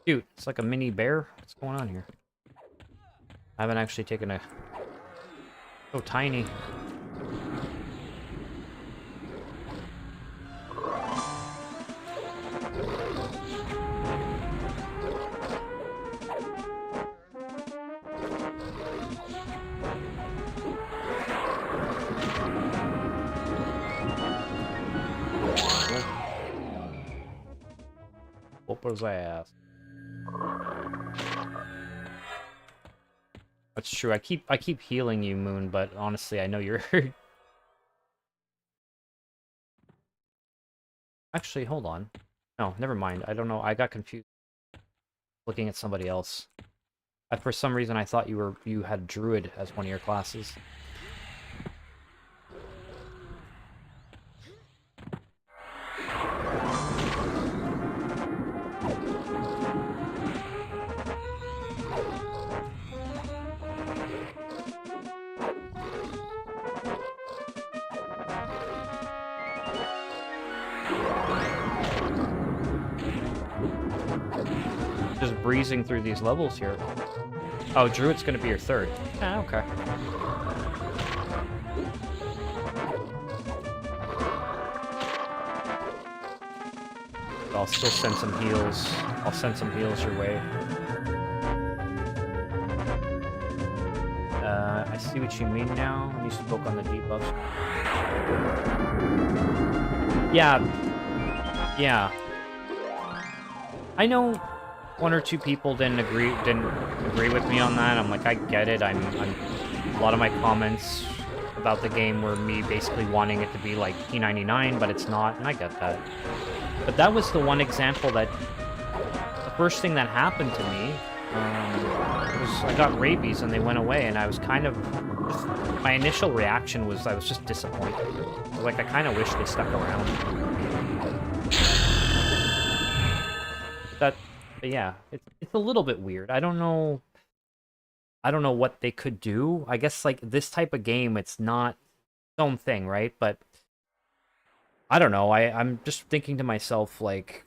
Dude, it's like a mini bear. What's going on here? I haven't actually taken a... So tiny. What was I asked? That's true. I keep healing you, Moon, but honestly, I know you're hurt. Actually, hold on. No, never mind. I don't know. I got confused looking at somebody else. For some reason, I thought you had Druid as one of your classes. Just breezing through these levels here. Oh, Druid's gonna be your 3rd. Ah, okay. I'll still send some heals. I'll send some heals your way. I see what you mean now when you spoke on the debuffs. Yeah. I know 1 or 2 people didn't agree with me on that. I'm like, I get it. I'm a lot of my comments about the game were me basically wanting it to be like P99, but it's not, and I get that. But that was the one example that the first thing that happened to me was I got rabies and they went away, and I was kind of my initial reaction was I was just disappointed. Like, I kind of wish they stuck around. But yeah, it's a little bit weird. I don't know what they could do. I guess like this type of game, it's not its own thing, right? But I don't know. I'm just thinking to myself like,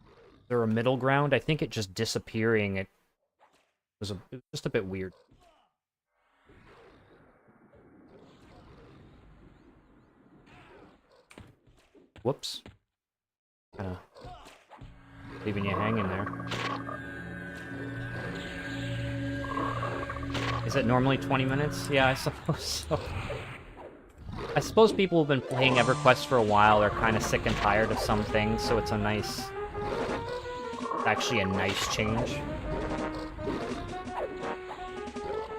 is there a middle ground? I think it just disappearing. It was just a bit weird. Whoops. Kind of leaving you hanging there. Is it normally 20 minutes? Yeah, I suppose so. I suppose people who've been playing EverQuest for a while are kind of sick and tired of some things, so it's actually a nice change.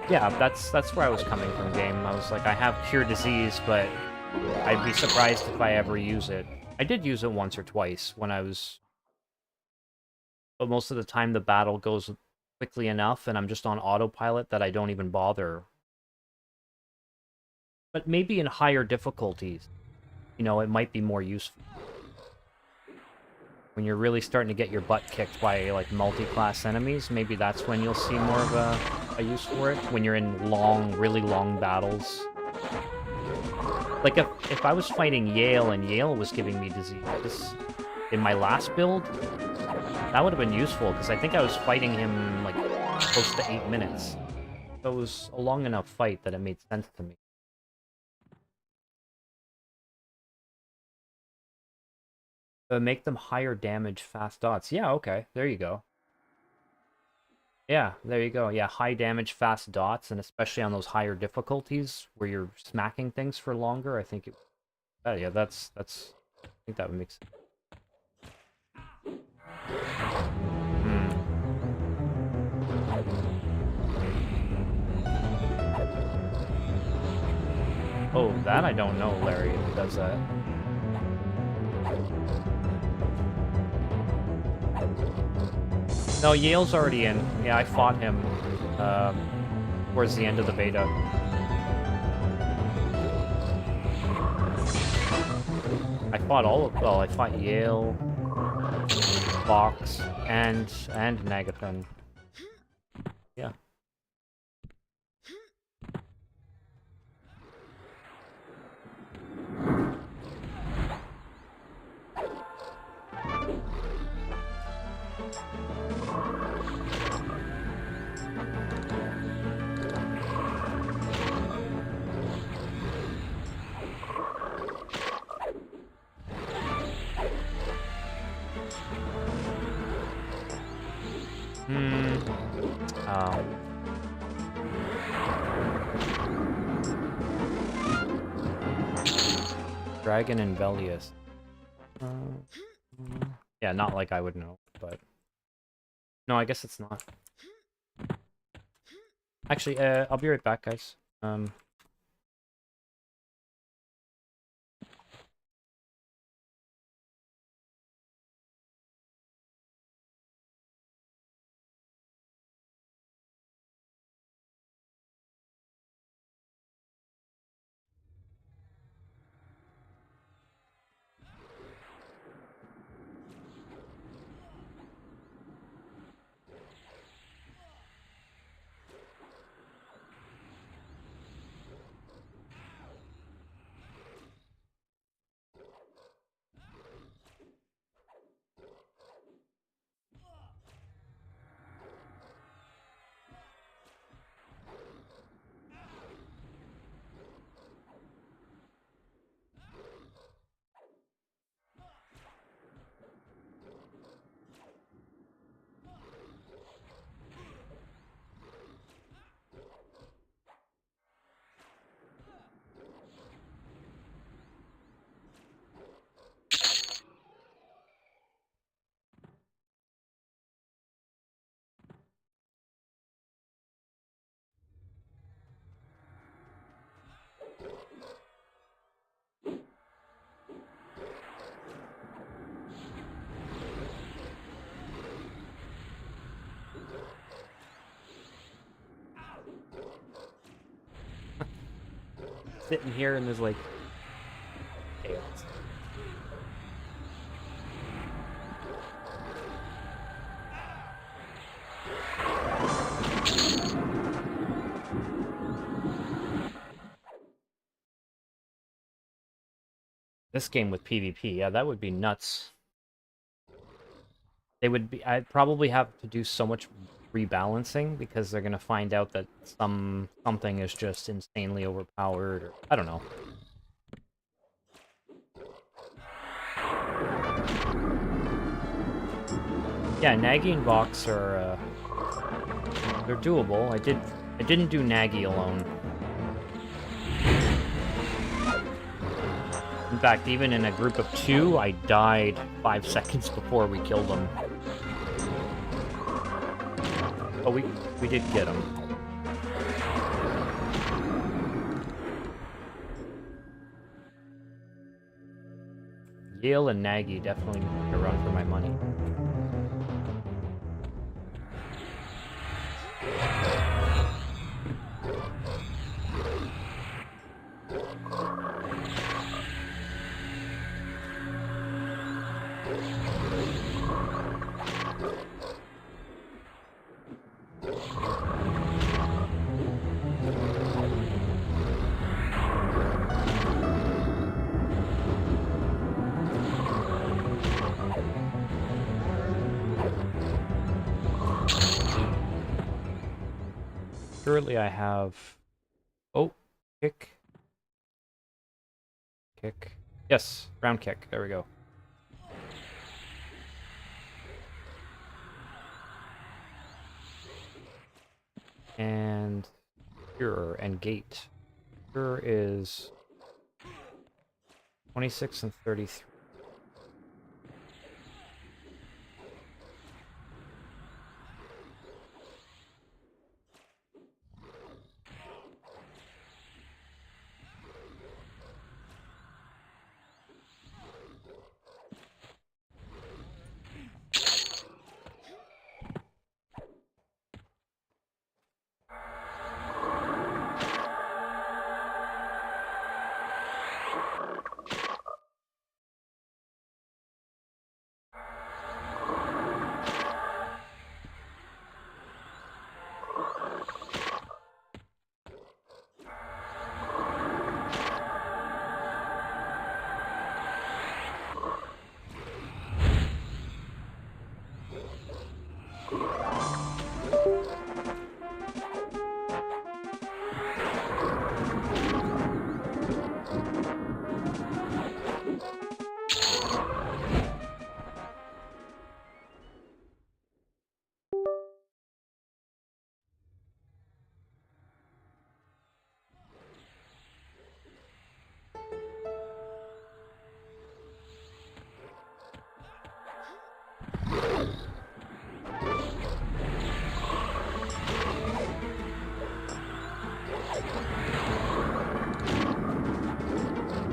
Yeah, that's where I was coming from, game. I was like, I have cure disease, but I'd be surprised if I ever use it. I did use it once or twice when I was... But most of the time the battle goes quickly enough, and I'm just on autopilot that I don't even bother. But maybe in higher difficulties, you know, it might be more useful. When you're really starting to get your butt kicked by, like, multi-class enemies, maybe that's when you'll see more of a use for it. When you're in long, really long battles. Like, if I was fighting Yale and Yale was giving me disease in my last build, that would have been useful, because I think I was fighting him, like, close to 8 minutes. So it was a long enough fight that it made sense to me. Make them higher damage, fast dots. Yeah, okay. There you go. Yeah, there you go. Yeah, high damage, fast dots, and especially on those higher difficulties where you're smacking things for longer, I think it... yeah, that's... I think that would make sense. Hmm. Oh, that I don't know, Larry, if it does that. No, Yale's already in. Yeah, I fought him towards the end of the beta. I fought all of... Well, I fought Yale, Fox, and Nagathon. Yeah. Dragon and Velius. Yeah, not like I would know, but... No, I guess it's not. Actually, I'll be right back, guys. Sitting here and there's like... chaos. This game with PvP, yeah, that would be nuts. They would be. I'd probably have to do so much rebalancing because they're gonna find out that something is just insanely overpowered, or I don't know. Yeah, Nagi and Vox are they're doable. I didn't do Nagi alone. In fact, even in a group of 2, I died 5 seconds before we killed them. Oh, we did get him. Yale and Nagi definitely need to run for my money. Currently, I have... Oh, kick. Kick. Yes, round kick. There we go. And Cure and Gate. Cure is 26 and 33.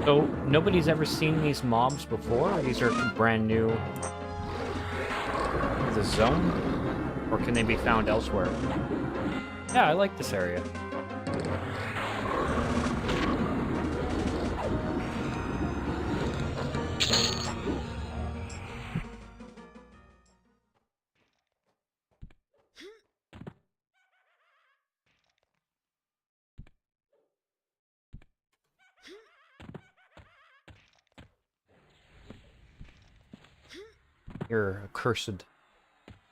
So, nobody's ever seen these mobs before? These are brand new to the zone? Or can they be found elsewhere? Yeah, I like this area. You're accursed.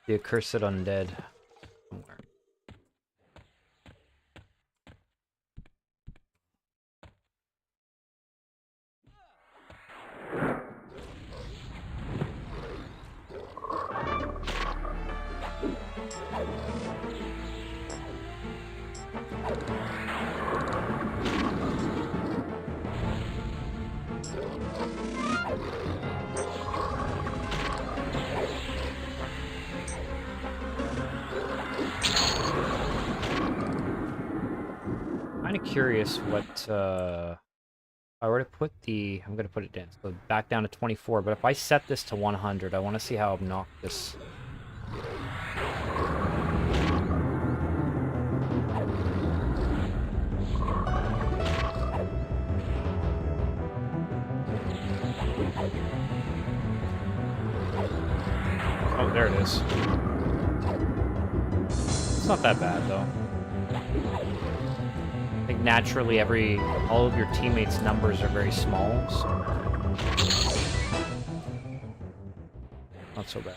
The accursed undead. Somewhere. Curious what if I were to put the I'm gonna put it down so back down to 24, but if I set this to 100, I want to see how obnoxious. Oh, there it is. It's not that bad though. I think naturally all of your teammates' numbers are very small, so Not so bad.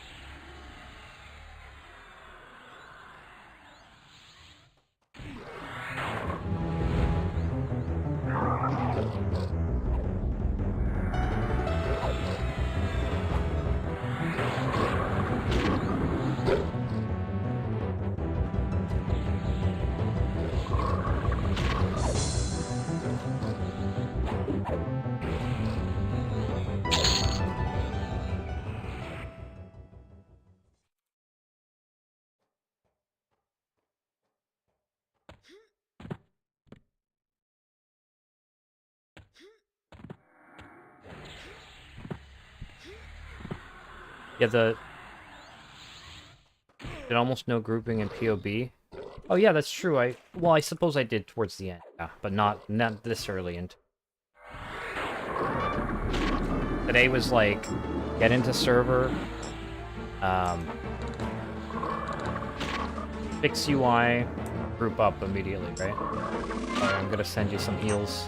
Yeah, did almost no grouping in POB. Oh yeah, that's true. Well, I suppose I did towards the end, yeah, but not this early into. Today was like, get into server, fix UI, group up immediately, right? Alright, I'm gonna send you some heals.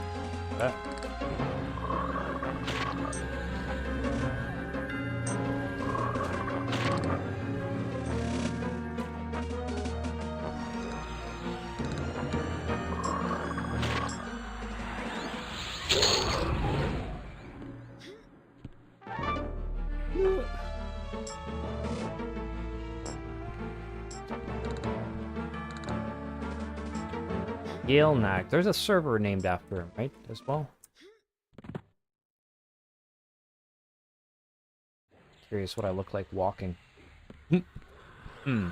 Yalenak. There's a server named after him, right? As well. Curious what I look like walking. Hmm.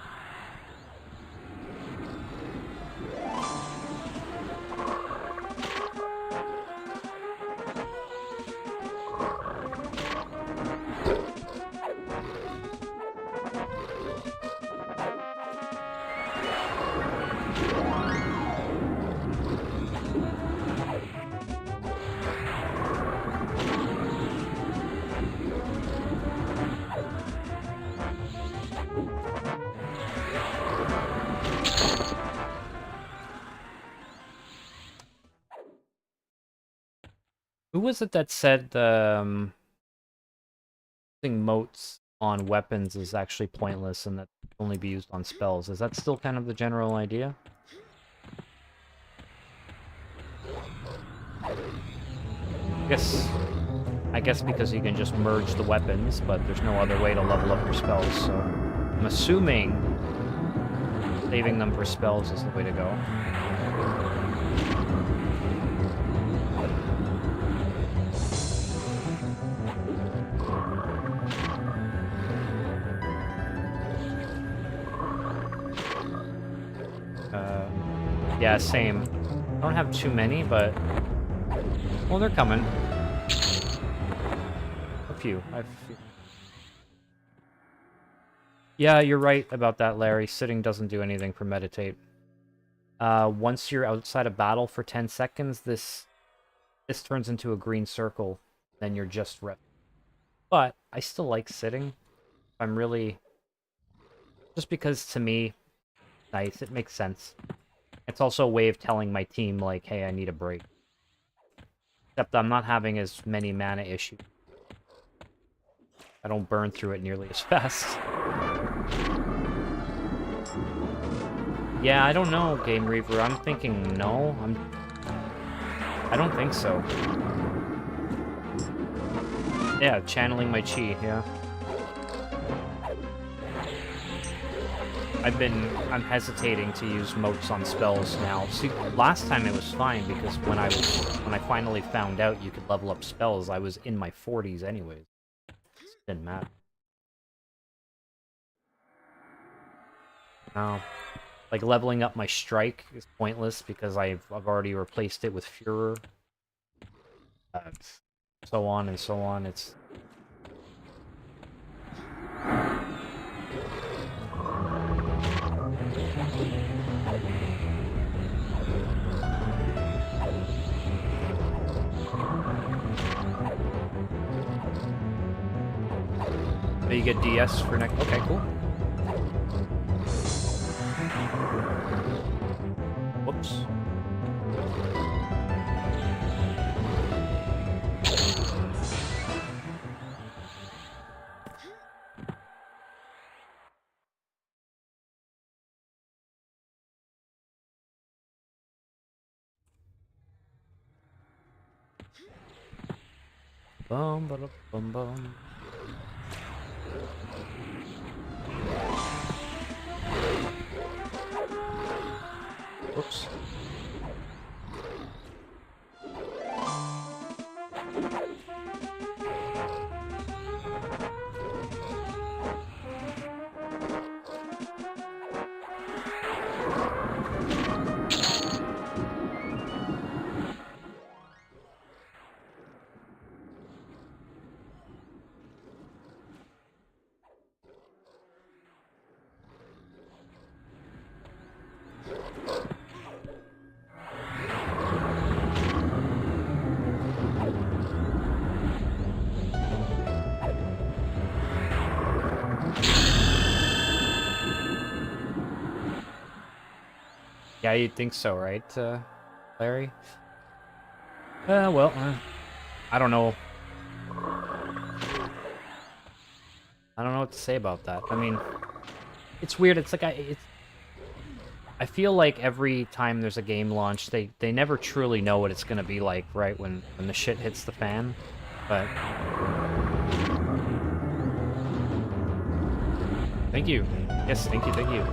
Who was it that said the using motes on weapons is actually pointless and that can only be used on spells? Is that still kind of the general idea? I guess because you can just merge the weapons, but there's no other way to level up your spells, so I'm assuming saving them for spells is the way to go. Yeah, same. I don't have too many, but... Well, they're coming. A few. Yeah, you're right about that, Larry. Sitting doesn't do anything for meditate. Once you're outside of battle for 10 seconds, this turns into a green circle. Then you're just rep. But I still like sitting. I'm really... Just because, to me, nice. It makes sense. It's also a way of telling my team, like, hey, I need a break. Except I'm not having as many mana issues. I don't burn through it nearly as fast. Yeah, I don't know, Game Reaver. I'm thinking no. I don't think so. Yeah, channeling my chi, yeah. I'm hesitating to use motes on spells now. See, last time it was fine because when I finally found out you could level up spells, I was in my 40s anyways. It didn't matter. Now, like leveling up my strike is pointless because I've already replaced it with Furor. So on and so on. It's so you get DS for next. Okay, cool. Whoops. Bum, ba bum, bum. Whoops. Yeah, you'd think so, right, Larry? Well, I don't know. I don't know what to say about that. I mean, it's weird. It's like I feel like every time there's a game launch, they never truly know what it's gonna be like, right? When the shit hits the fan. But thank you. Yes, thank you, thank you.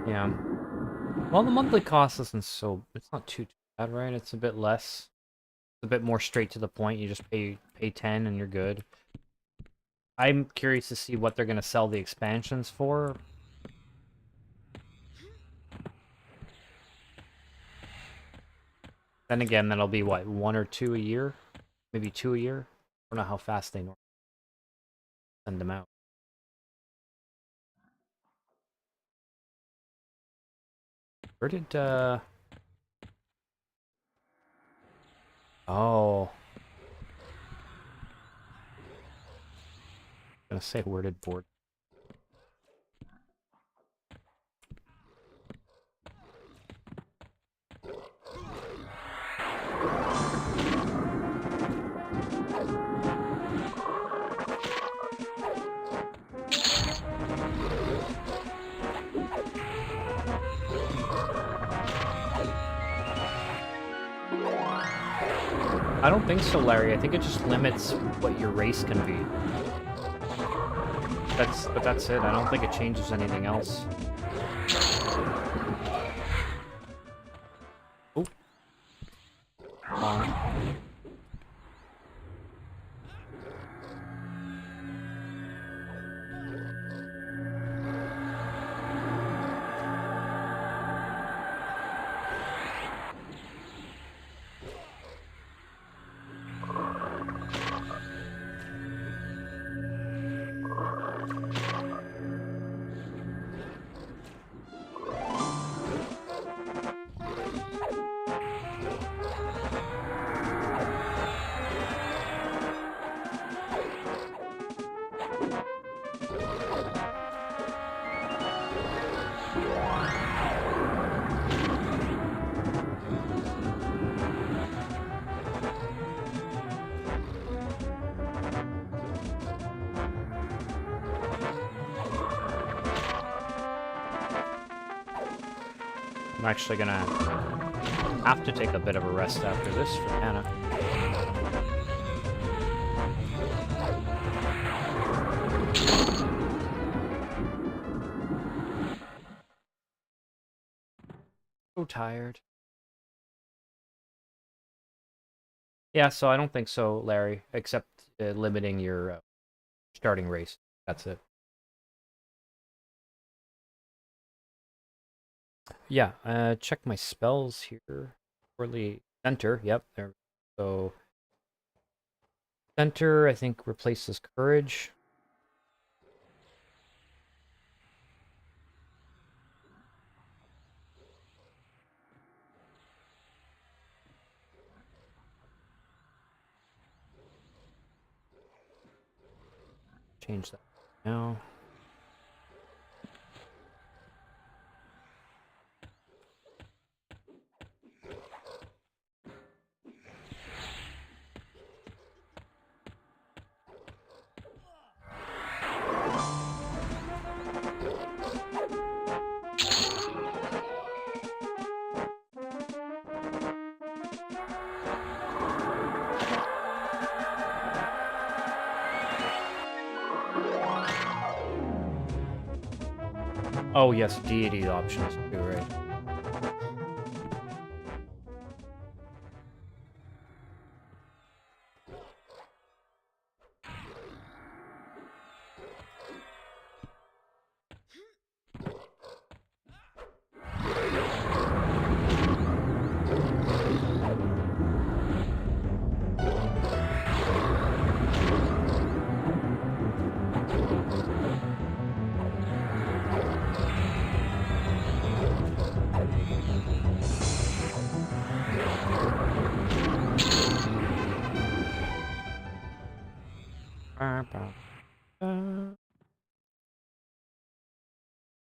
Yeah. Well, the monthly cost isn't so... It's not too bad, right? It's a bit less. It's a bit more straight to the point. You just pay 10 and you're good. I'm curious to see what they're going to sell the expansions for. Then again, that'll be, what, 1 or 2 a year? Maybe 2 a year? I don't know how fast they normally send them out. Where did, Oh. I'm gonna say, where did board... I don't think so, Larry. I think it just limits what your race can be. But that's it. I don't think it changes anything else. Oh. Come on. I'm actually gonna have to take a bit of a rest after this for Hannah. So tired. Yeah, so I don't think so, Larry, except limiting your starting race. That's it. Yeah, check my spells here. Poorly center, yep, there. So center, I think, replaces courage. Change that now. Oh yes, deity options too, right?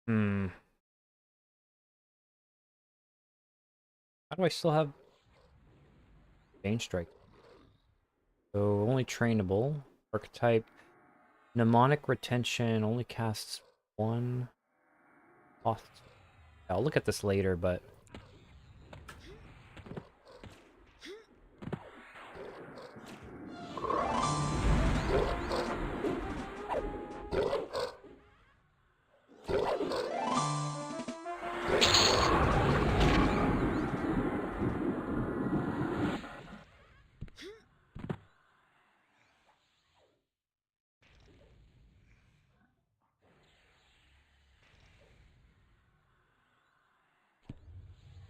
Hmm. How do I still have Bane Strike? So only trainable. Archetype. Mnemonic retention only casts one cost. I'll look at this later, but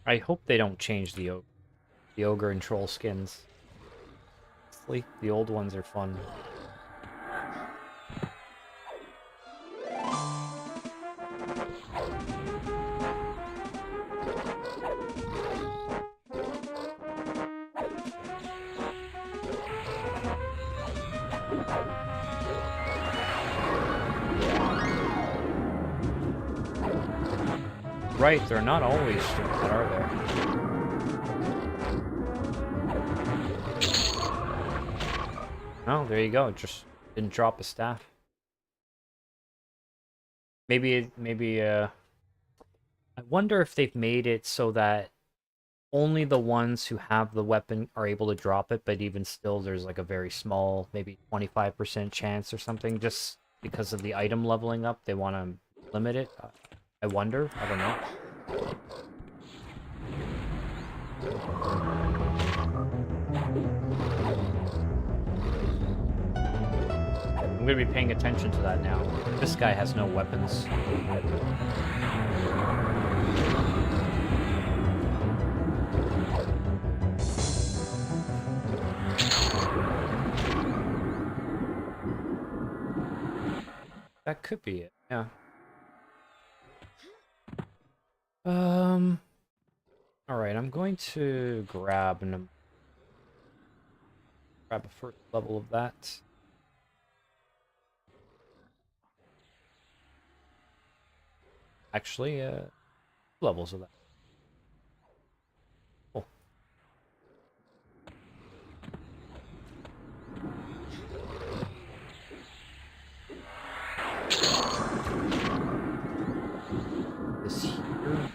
I hope they don't change the ogre and troll skins. Honestly, the old ones are fun. Right, they're not always stupid, are they? Oh, there you go. It just didn't drop a staff. Maybe, I wonder if they've made it so that only the ones who have the weapon are able to drop it, but even still, there's like a very small, maybe 25% chance or something, just because of the item leveling up. They want to limit it. I wonder. I don't know. I'm gonna be paying attention to that now. This guy has no weapons. That could be it, yeah. Alright, I'm going to grab a first level of that. Actually, levels of that. Cool. This here.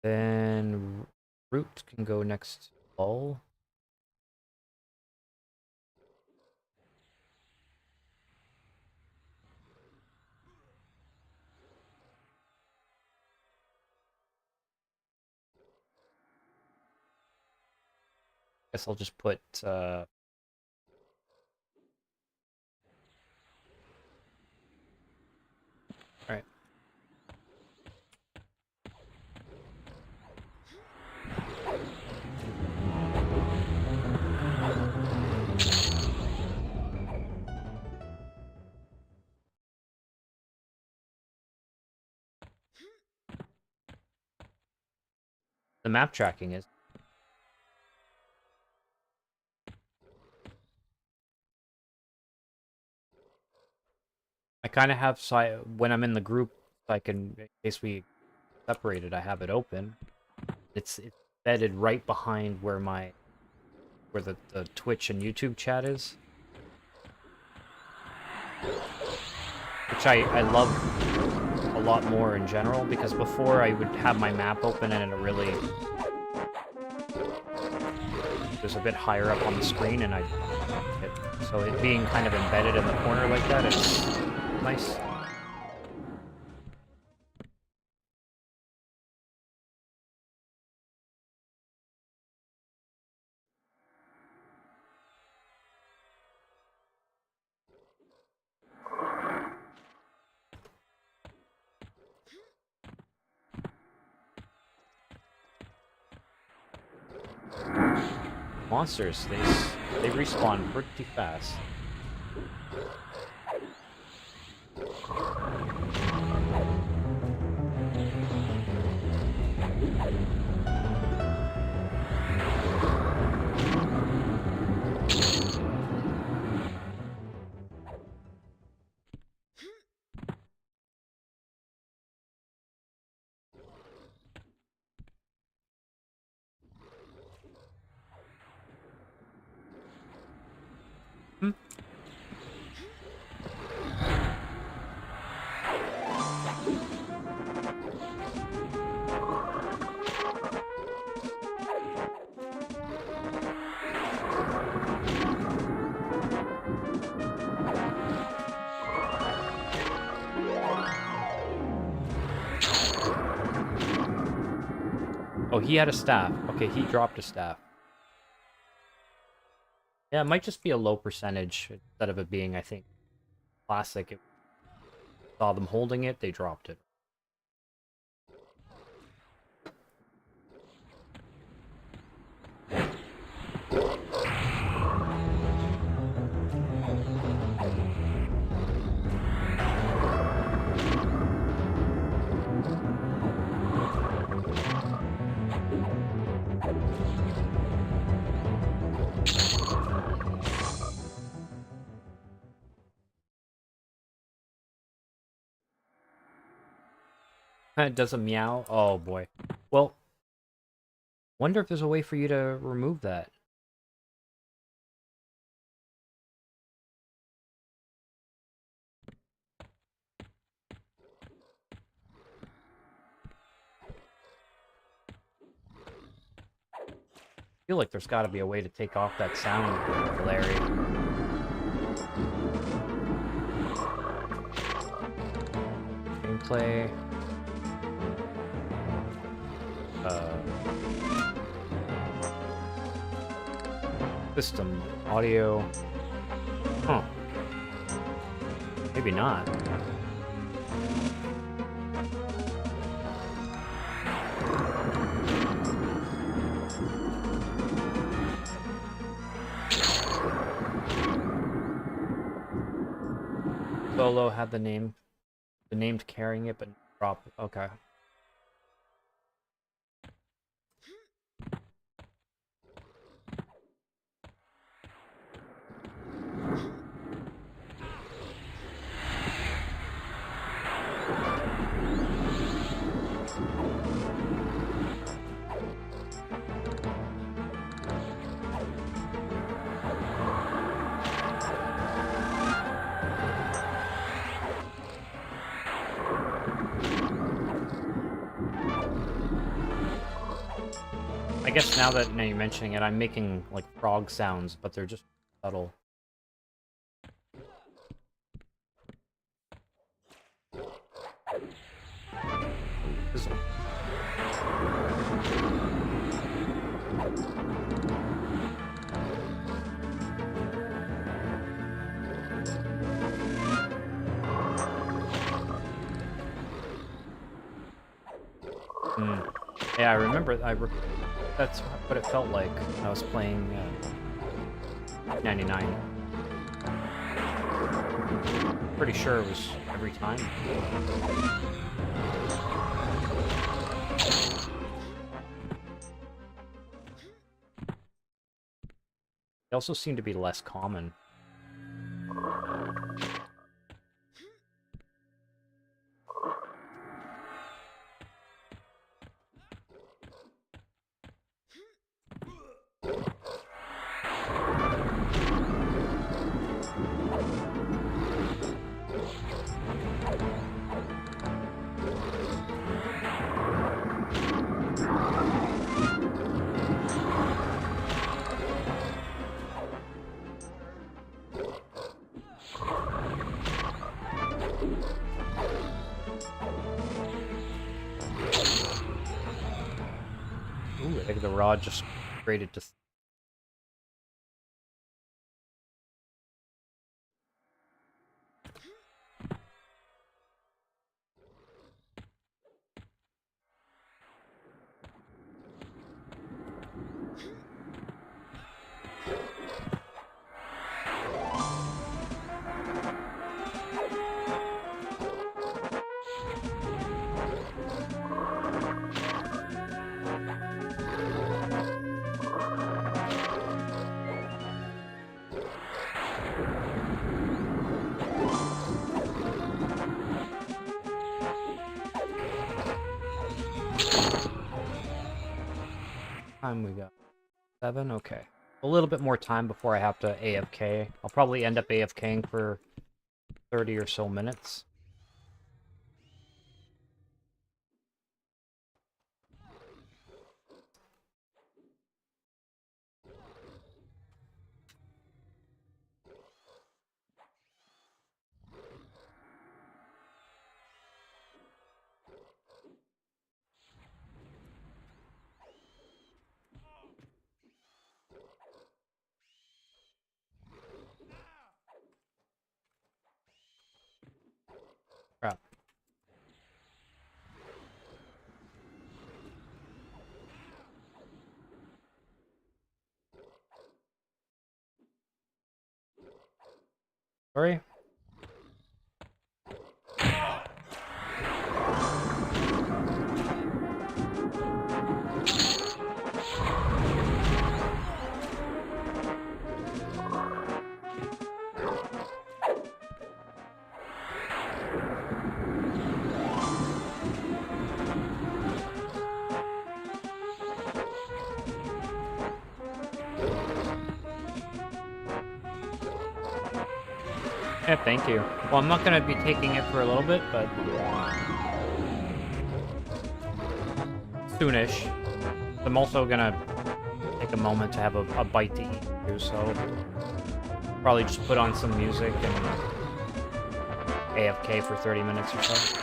Then root can go next to ball. Guess I'll just put alright. The map tracking is. I kind of have, so when I'm in the group, I can, in case we separated, I have it open. It's embedded right behind where the Twitch and YouTube chat is. Which I love a lot more in general, because before I would have my map open and it was a bit higher up on the screen, and so it being kind of embedded in the corner like that is nice. Monsters, they respawn pretty fast. Oh, he had a staff. Okay, he dropped a staff. Yeah, it might just be a low percentage instead of it being, I think, classic. It saw them holding it, they dropped it. It does a meow. Oh boy. Well, wonder if there's a way for you to remove that. I feel like there's got to be a way to take off that sound, Larry. Gameplay. System audio. Huh. Maybe not. Solo had the named carrying it, but drop. Okay. I guess now you're mentioning it, I'm making like frog sounds, but they're just subtle. Yeah, I remember. That's what it felt like when I was playing 99. Pretty sure it was every time. They also seem to be less common. Ooh, I think the rod just upgraded to... Time we got 7, okay. A little bit more time before I have to AFK. I'll probably end up AFKing for 30 or so minutes. Crap. Sorry. Yeah, thank you. Well, I'm not going to be taking it for a little bit, but... soonish. I'm also going to take a moment to have a bite to eat, too, so... probably just put on some music and AFK for 30 minutes or so.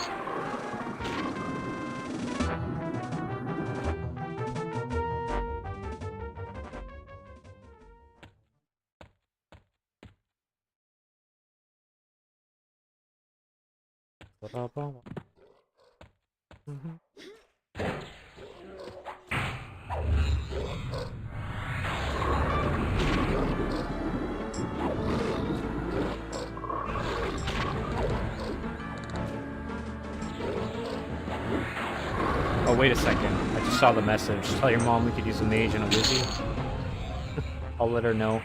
Oh, wait a second. I just saw the message. Tell your mom we could use a mage and a wizzy. I'll let her know.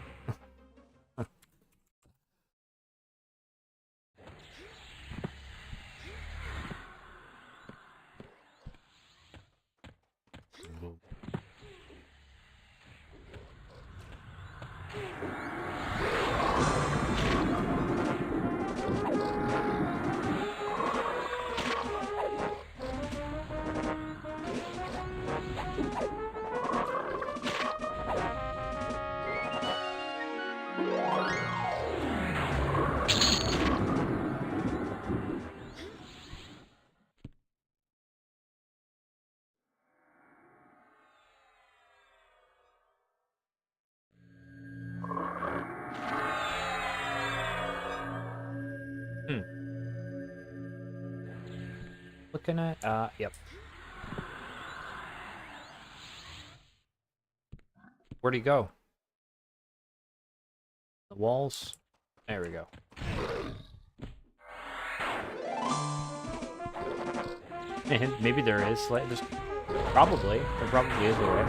Looking at, yep. Where'd he go? The walls? There we go. And maybe there is, like, there's probably. There probably is a way.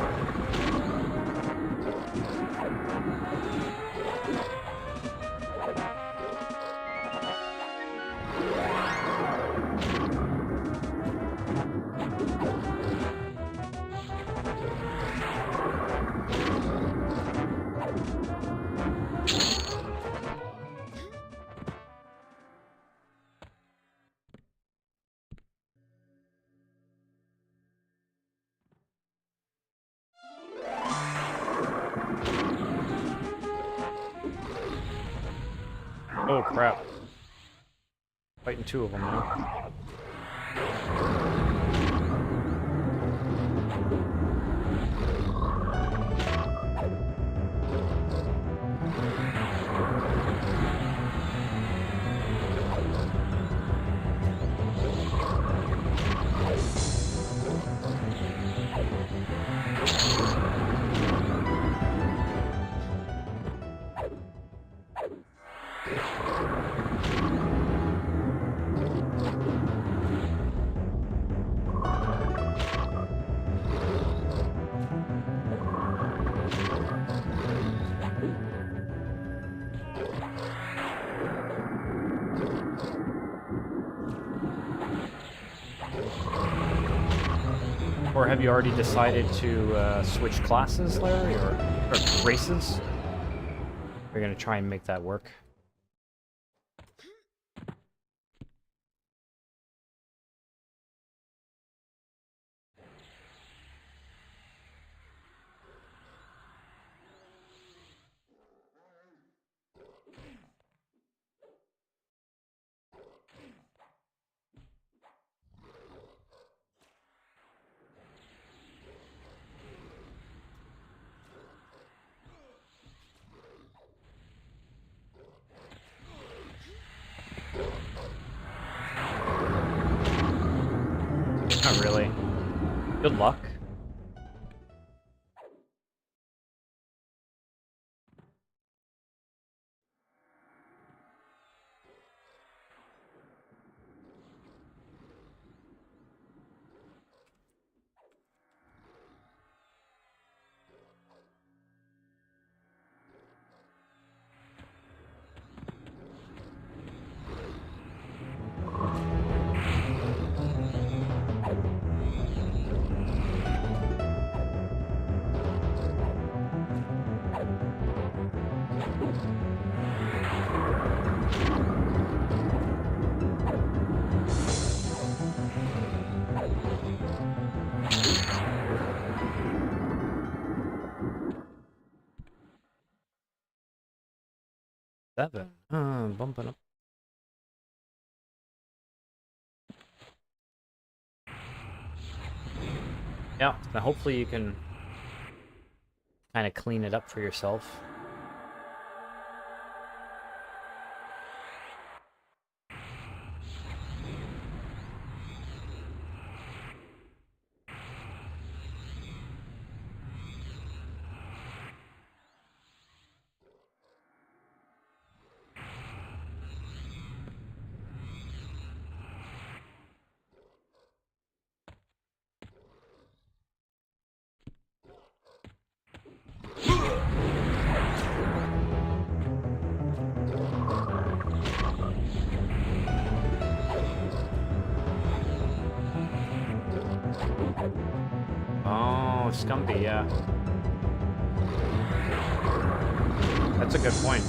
Oh, crap. Fighting two of them now. Or have you already decided to switch classes, Larry, or races? We're gonna try and make that work. Not really. Good luck. Seven. Bumping up. Yeah, now hopefully you can kind of clean it up for yourself. Oh, Scumpy, yeah. That's a good point.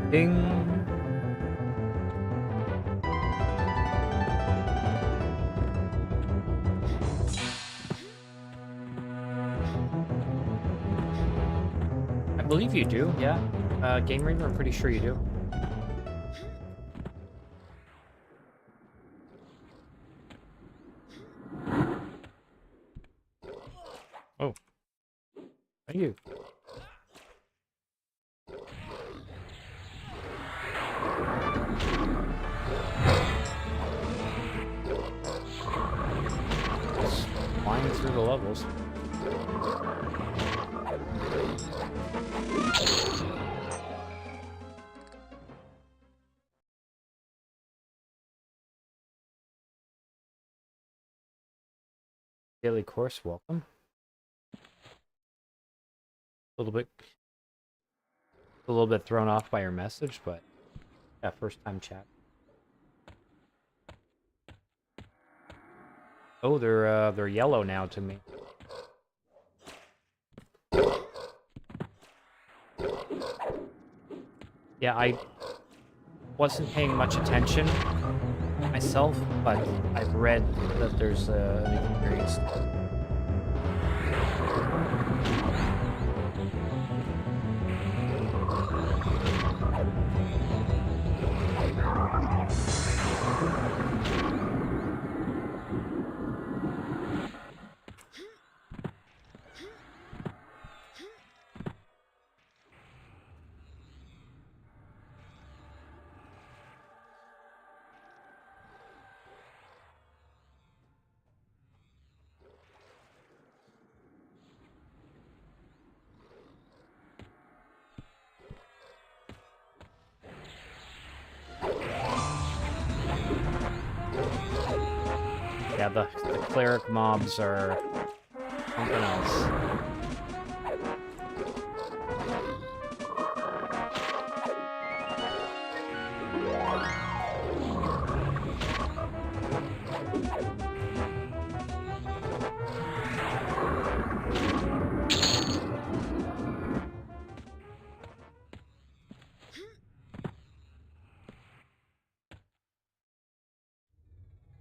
Ding. I believe you do, yeah. Game Reader, I'm pretty sure you do. Oh. Thank you. the levels. Daily course, welcome. A little bit thrown off by your message, but yeah, first time chat. Oh, they're yellow now to me. Yeah, I wasn't paying much attention myself, but I've read that there's an experience. Yeah, the cleric mobs are something else.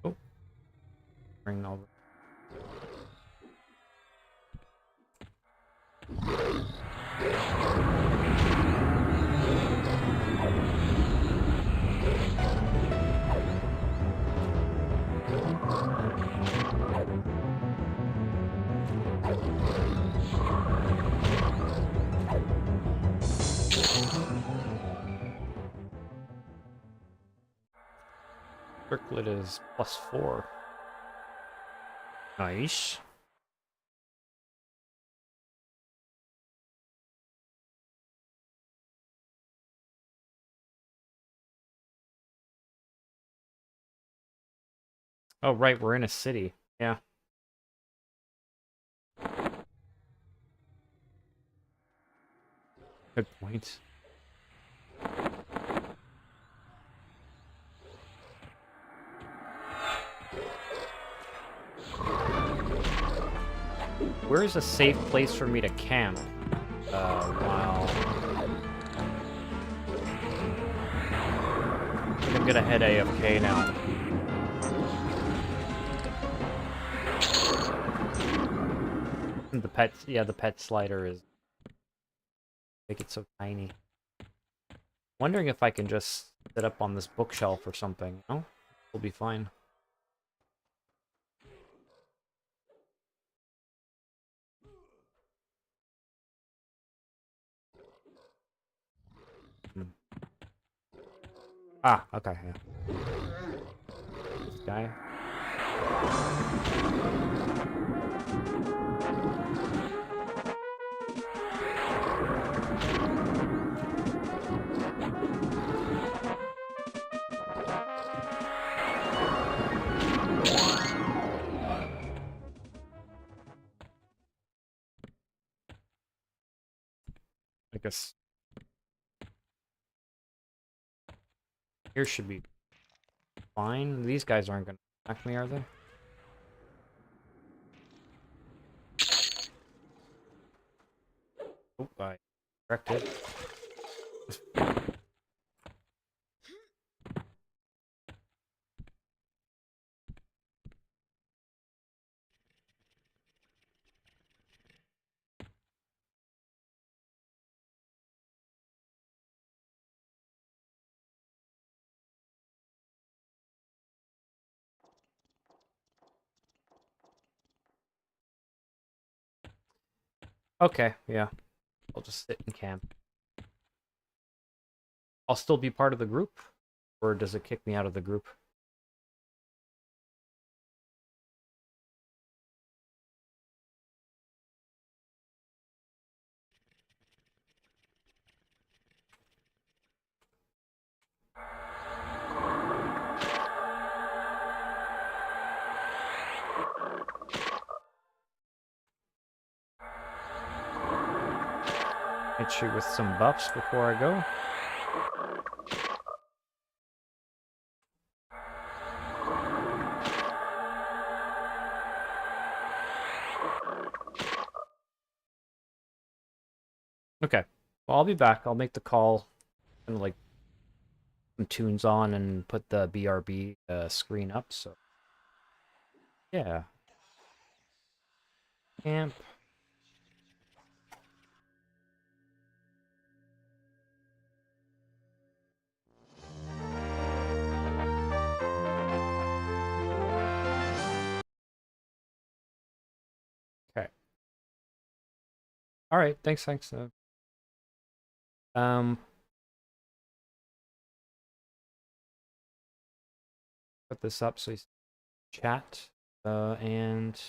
Oh, bring over. Circlet is +4. Nice. Oh, right, we're in a city. Yeah. Good point. Where is a safe place for me to camp? While... I'm gonna head AFK now. The pet slider is... make it so tiny. Wondering if I can just sit up on this bookshelf or something. No? We'll be fine. Ah, okay, yeah. This guy. I guess here should be fine. These guys aren't gonna attack me, are they? Oh, I corrected. Okay, yeah. I'll just sit in camp. I'll still be part of the group? Or does it kick me out of the group? Hit you with some buffs before I go. Okay. Well, I'll be back. I'll make the call and like some tunes on and put the BRB screen up. So yeah. Camp. Okay. All right. Thanks. Um, put this up so you chat. And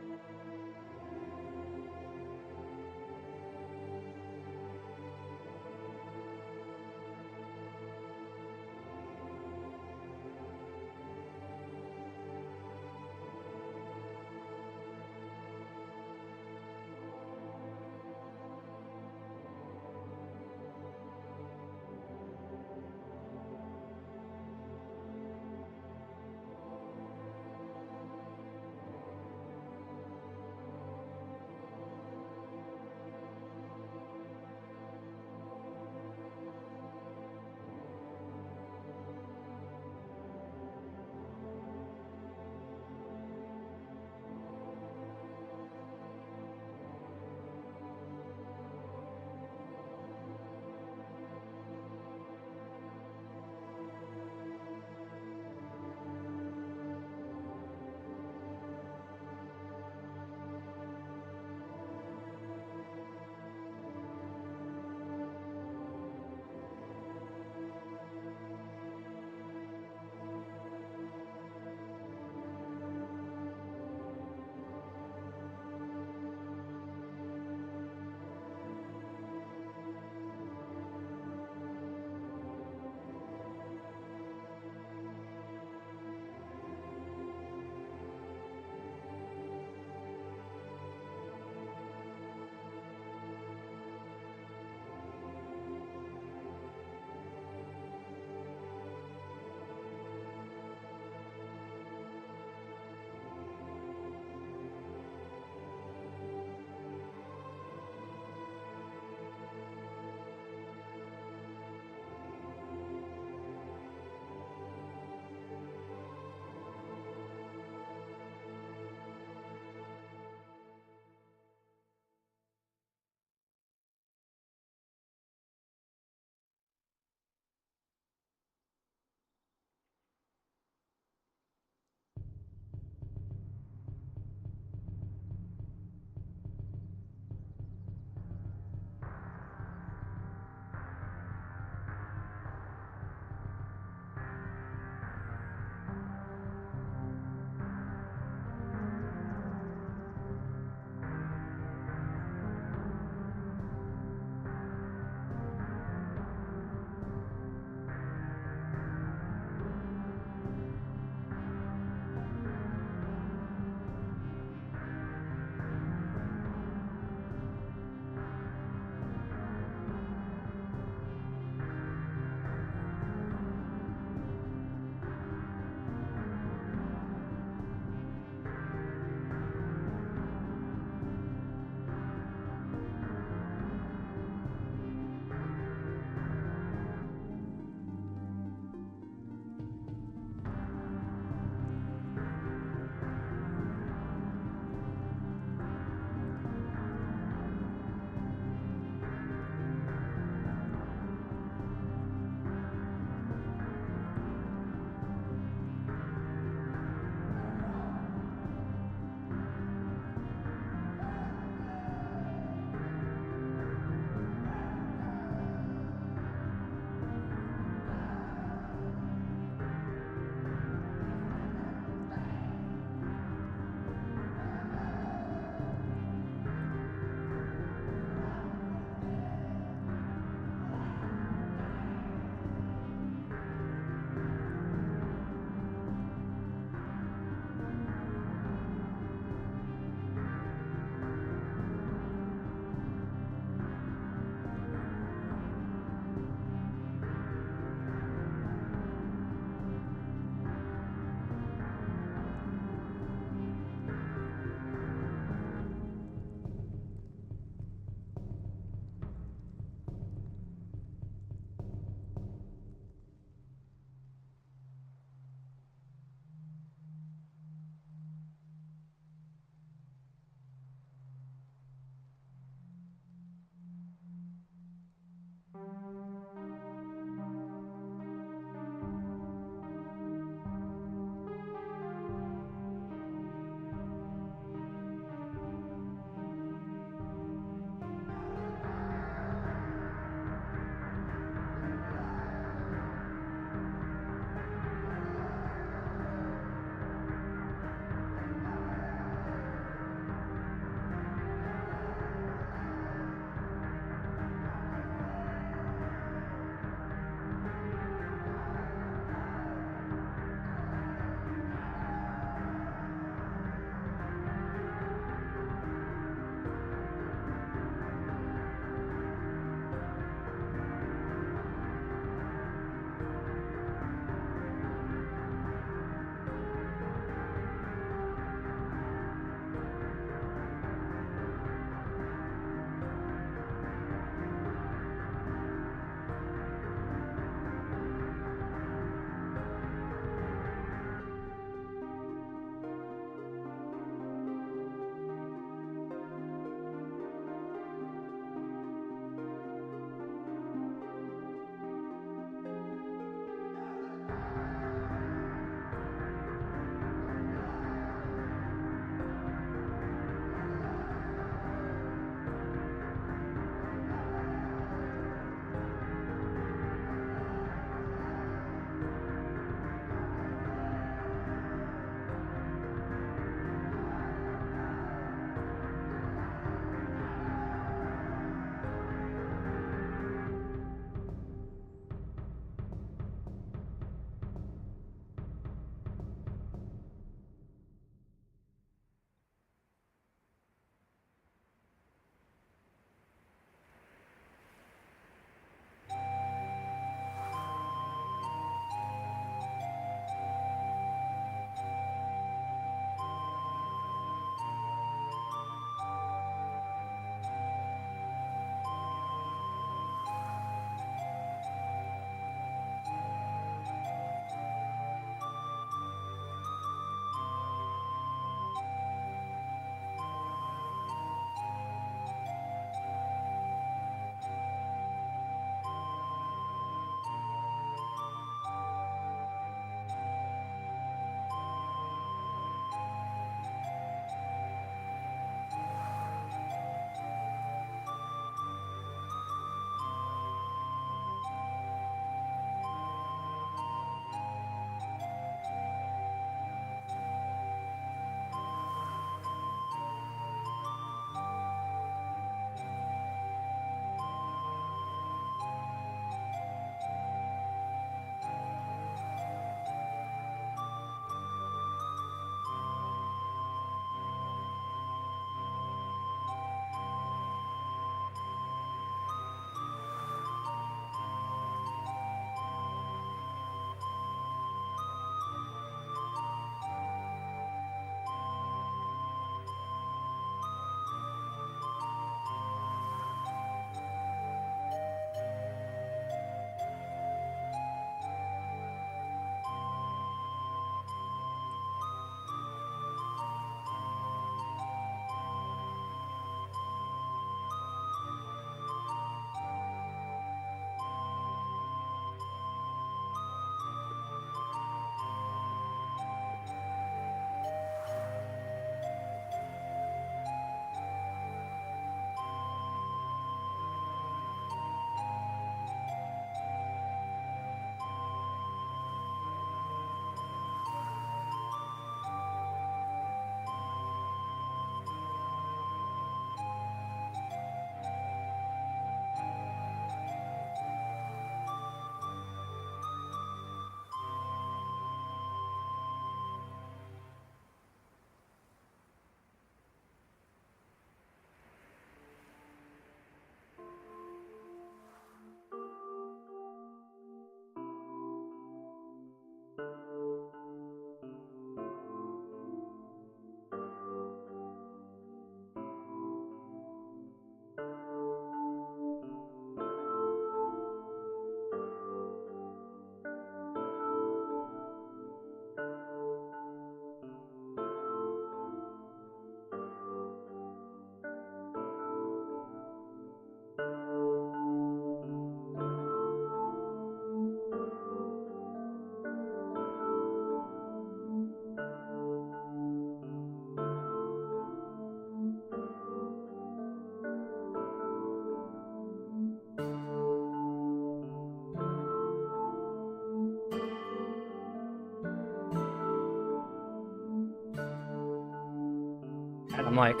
I'm like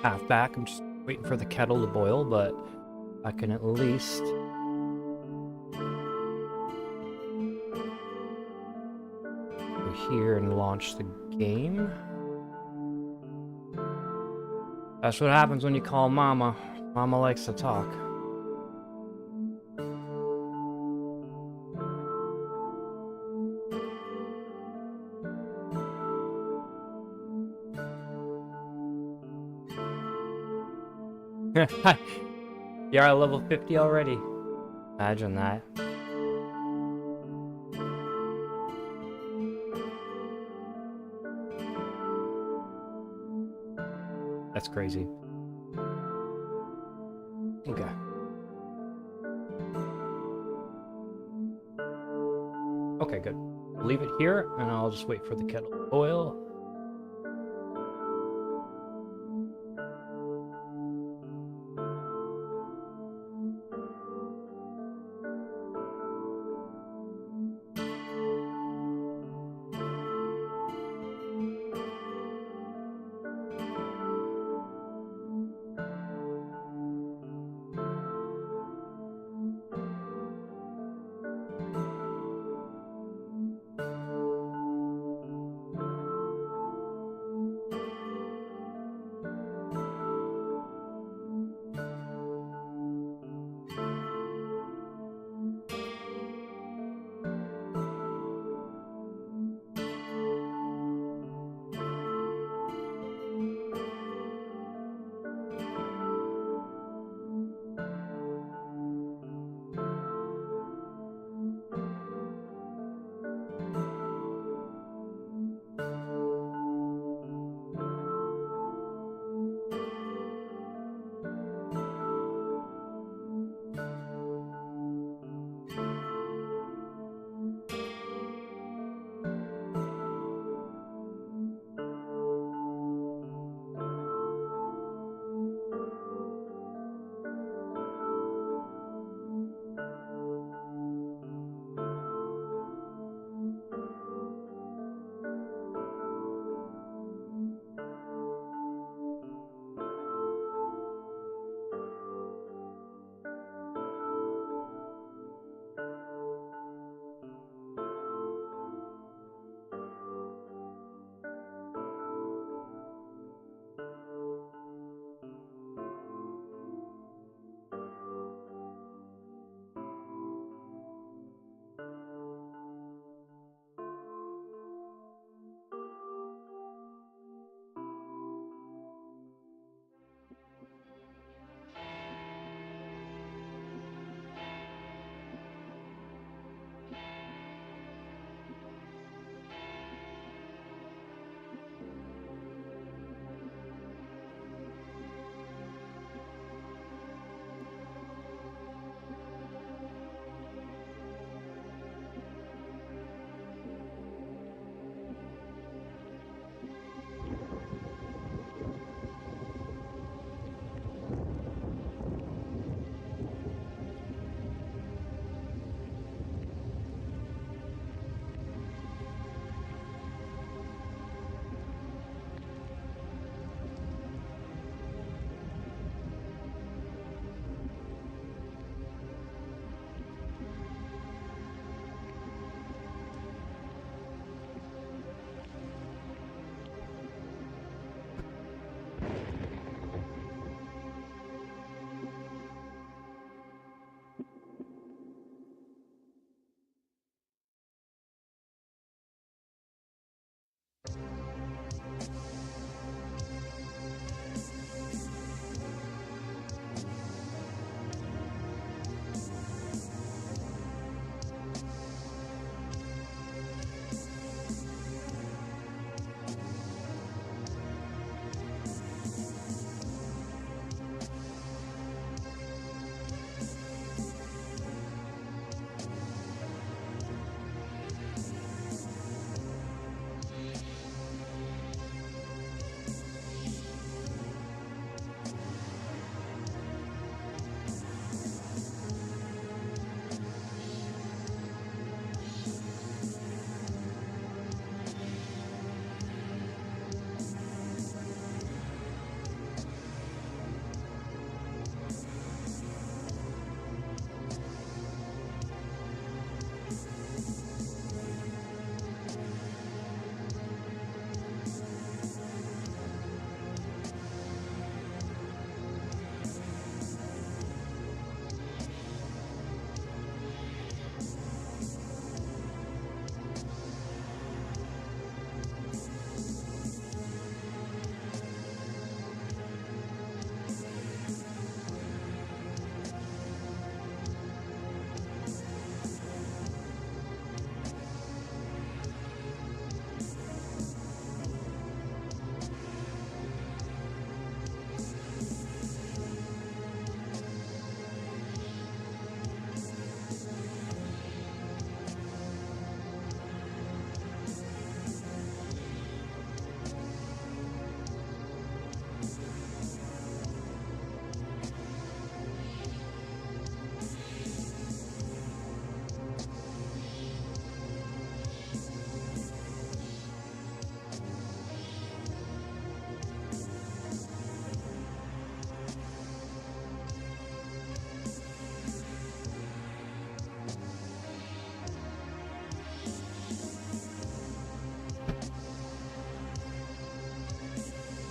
half back. I'm just waiting for the kettle to boil, but I can at least go here and launch the game. That's what happens when you call Mama. Mama likes to talk. You're at level 50 already. Imagine that. That's crazy. Okay. Okay, good. Leave it here, and I'll just wait for the kettle to boil.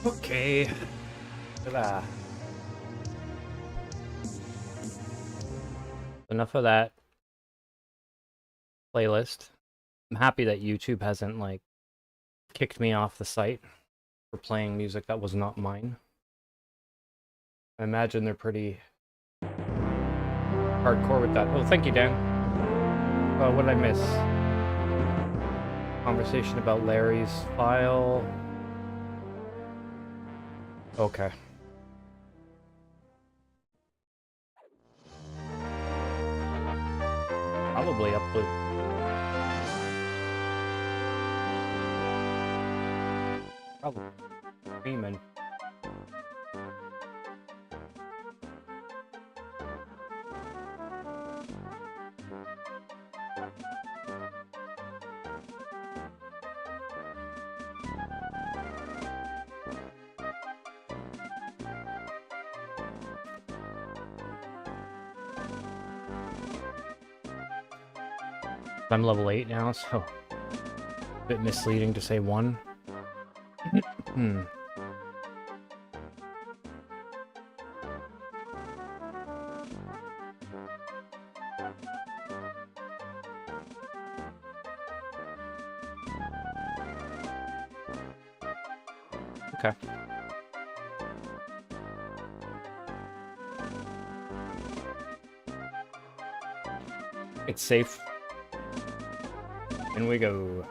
Okay. Ta-da. Enough of that playlist. I'm happy that YouTube hasn't, like, kicked me off the site for playing music that was not mine. I imagine they're pretty hardcore with that. Oh, thank you, Dan. What did I miss? Conversation about Larry's file. Okay. Probably upload. Probably streaming. I'm level 8 now, so a bit misleading to say 1. Okay. It's safe. In we go.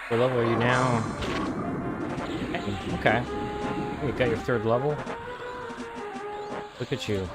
What level are you now? Okay. You got your 3rd level? Look at you.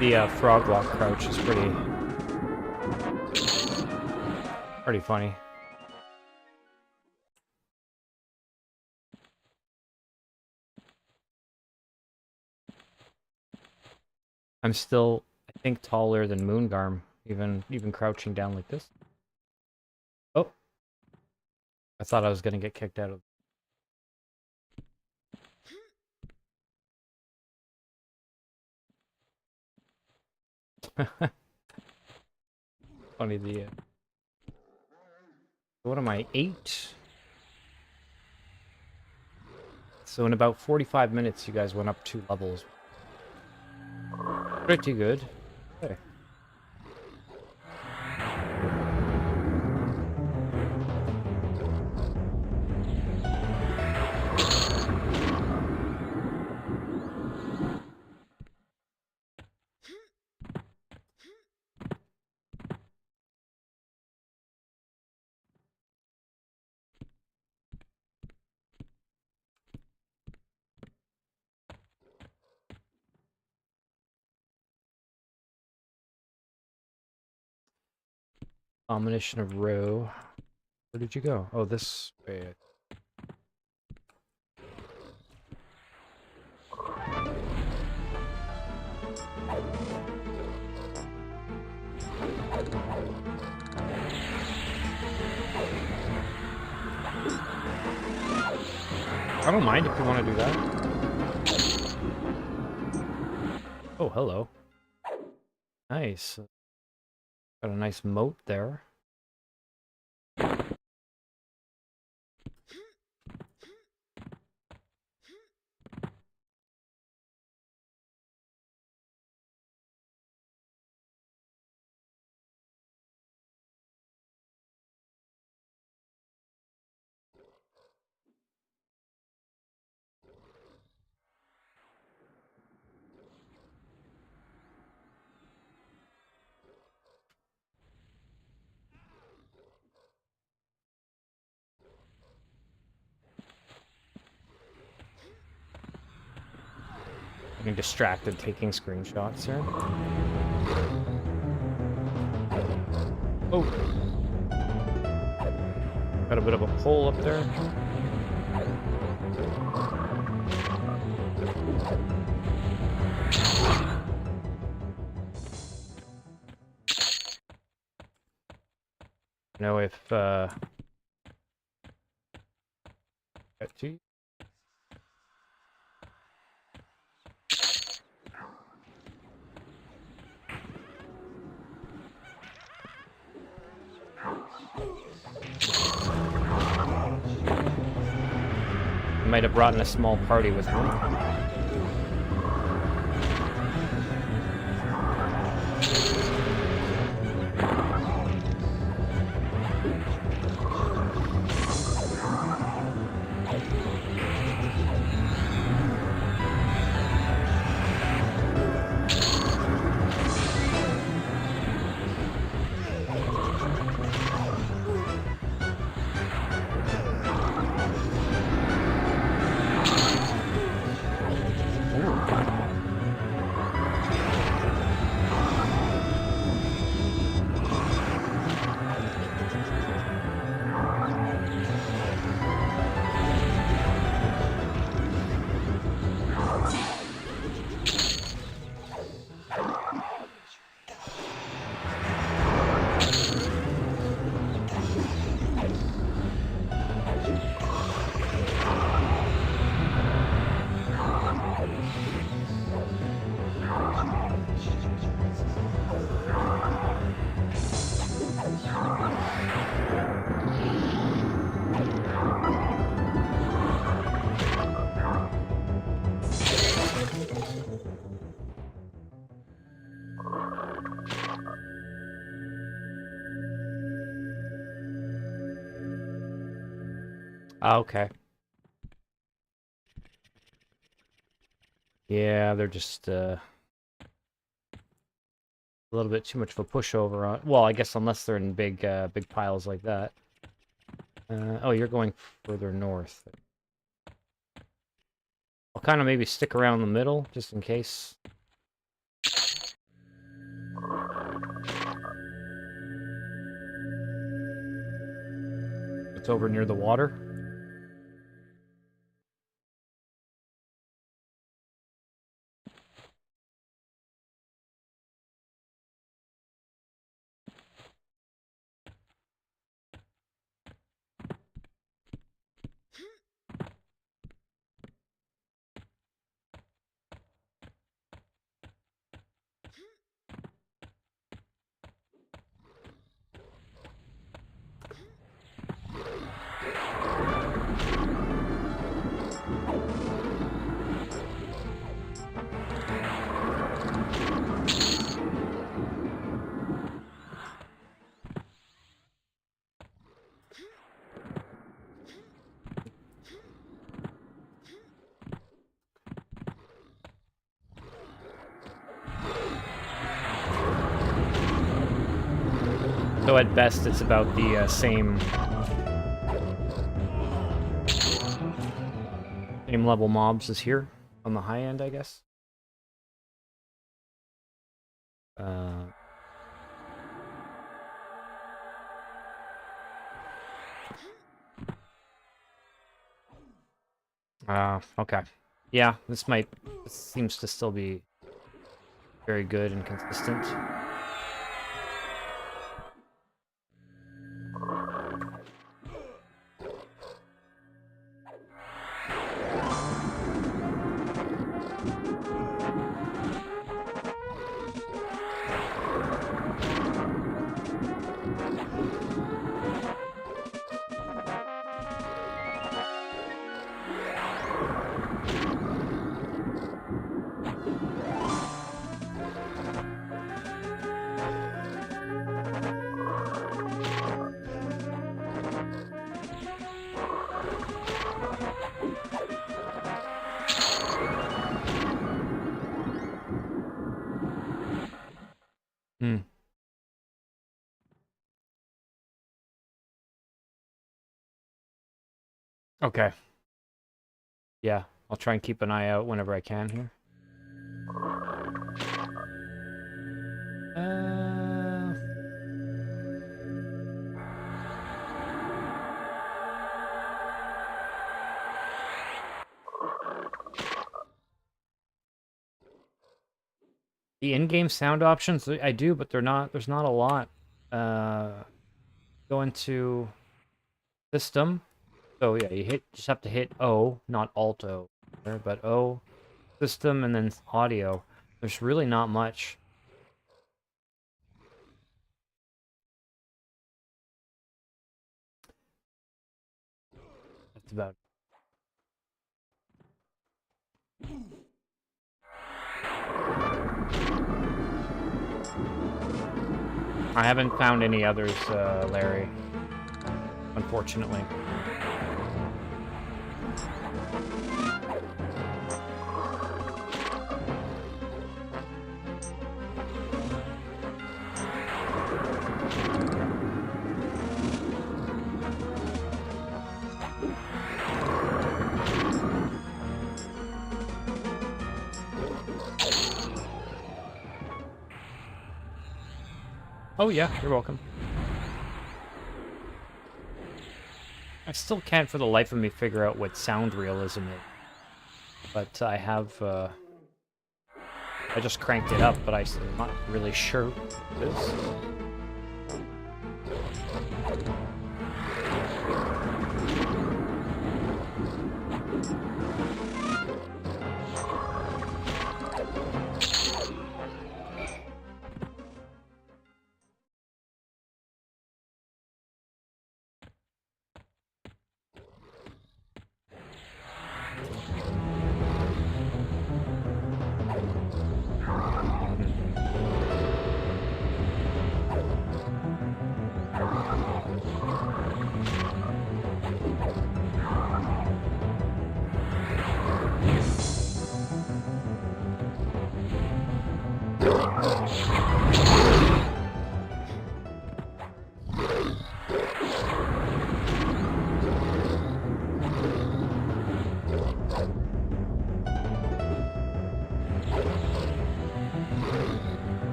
The frog walk crouch is pretty funny. I'm still, I think, taller than Moongarm, even crouching down like this. Oh, I thought I was gonna get kicked out of. Funny the. What am I, 8? So in about 45 minutes, you guys went up 2 levels. Pretty good. Okay. Combination of row. Where did you go? Oh, this way. I don't mind if you want to do that. Oh, hello. Nice. Got a nice moat there. Getting distracted taking screenshots here. Oh. Got a bit of a hole up there. Know if gee. Might have brought in a small party with me. Okay. Yeah, they're just a little bit too much of a pushover on. Well, I guess unless they're in big big piles like that. Oh, you're going further north. I'll kind of maybe stick around the middle just in case. It's over near the water. So at best, it's about the same level mobs as here on the high end, I guess. Okay. Yeah, this seems to still be very good and consistent. Hmm. Okay. Yeah, I'll try and keep an eye out whenever I can here. The in-game sound options, I do, but there's not a lot. Go into system. So yeah, just have to hit O, not Alt O, but O, system, and then audio. There's really not much. That's about. I haven't found any others, Larry. Unfortunately. Oh yeah, you're welcome. I still can't for the life of me figure out what sound realism is. But I have, I just cranked it up, but I'm not really sure what it is.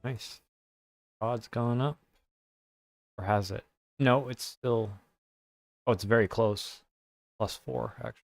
Nice. Odds gone up. Or has it? No, it's still... Oh, it's very close. +4, actually.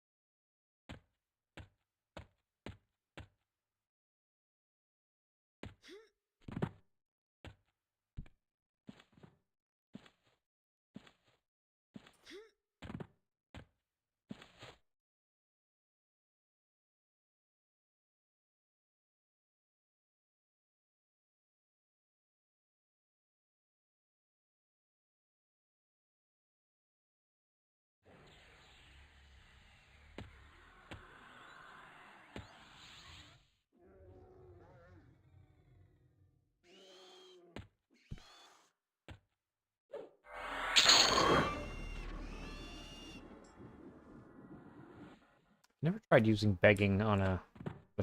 Never tried using begging on a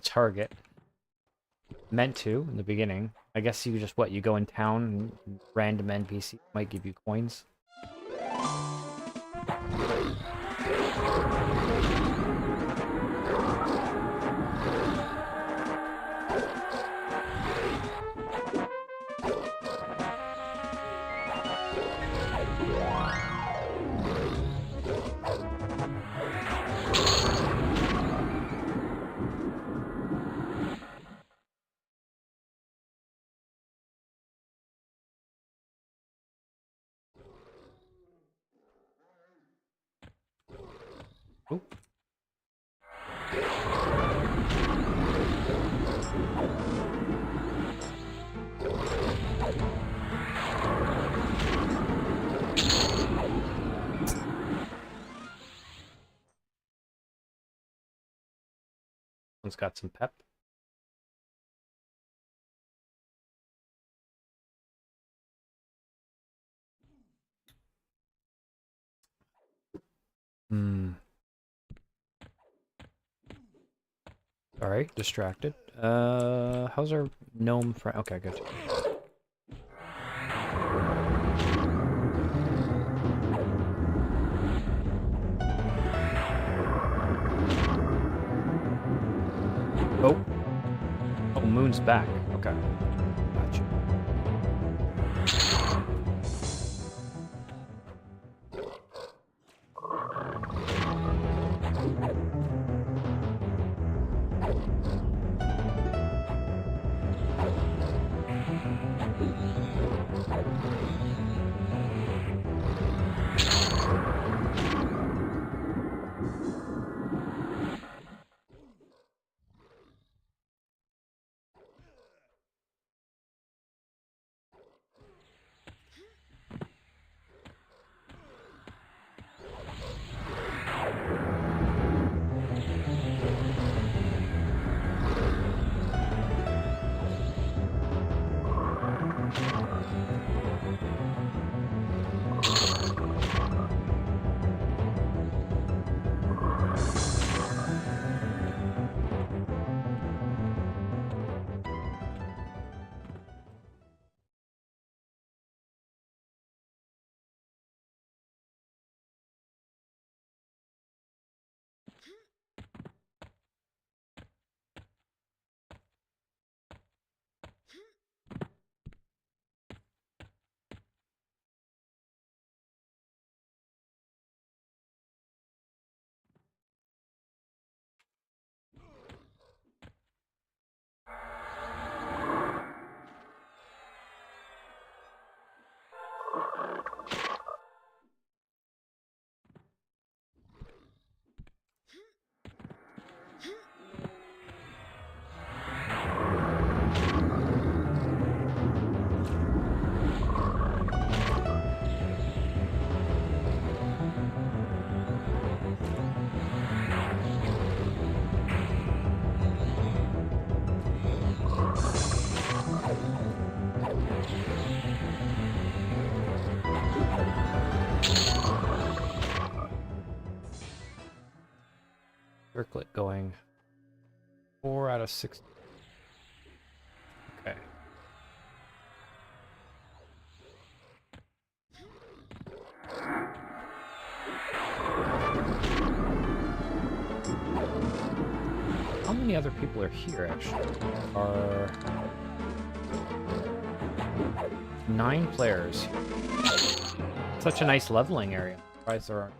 target. Meant to in the beginning. I guess you just you go in town and random NPC might give you coins. Oh. One's got some pep. Sorry, distracted. How's our gnome friend? Okay, good. Oh. Oh, Moon's back. Okay. Gotcha. Circlet going 4 out of 6. Okay. How many other people are here, actually? Are 9 players. Such a nice leveling area. I'm surprised there aren't.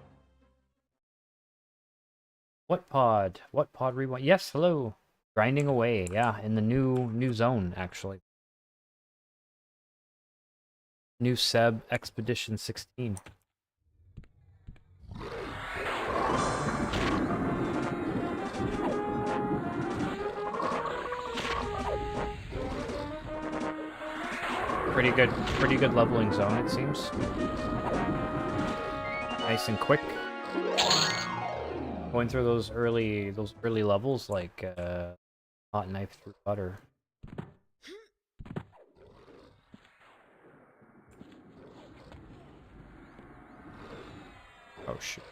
What pod? What pod rewind? Yes, hello. Grinding away, yeah, in the new zone, actually. New Seb Expedition 16. Pretty good leveling zone, it seems. Nice and quick. Going through those early levels like hot knife through butter. Oh shit.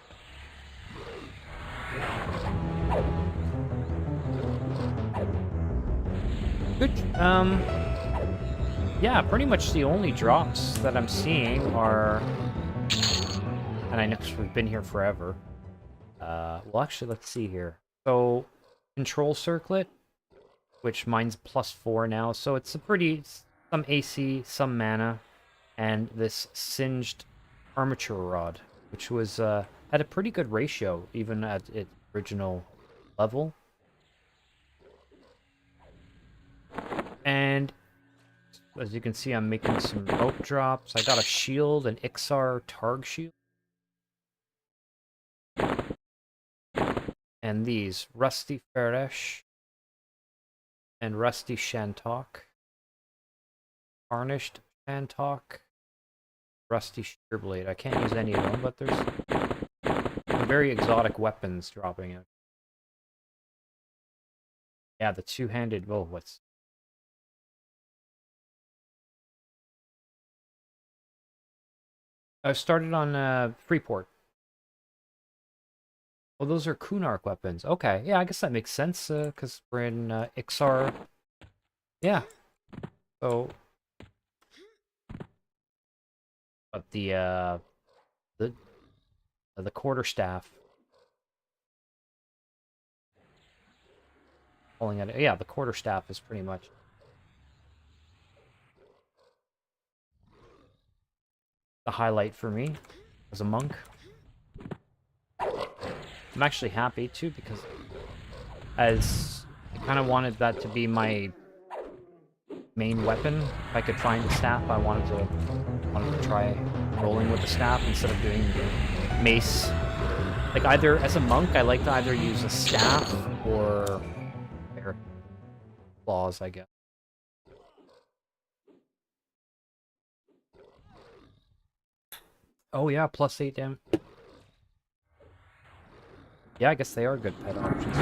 Good. Yeah, pretty much the only drops that I'm seeing are, and I know we've been here forever. Well, actually, let's see here. So, control circlet, which mine's +4 now, so it's a some AC, some mana, and this singed armature rod, which was had a pretty good ratio even at its original level. And as you can see, I'm making some rope drops. I got a shield, an Ixar Targ shield. And these, Rusty Faresh and Rusty Shantok. Tarnished Shantok. Rusty Shearblade. I can't use any of them, but there's some very exotic weapons dropping out. Yeah, the two-handed... Oh, what's... I started on Freeport. Oh, those are Kunark weapons. Okay, yeah, I guess that makes sense, because we're in Ixar. Yeah. So... But the quarterstaff. Pulling at it. Yeah, the quarterstaff is pretty much the highlight for me as a monk. I'm actually happy too because as I kind of wanted that to be my main weapon. If I could find the staff, I wanted to try rolling with the staff instead of doing mace. Like either as a monk, I like to either use a staff or claws, I guess. Oh yeah, +8 damage. Yeah, I guess they are good pet options.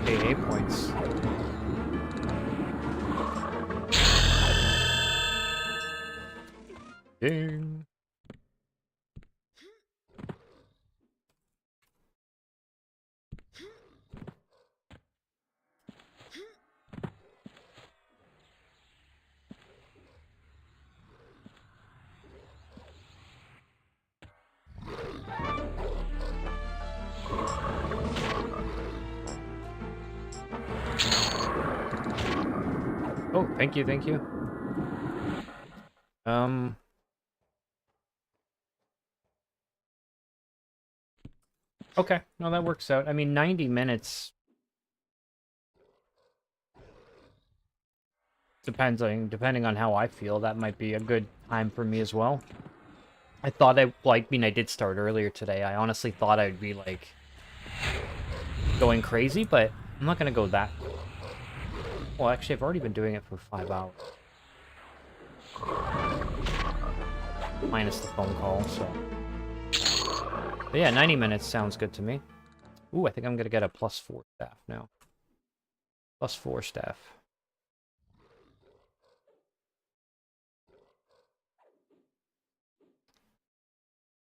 AA points. Ding. Oh, thank you, thank you. Okay, no, that works out. I mean, 90 minutes... Depending on how I feel, that might be a good time for me as well. I thought I did start earlier today. I honestly thought I'd be, like, going crazy, but I'm not gonna go that... Well, actually, I've already been doing it for 5 hours. Minus the phone call, so... But yeah, 90 minutes sounds good to me. Ooh, I think I'm gonna get a +4 staff now. +4 staff.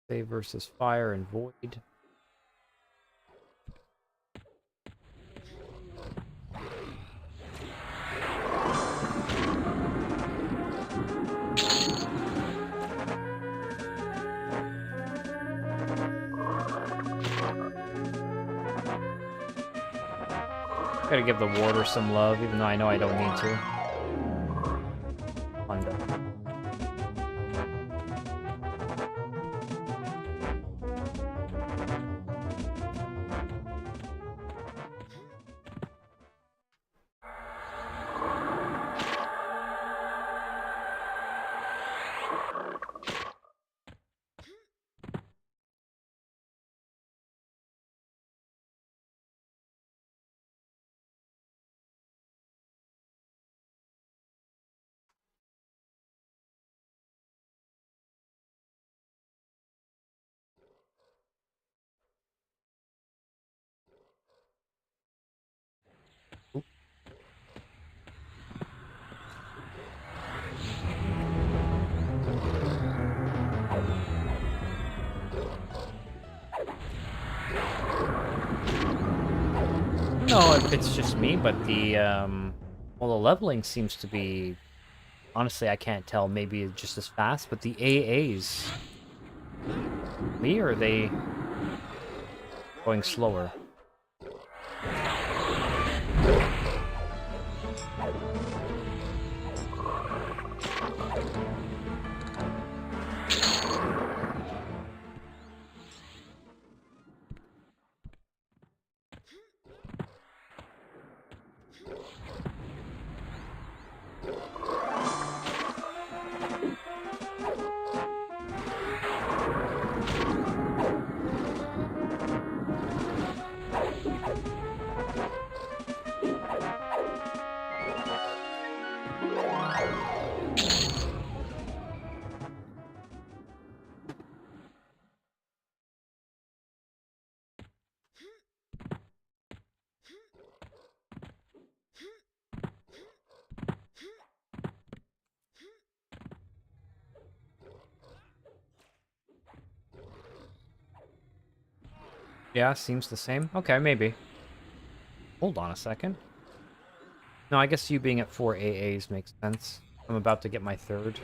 Save versus fire and void. Gotta give the warder some love, even though I know I don't need to. Undo. I don't know if it's just me, but well, the leveling seems to be... Honestly, I can't tell. Maybe it's just as fast, but the AAs... Me, or are they... going slower? Yeah, seems the same. Okay, maybe. Hold on a second. No, I guess you being at 4 AAs makes sense. I'm about to get my third.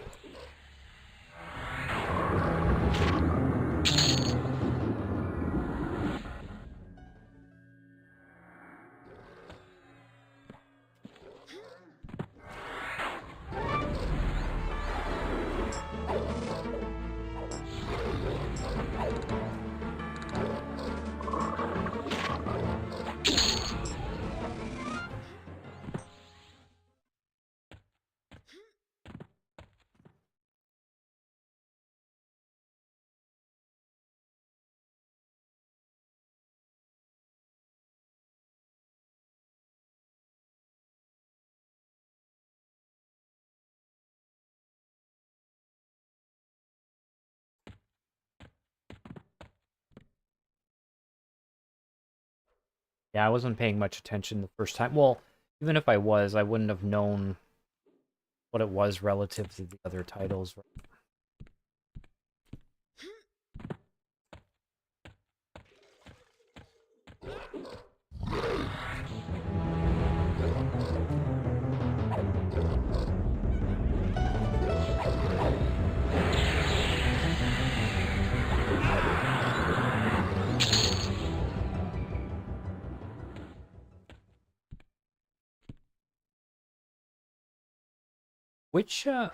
Yeah, I wasn't paying much attention the first time. Well, even if I was, I wouldn't have known what it was relative to the other titles.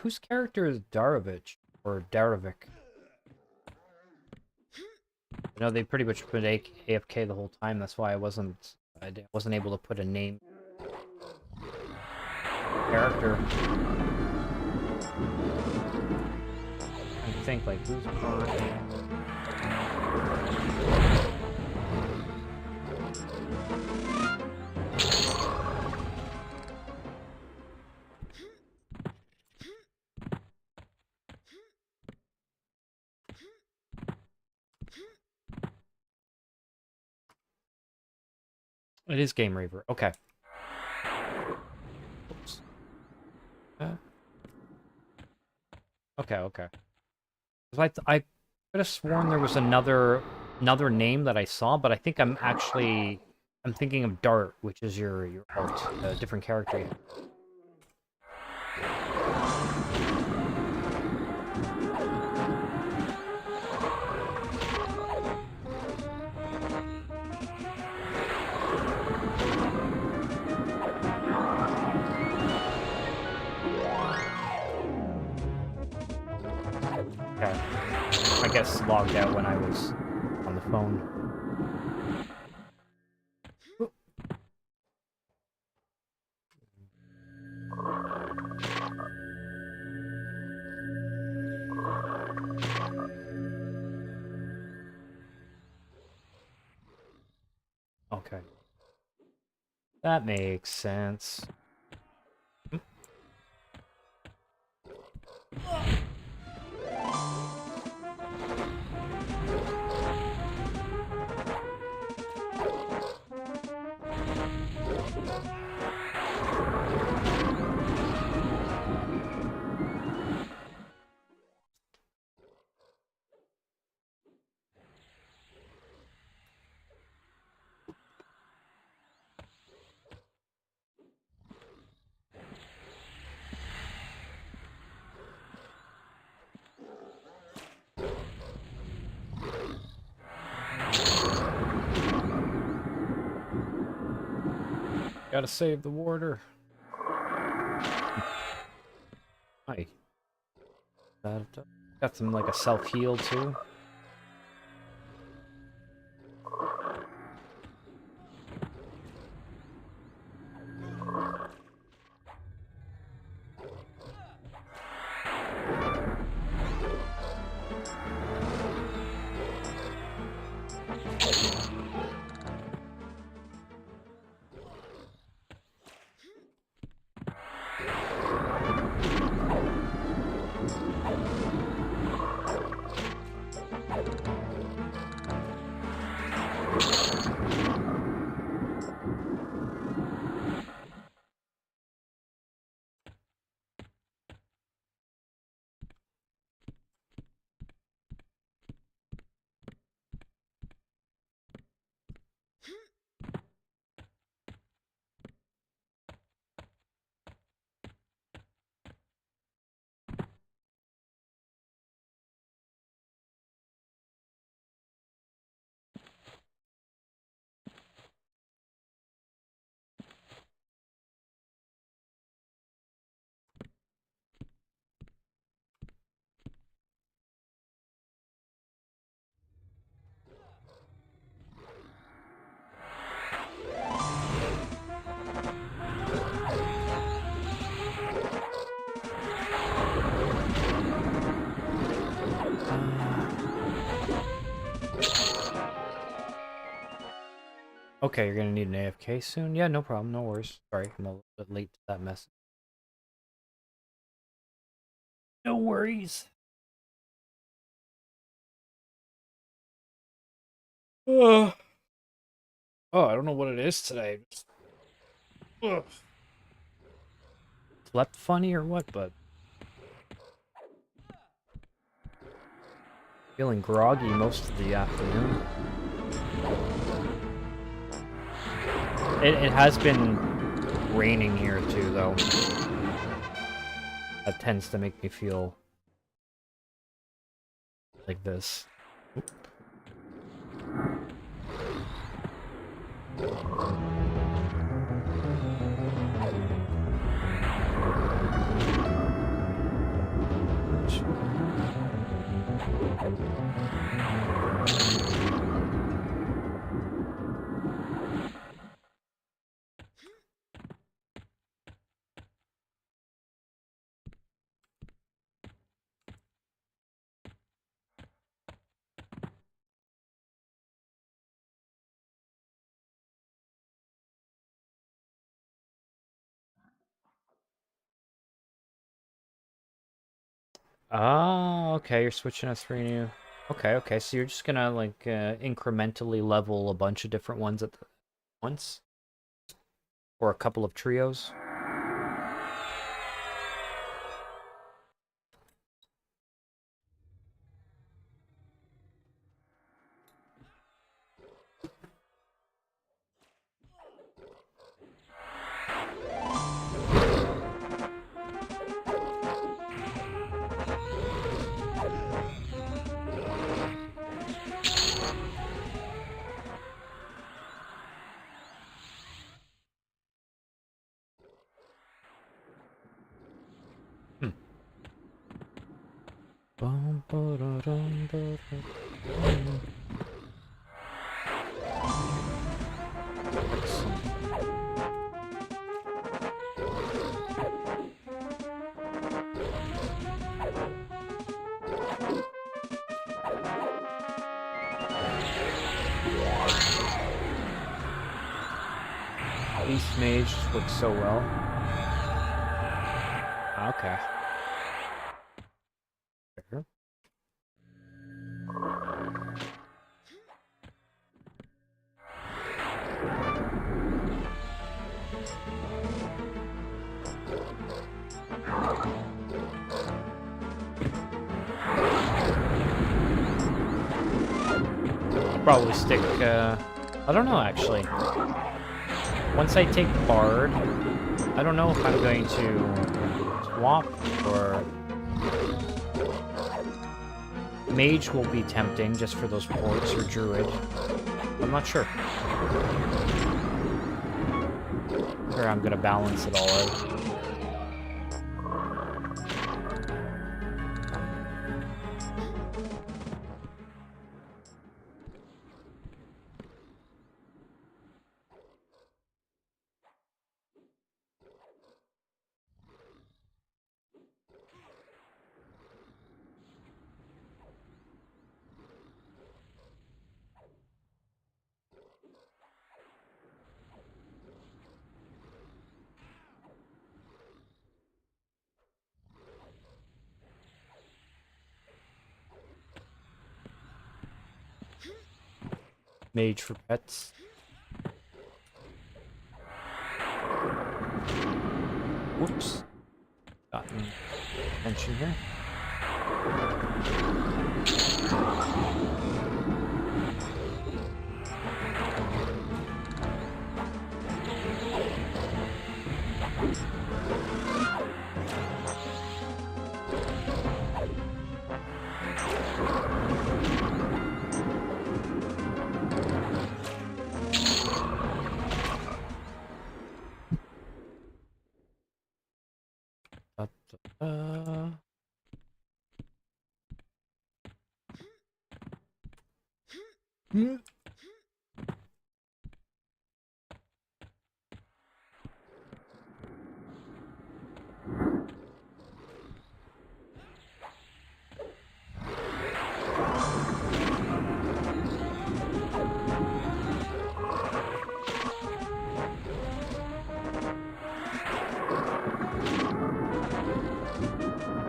Whose character is Darovich? Or Darovic? You know, they pretty much put AFK the whole time, that's why I wasn't able to put a name character. I think, like, who's It is Game Reaver. Okay. Oops. Okay, okay. I could have sworn there was another name that I saw, but I think I'm thinking of Dart, which is your alt, a different character. Okay. I guess logged out when I was on the phone. Okay. That makes sense. Gotta save the warder. Hi. Got some, like, a self-heal, too. Okay, you're gonna need an AFK soon? Yeah, no problem, no worries. Sorry, I'm a little bit late to that message. No worries. Oh, I don't know what it is today. Ugh. Slept funny or what, but feeling groggy most of the afternoon. It has been raining here too, though. That tends to make me feel like this. Ah, okay, you're switching us three new. Okay, so you're just gonna like incrementally level a bunch of different ones at once? Or a couple of trios? Hmm. Beast Mage just works so well. Okay. Fair. Probably stick, I don't know actually. Once I take Bard, I don't know if I'm going to swap or... Mage will be tempting just for those ports, or Druid. I'm not sure. Or I'm gonna balance it all out. Mage for pets. Whoops. Gotten attention here.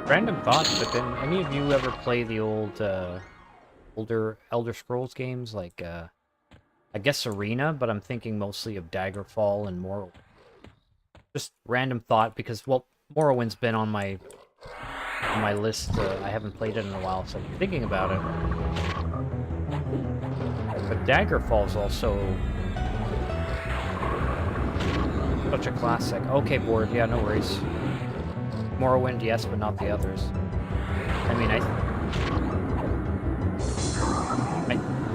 Random thought, but then any of you ever play the older Elder Scrolls games like I guess Arena, but I'm thinking mostly of Daggerfall and Morrowind. Just random thought because, well, Morrowind's been on my list. I haven't played it in a while, so I'm thinking about it. But Daggerfall's also such a classic. Okay, board. Yeah, no worries. Morrowind, yes, but not the others. I mean, I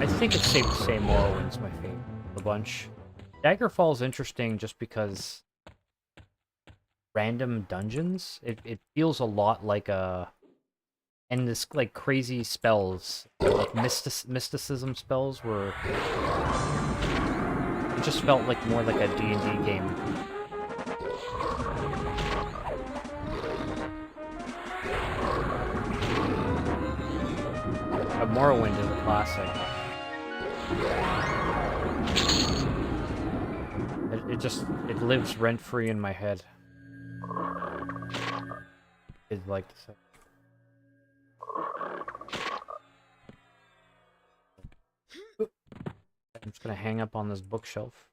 think it's safe to say Morrowind's my favorite of the bunch. Daggerfall's interesting just because random dungeons. It feels a lot like and this like crazy spells, like mysticism spells, where it just felt like more like a D&D game. But Morrowind is a classic. It lives rent-free in my head. I'd like to say. I'm just gonna hang up on this bookshelf.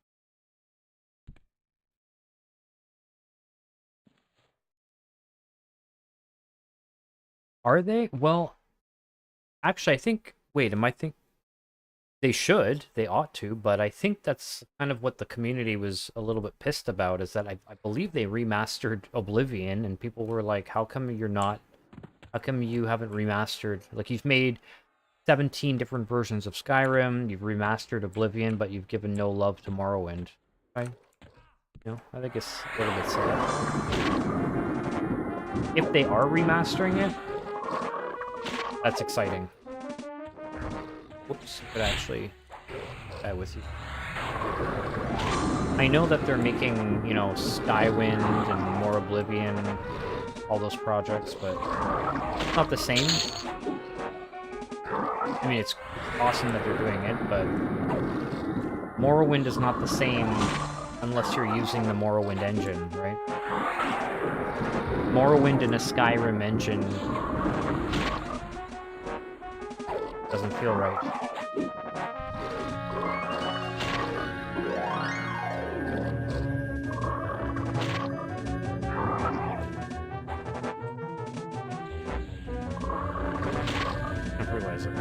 Are they? Well, actually, I think... Wait, am I think... They should. They ought to, but I think that's kind of what the community was a little bit pissed about, is that I believe they remastered Oblivion, and people were like, how come you're not... How come you haven't remastered... Like, you've made 17 different versions of Skyrim, you've remastered Oblivion, but you've given no love to Morrowind. Right? You know, I think it's a little bit sad. If they are remastering it, that's exciting. Whoops, but actually, with you. I know that they're making, you know, Skywind and more Oblivion, all those projects, but it's not the same. I mean, it's awesome that they're doing it, but Morrowind is not the same unless you're using the Morrowind engine, right? Morrowind in a Skyrim engine doesn't feel right. I realize it.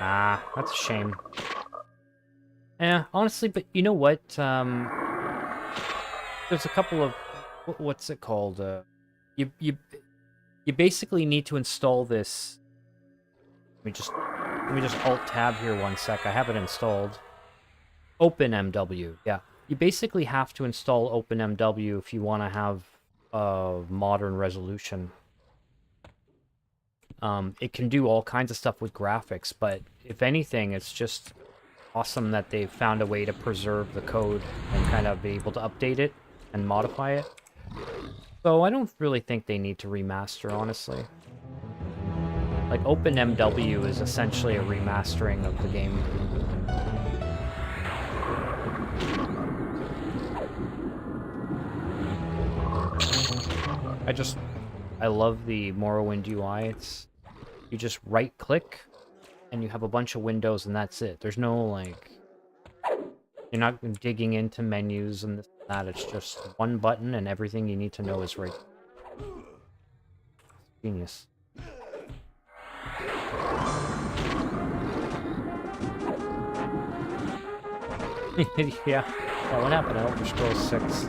Ah, that's a shame. Yeah, honestly, but you know what? There's a couple of... What's it called? You basically need to install this... Let me just Alt-Tab here one sec. I have it installed. OpenMW, yeah. You basically have to install OpenMW if you want to have modern resolution. It can do all kinds of stuff with graphics, but if anything, it's just awesome that they've found a way to preserve the code and kind of be able to update it and modify it. So I don't really think they need to remaster, honestly. Like, OpenMW is essentially a remastering of the game. I love the Morrowind UI. It's... You just right-click, and you have a bunch of windows, and that's it. There's no, like... You're not digging into menus and this and that. It's just one button, and everything you need to know is right. Genius. Yeah. Oh, what happened to Elder Scrolls 6?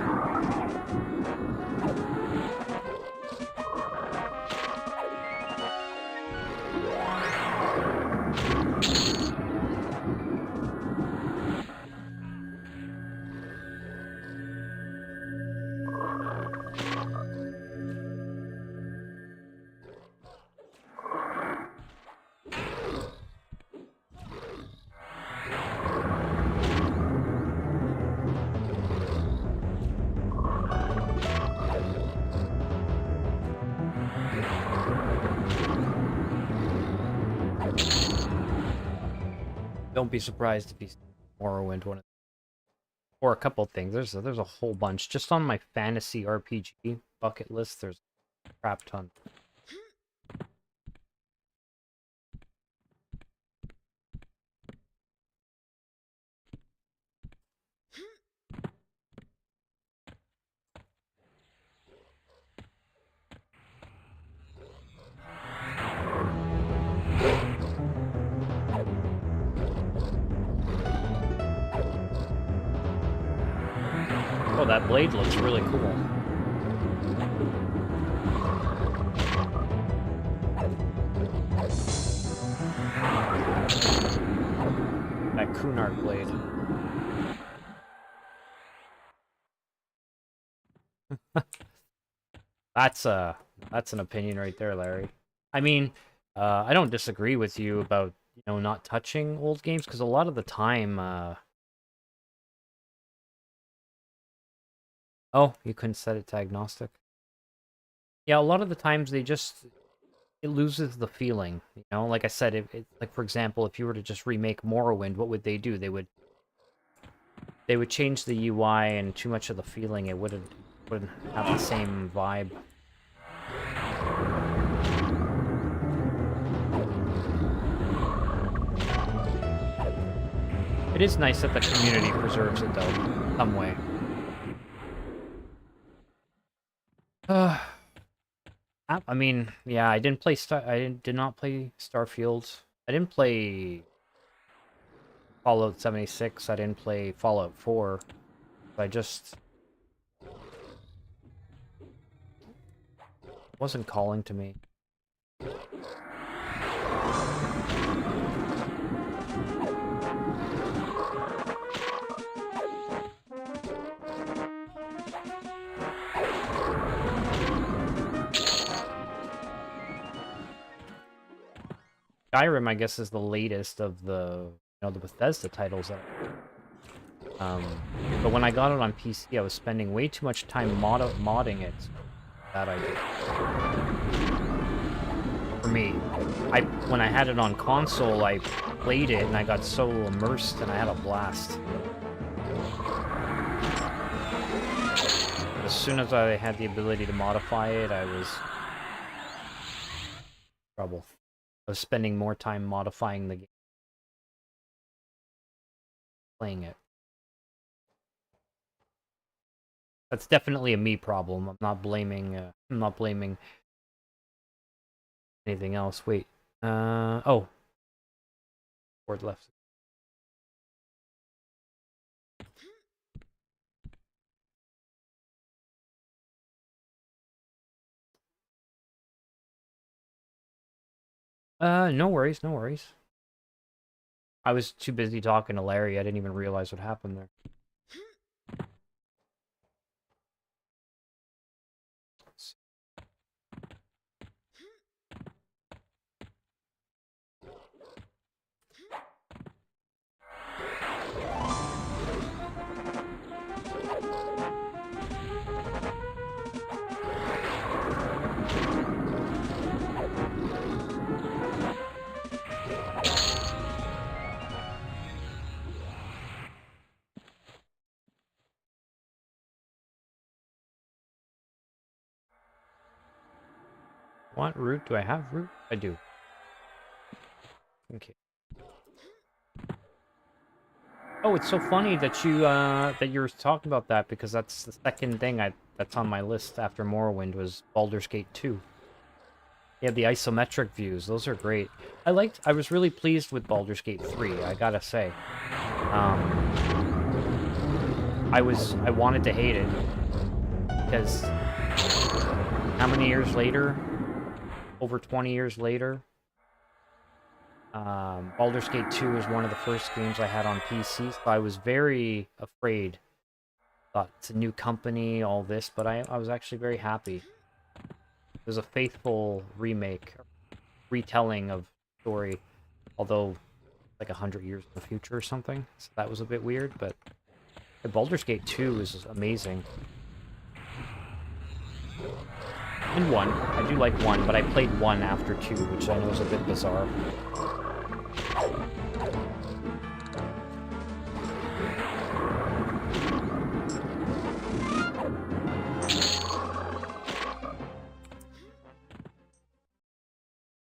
Don't be surprised if you see Morrowind one, or a couple things. There's a whole bunch just on my fantasy RPG bucket list. There's a crap ton. Oh, that blade looks really cool. That Cunard blade. That's an opinion right there, Larry. I mean, I don't disagree with you about, not touching old games, because a lot of the time, oh, you couldn't set it to agnostic. Yeah, a lot of the times it loses the feeling, Like I said, like for example, if you were to just remake Morrowind, what would they do? They would change the UI, and too much of the feeling, it wouldn't have the same vibe. It is nice that the community preserves it, though, some way. I mean, yeah, I did not play Starfield. I didn't play Fallout 76. I didn't play Fallout 4. I just wasn't calling to me. Skyrim, I guess, is the latest of the the Bethesda titles. But when I got it on PC, I was spending way too much time modding it. That I did. For me, when I had it on console, I played it and I got so immersed and I had a blast. But as soon as I had the ability to modify it, I was in trouble. I was spending more time modifying the game, playing it. That's definitely a me problem. I'm not blaming anything else. Wait. Oh. Board left. No worries, no worries. I was too busy talking to Larry, I didn't even realize what happened there. What root? Do I have root? I do. Okay. Oh, it's so funny that you're talking about that, because that's the second thing that's on my list after Morrowind was Baldur's Gate 2. Yeah, the isometric views, those are great. I was really pleased with Baldur's Gate 3, I gotta say. I wanted to hate it, because how many years later? Over 20 years later. Baldur's Gate 2 was one of the first games I had on PC, so I was very afraid. Thought it's a new company, all this, but I was actually very happy. It was a faithful remake, retelling of the story, although like 100 years in the future or something, so that was a bit weird, but Baldur's Gate 2 is amazing. And 1. I do like 1, but I played 1 after 2, which I know is a bit bizarre.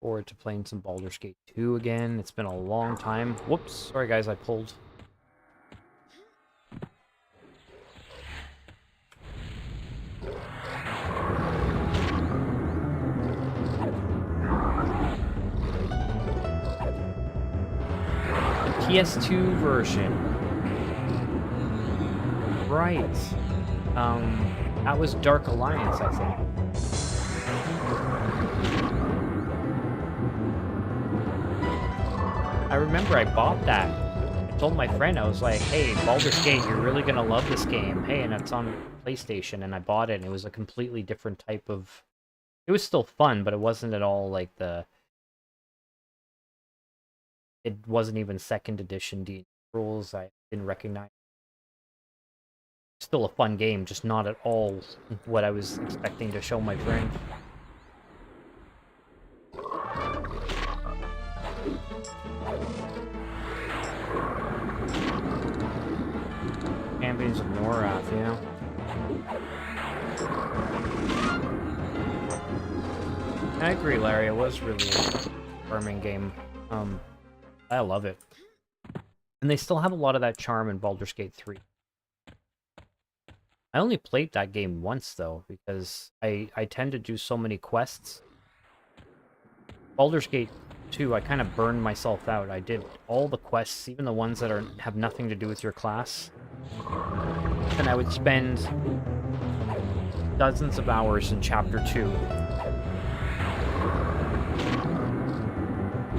forward to playing some Baldur's Gate 2 again. It's been a long time. Whoops, sorry guys, I pulled. PS2 version. Right. That was Dark Alliance, I think. I remember I bought that. I told my friend, I was like, hey, Baldur's Gate, you're really gonna love this game. Hey, and it's on PlayStation, and I bought it, and it was a completely different type of... It was still fun, but it wasn't at all like the... It wasn't even second edition D rules. I didn't recognize. Still a fun game, just not at all what I was expecting to show my friend. Champions of Norrath, yeah. I agree, Larry. It was really a charming game. I love it. And they still have a lot of that charm in Baldur's Gate 3. I only played that game once, though, because I tend to do so many quests. Baldur's Gate 2, I kind of burned myself out. I did all the quests, even the ones that have nothing to do with your class. And I would spend dozens of hours in Chapter 2.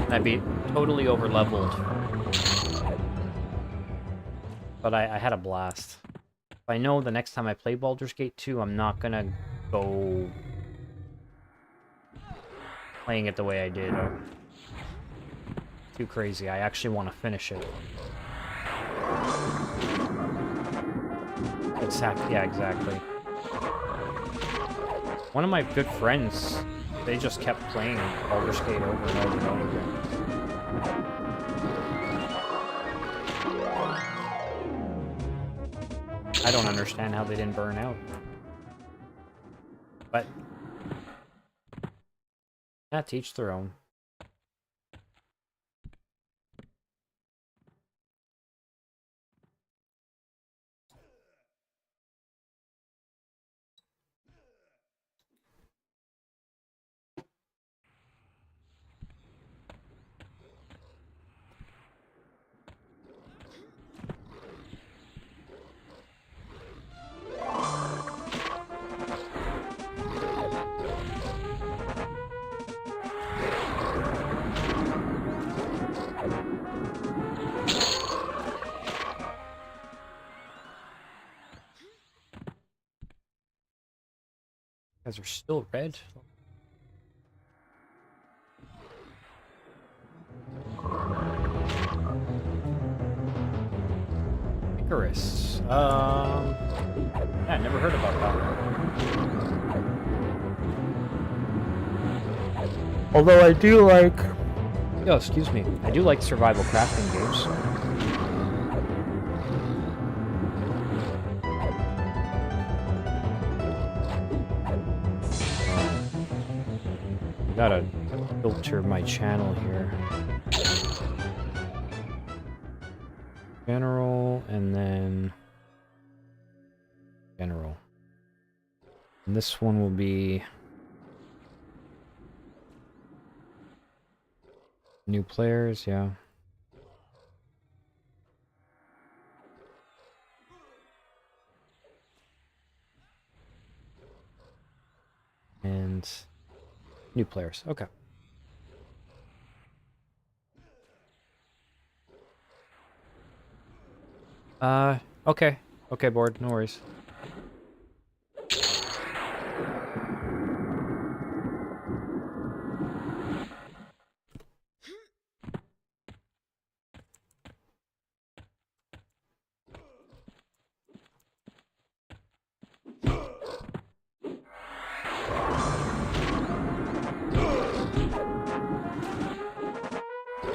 And I'd be totally over-leveled. But I had a blast. I know the next time I play Baldur's Gate 2, I'm not gonna go playing it the way I did. Too crazy. I actually want to finish it. Exactly. Yeah, exactly. One of my good friends, they just kept playing Baldur's Gate over and over and over again. I don't understand how they didn't burn out. But yeah, to each their own. Guys are still red. Icarus. Yeah, I never heard about that. Although I do like... Oh, excuse me. I do like survival crafting games. Gotta filter my channel here. General, and then general. And this one will be new players, yeah. And new players, okay. Okay. Okay, board, no worries.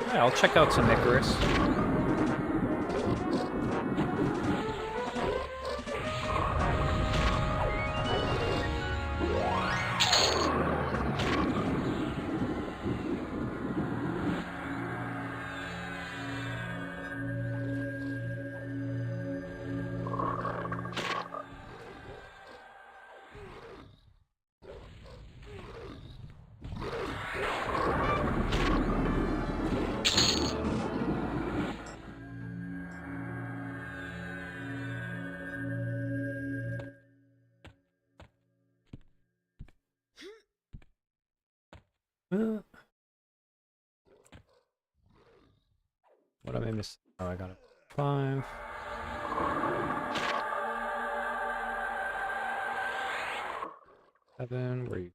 Yeah, I'll check out some Icarus. What am I missing? Oh, I got it. 5. Seven. Where you?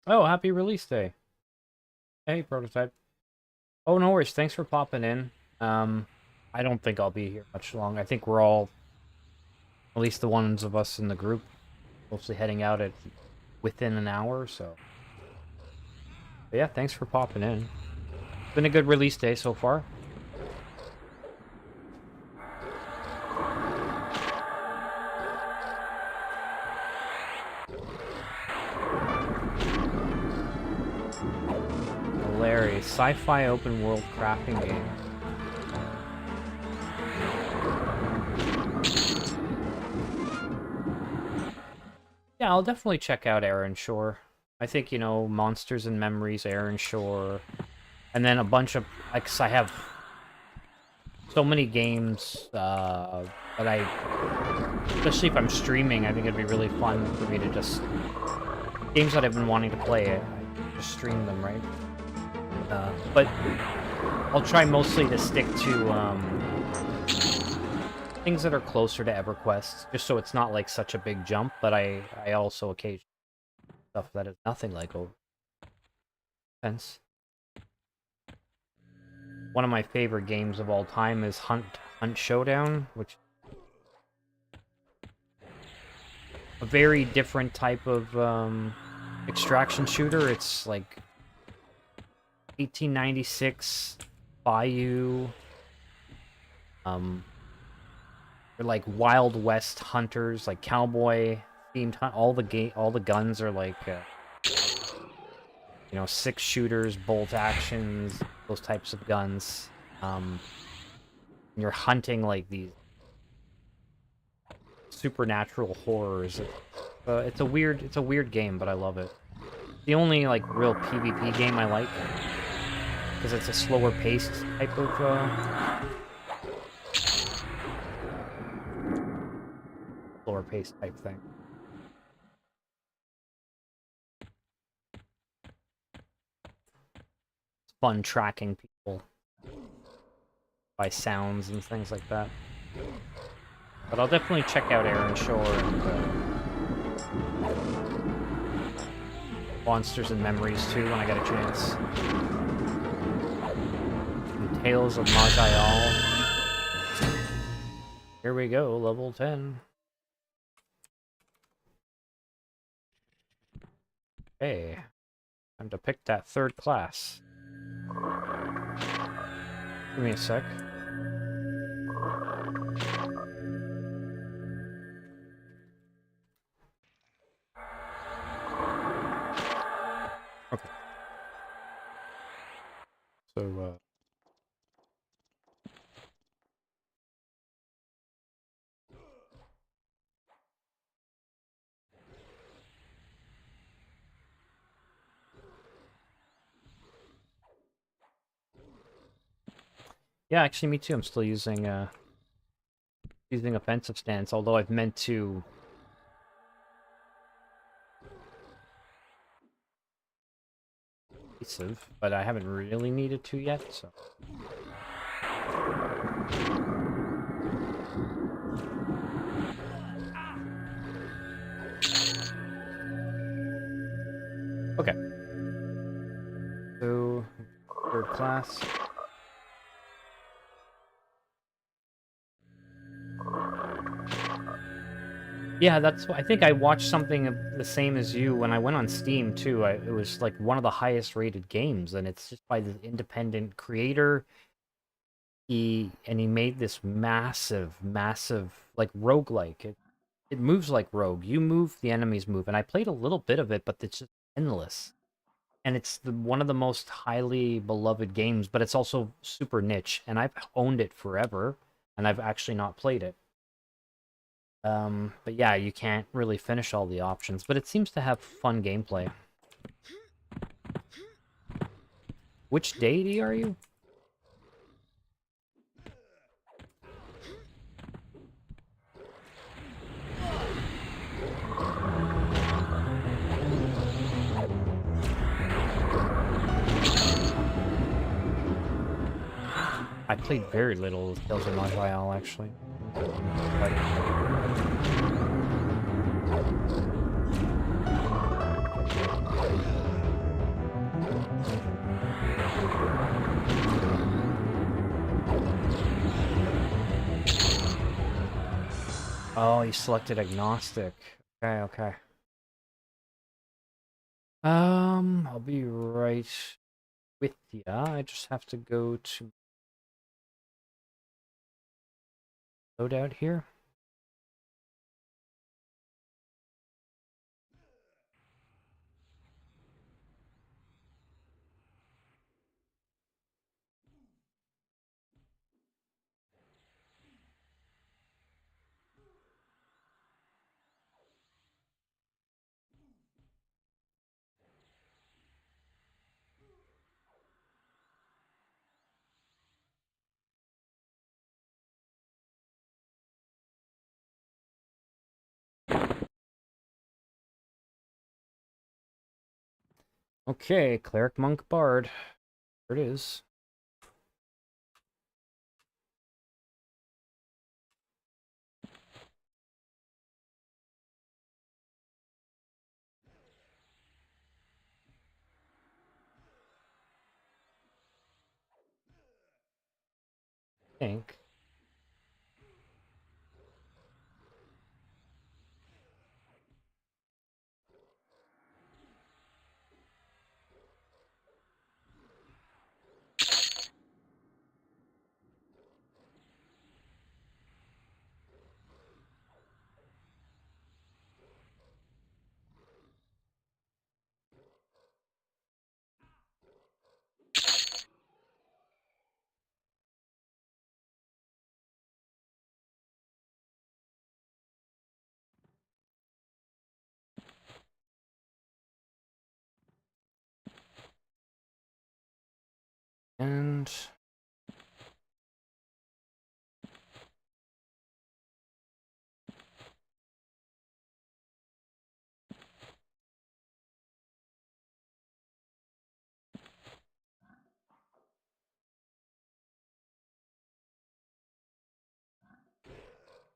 Oh, happy release day. Hey, prototype. Oh, no worries. Thanks for popping in. I don't think I'll be here much long. I think we're all, at least the ones of us in the group, mostly heading out at within an hour or so. But yeah, thanks for popping in. Been a good release day so far. Hilarious. Sci-fi open world crafting game. Yeah, I'll definitely check out Aaron Shore. I think, you know, Monsters and Memories, Aaron Shore, and then a bunch of, like, I have so many games that I, especially if I'm streaming, I think it'd be really fun for me to just, games that I've been wanting to play, I just stream them, right? But I'll try mostly to stick to things that are closer to EverQuest, just so it's not like such a big jump, but I also occasionally stuff that is nothing like Fence. One of my favorite games of all time is Hunt Showdown, which a very different type of extraction shooter. It's like 1896 Bayou. They're like Wild West hunters, like cowboy themed hunt. All the guns are like you know, 6-shooters, bolt actions, those types of guns. You're hunting like these supernatural horrors. It's a weird game, but I love it. The only like real PvP game I like, because it's a slower paced type of slower paced type thing. It's fun tracking people by sounds and things like that. But I'll definitely check out Aaron Shore and Monsters and Memories too when I get a chance. And Tales of Majayal. Here we go, level 10. Hey, time to pick that third class. Give me a sec. Okay. So, yeah, actually, me too. I'm still using offensive stance, although I've meant to evasive, but I haven't really needed to yet, so. Okay. So, third class. Yeah, that's. I think I watched something the same as you when I went on Steam too. It was like one of the highest rated games, and it's just by the independent creator. He made this massive like roguelike. It moves like Rogue. You move, the enemies move, and I played a little bit of it, but it's just endless. and it's one of the most highly beloved games, but it's also super niche, and I've owned it forever, and I've actually not played it. But yeah, you can't really finish all the options, but it seems to have fun gameplay. Which deity are you? I played very little of Tales of Maj Royale, actually. But... Oh, you selected agnostic. Okay, okay. I'll be right with ya. I just have to go to loadout here. Okay, cleric, monk, bard. There it is. I think. And...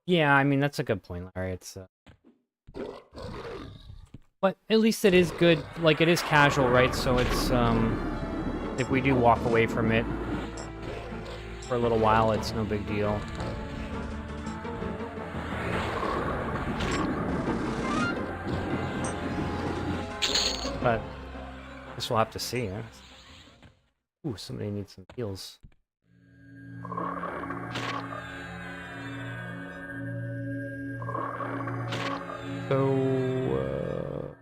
Yeah, I mean, that's a good point, Larry. It's, But at least it is good, like, it is casual, right? So it's, if we do walk away from it for a little while, it's no big deal. But I guess we'll have to see, huh? Ooh, somebody needs some heals. So,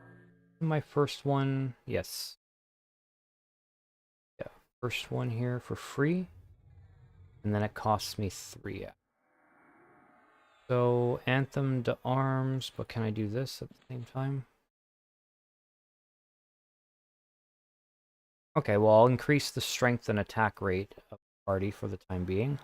my first one, yes. Yeah, first one here for free. And then it costs me 3. So, Anthem to arms, but can I do this at the same time? Okay, well, I'll increase the strength and attack rate of the party for the time being.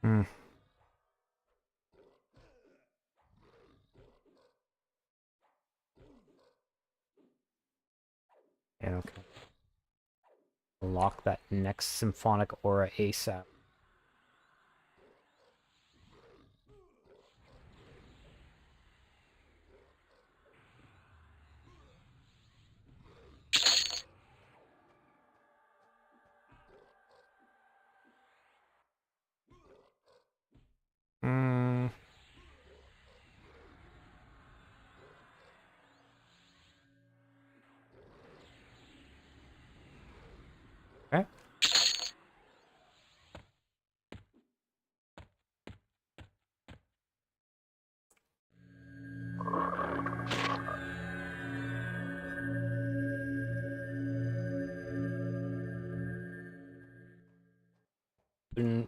Hmm. Yeah, okay. Lock that next symphonic aura ASAP.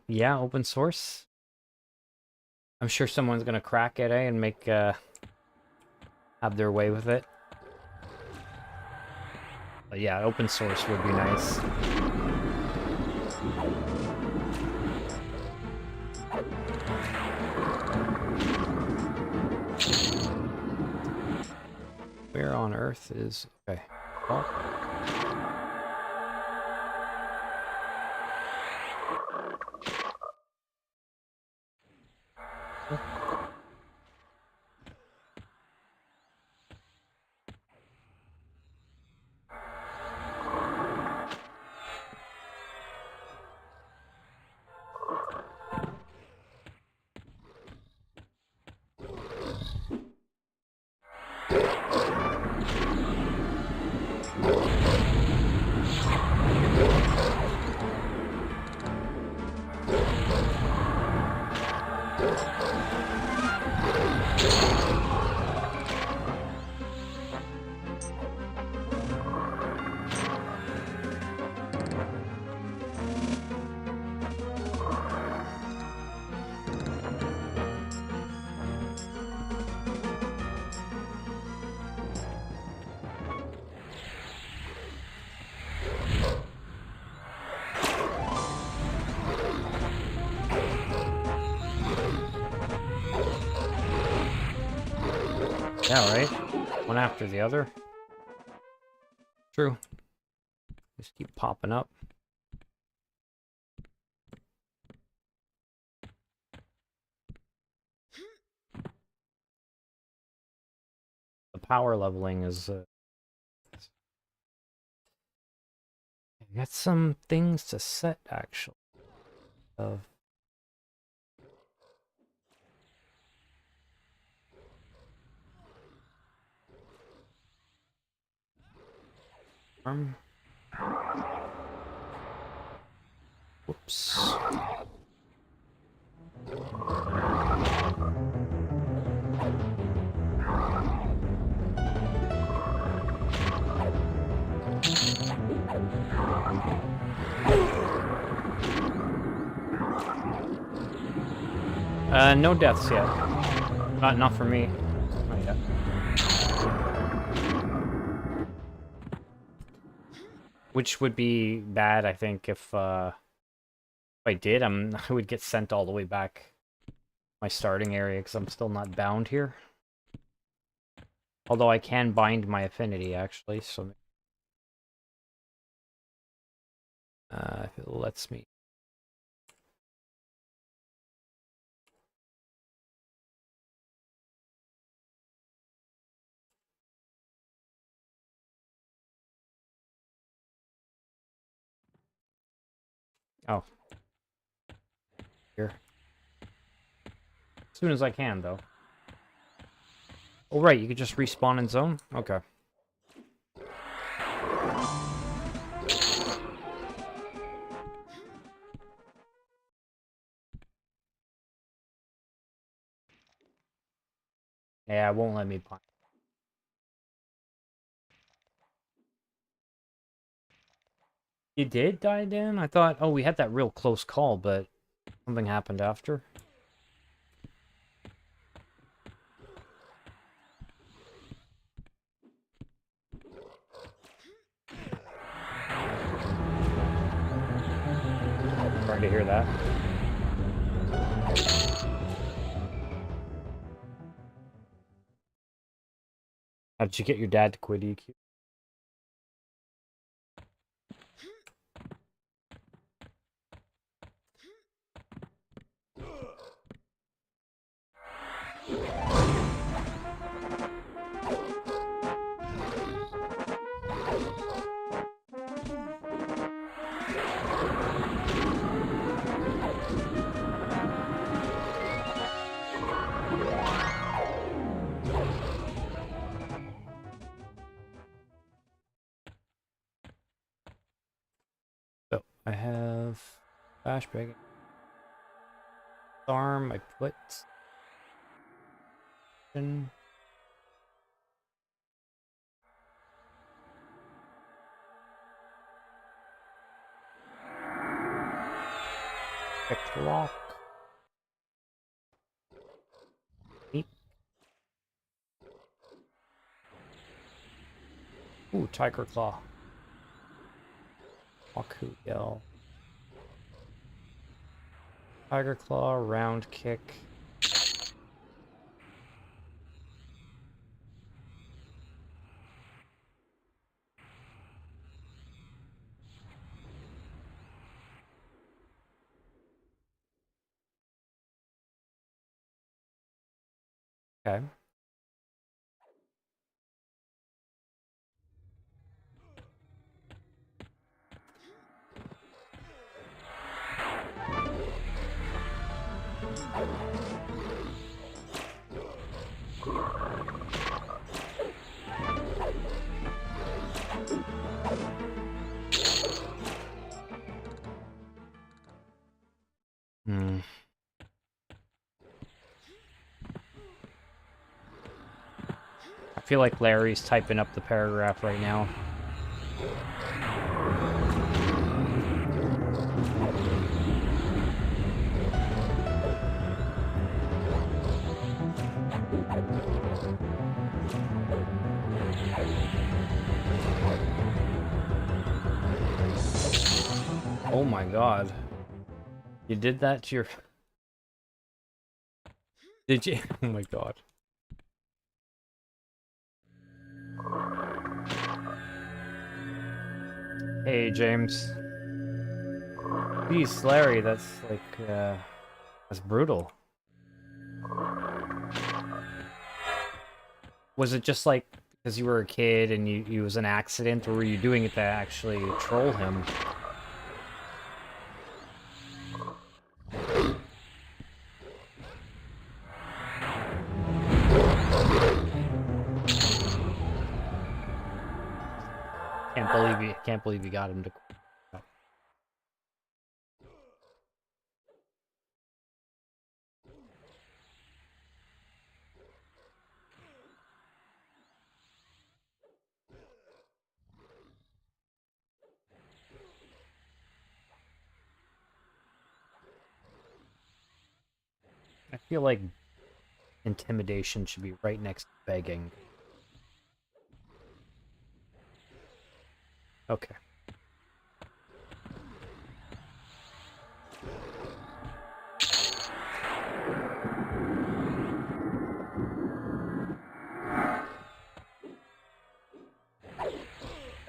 Yeah, open source. I'm sure someone's gonna crack it, and make have their way with it. But yeah, open source would be nice. Where on Earth is... Okay. Oh. Yeah, right? One after the other. True. Just keep popping up. The power leveling is... I got some things to set, actually. Of... Whoops. No deaths yet. Not for me. Not yet. Which would be bad, I think, if I did. I would get sent all the way back my starting area because I'm still not bound here. Although I can bind my affinity, actually, so... if it lets me. Oh. Here. As soon as I can, though. Oh, right, you could just respawn in zone? Okay. Yeah, it won't let me bind. You did die, Dan? I thought, oh, we had that real close call, but something happened after. Sorry to hear that. How did you get your dad to quit EQ? So, I have flashbang. Arm, I put... Pick lock. Eep. Ooh, Tiger Claw. Waku Yell. Tiger Claw, round kick. Okay. Hmm. I feel like Larry's typing up the paragraph right now. Oh my god. You did that to your... Did you? Oh my god. Hey, James. Jeez, Larry, that's like, that's brutal. Was it just like because you were a kid and you was an accident, or were you doing it to actually troll him? Can't believe you got him to. I feel like intimidation should be right next to begging. Okay.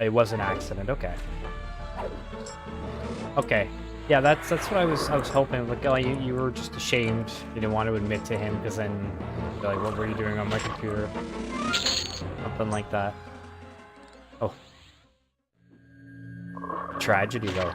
It was an accident. Okay. Okay. Yeah, that's what I was hoping. Like, oh, you were just ashamed. You didn't want to admit to him because then you're like, what were you doing on my computer? Something like that. Oh. Tragedy though.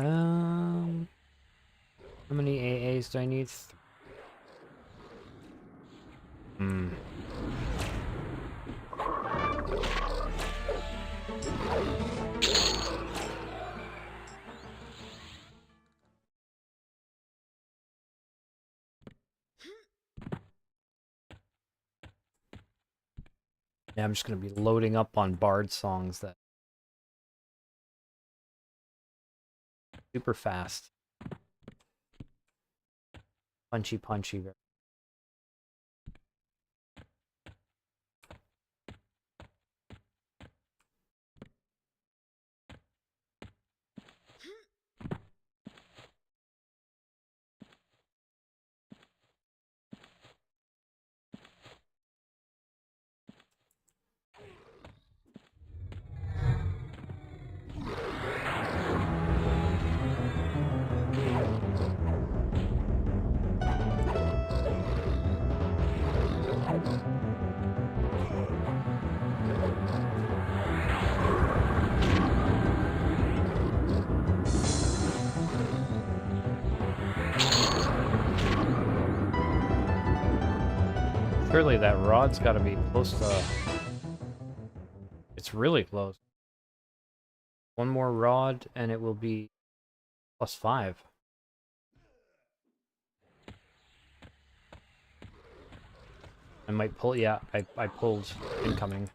Oh. How many AAs do I need? Hmm. Yeah, I'm just gonna be loading up on Bard songs that super fast. Punchy punchy. Surely that rod's gotta be close to... It's really close. One more rod and it will be +5. I might pull... Yeah, I pulled incoming.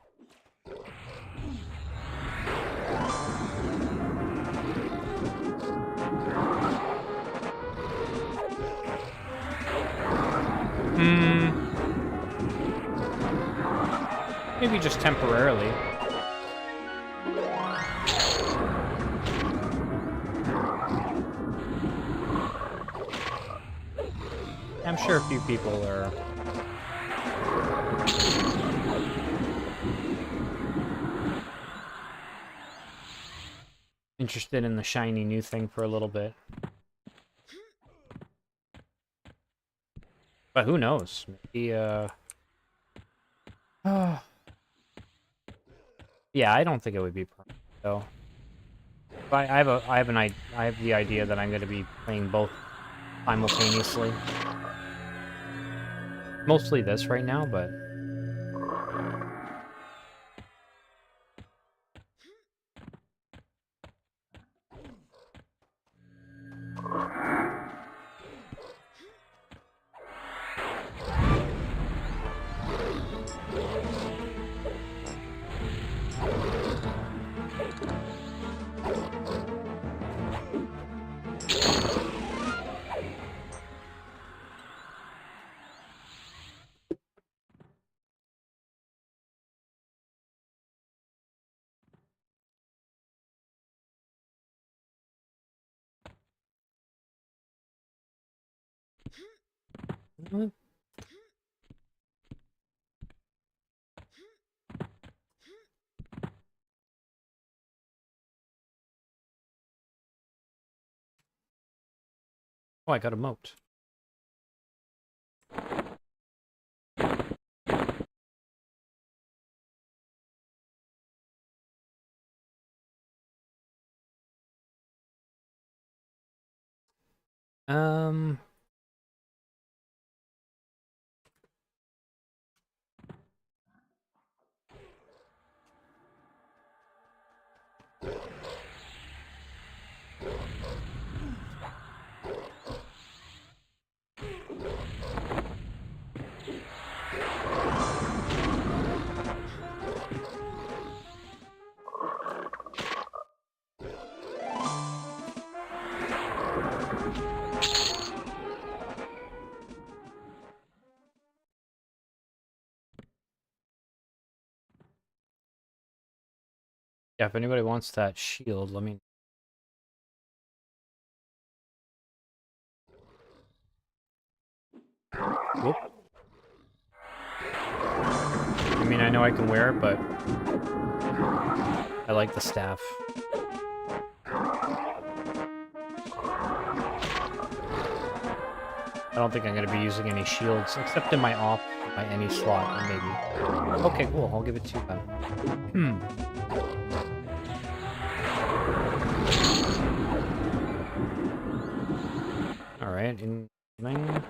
Maybe just temporarily. I'm sure a few people are... interested in the shiny new thing for a little bit. But who knows? Maybe, yeah, I don't think it would be permanent, though. But I have the idea that I'm going to be playing both simultaneously. Mostly this right now, but... What? Oh, I got a moat. Yeah, if anybody wants that shield, let me... Whoop. I mean, I know I can wear it, but... I like the staff. I don't think I'm going to be using any shields, except in my off by any slot, maybe. Okay, cool. I'll give it to you then. Alright, incoming.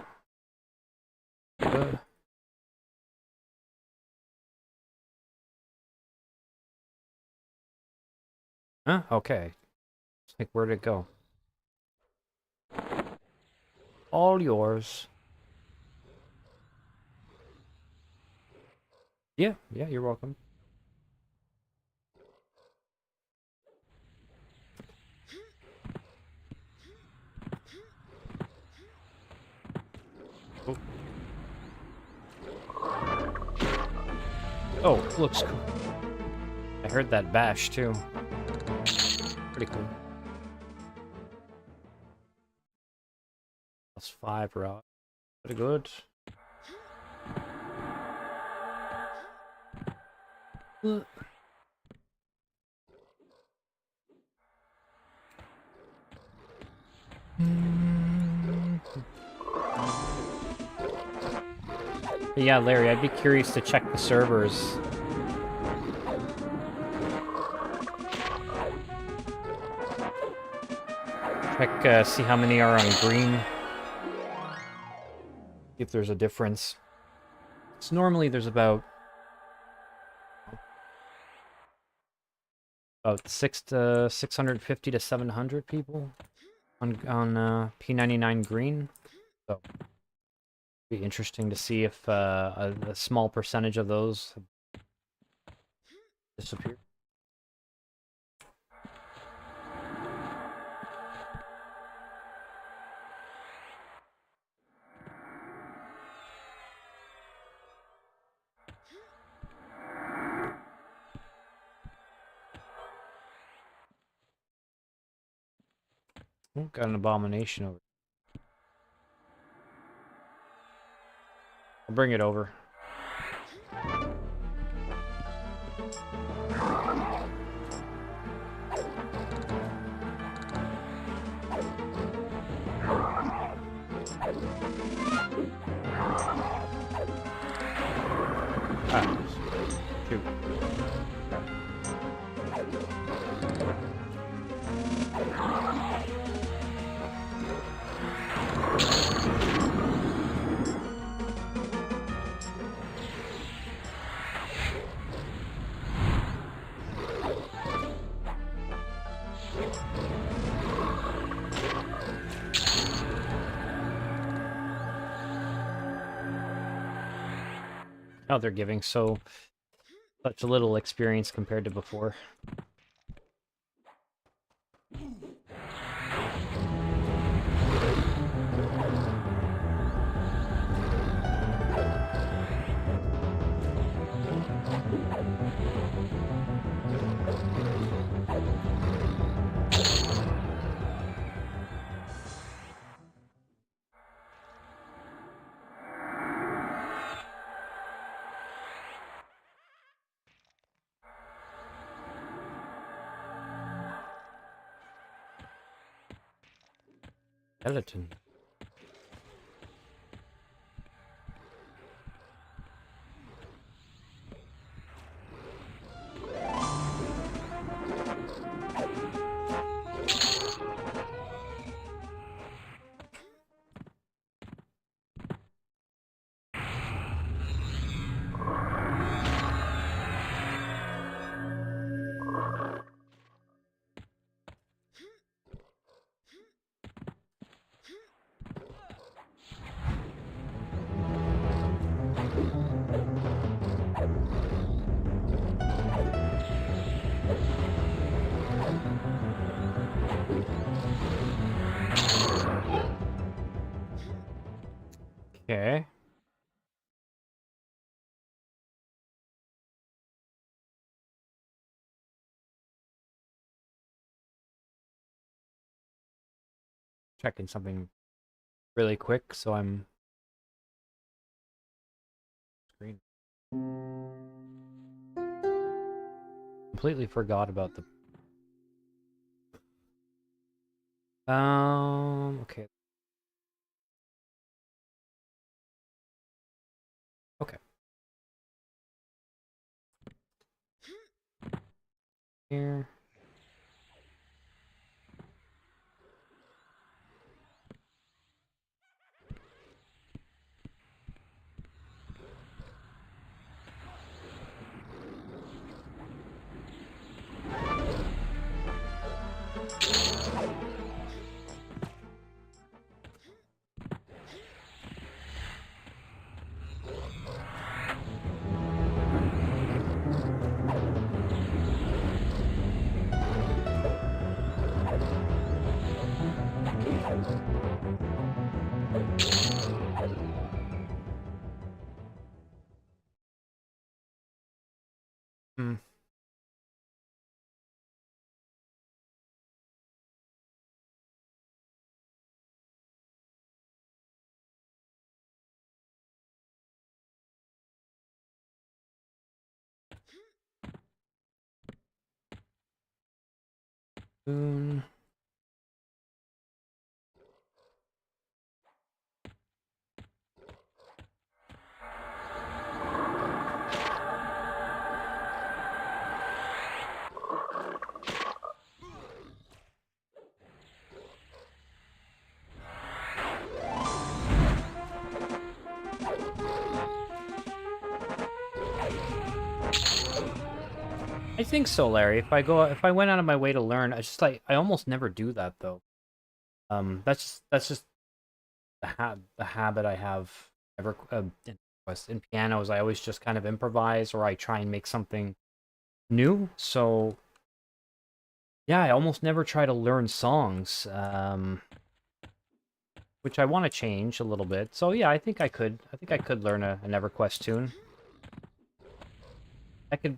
Huh? Okay. It's like, where'd it go? All yours. Yeah, you're welcome. Oh. Oh, looks cool. I heard that bash, too. Pretty cool. +5 rod. Pretty good. What? Yeah, Larry, I'd be curious to check the servers. Check, see how many are on green. See if there's a difference. So normally there's about 650 to 700 people on P99 green. So it'd be interesting to see if a small percentage of those disappear. Oh, got an abomination over. I'll bring it over. Ah, shoot. Oh, they're giving such a little experience compared to before. Skeleton. Okay. Checking something really quick, so I'm screen. Completely forgot about the okay. Okay. Here. Hmm. Boon. I think so, Larry. If I went out of my way to learn, I almost never do that though. That's just the habit I have. In pianos, I always just kind of improvise, or I try and make something new. So yeah, I almost never try to learn songs, which I want to change a little bit. So yeah, I think I could. I think I could learn an EverQuest tune. I could.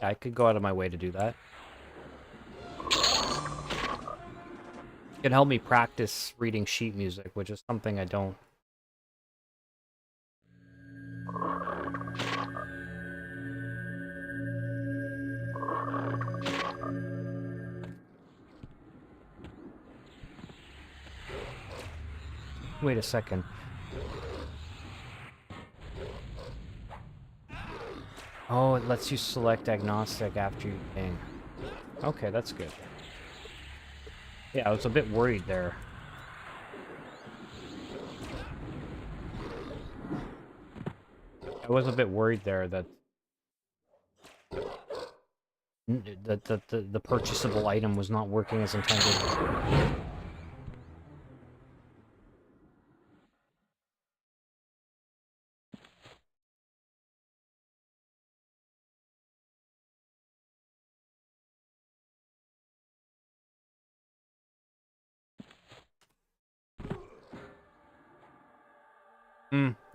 Yeah, I could go out of my way to do that. It could help me practice reading sheet music, which is something I don't. Wait a second. Oh, it lets you select agnostic after you ping. Okay, that's good. Yeah, I was a bit worried there. I was a bit worried there that the purchasable item was not working as intended.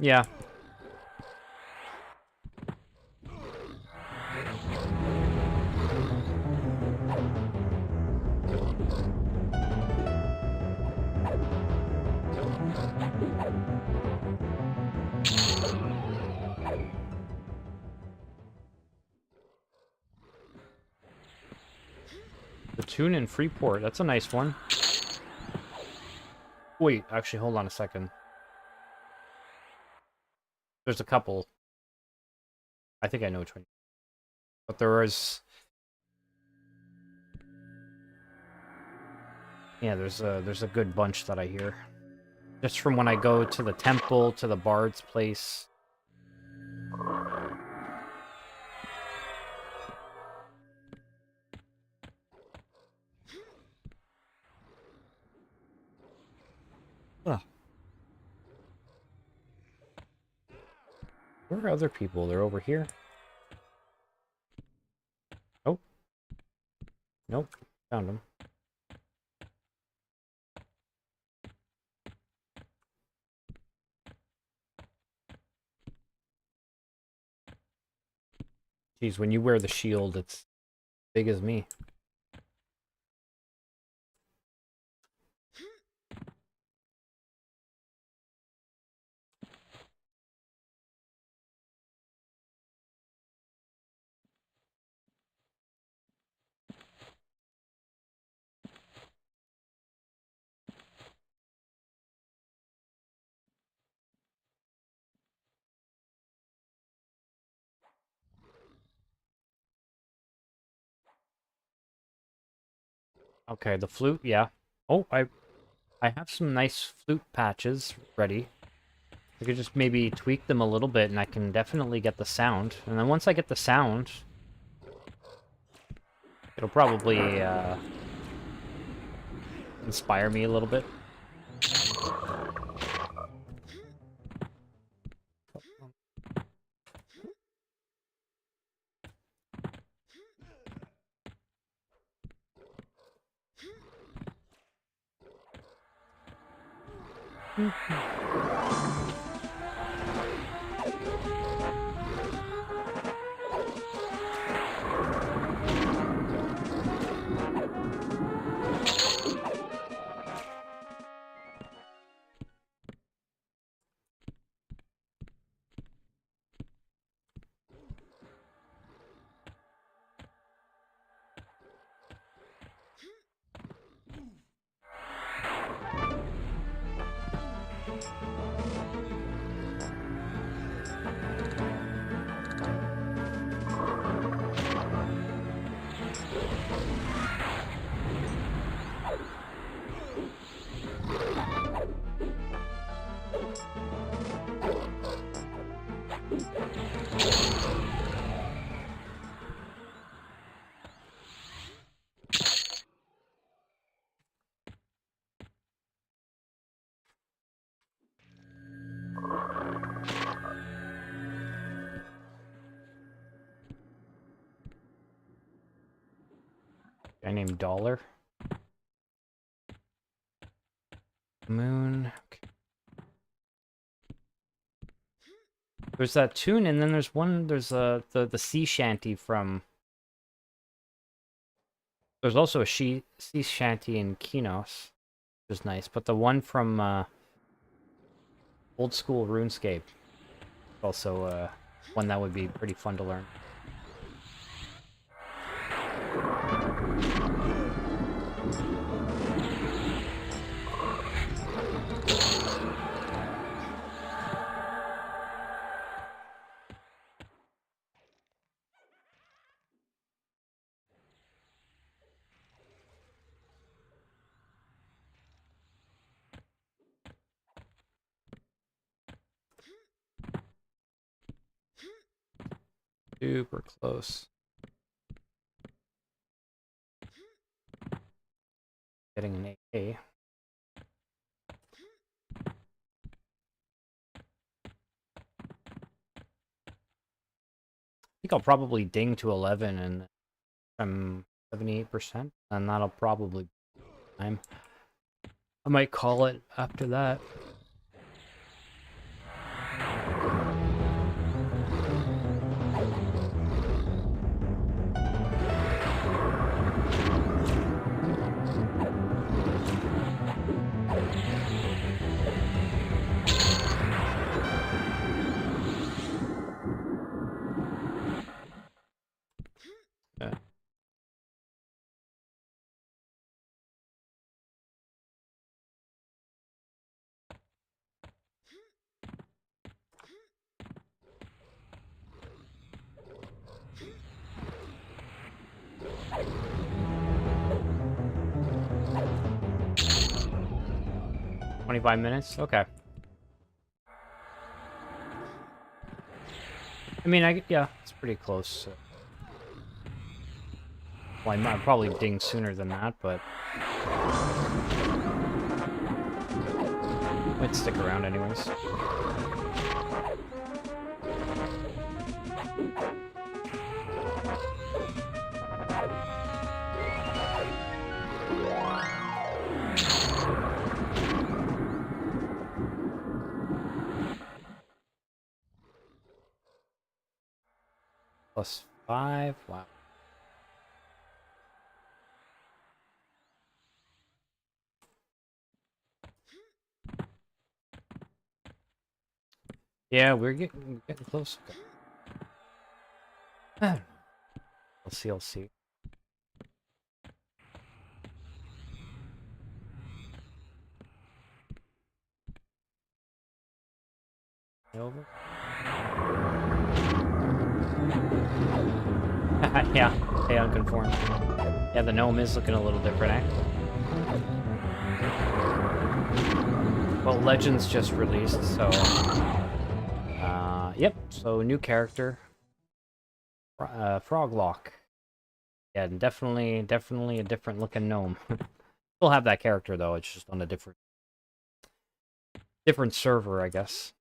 Yeah. The tune in Freeport, that's a nice one. Wait, actually, hold on a second. There's a couple. I think I know which one. But there is... Yeah, there's a good bunch that I hear. Just from when I go to the temple, to the bard's place. Ugh. Where are other people? They're over here. Oh. Nope. Found them. Geez, when you wear the shield, it's big as me. Okay, the flute, yeah. Oh, I have some nice flute patches ready. I could just maybe tweak them a little bit, and I can definitely get the sound. And then once I get the sound, it'll probably inspire me a little bit. Guy named Dollar. Moon. Okay. There's that tune, and then there's one. There's the sea shanty from. There's also a sea shanty in Kinos, which is nice. But the one from old school RuneScape, also one that would be pretty fun to learn. Super close. Getting an AK. I think I'll probably ding to 11 and I'm 78%, and that'll probably be time. I might call it after that. Yeah. $25? Okay. I mean, yeah, it's pretty close. So. Well, I might probably ding sooner than that, but might stick around anyways. +5, wow. Yeah, we're getting close. Okay. I'll see. Over. Yeah, hey, unconformed. Yeah, the gnome is looking a little different, eh? Well, Legends just released, so... yep, so new character. Froglock. Yeah, definitely a different looking gnome. Still have that character, though, it's just on a different server, I guess.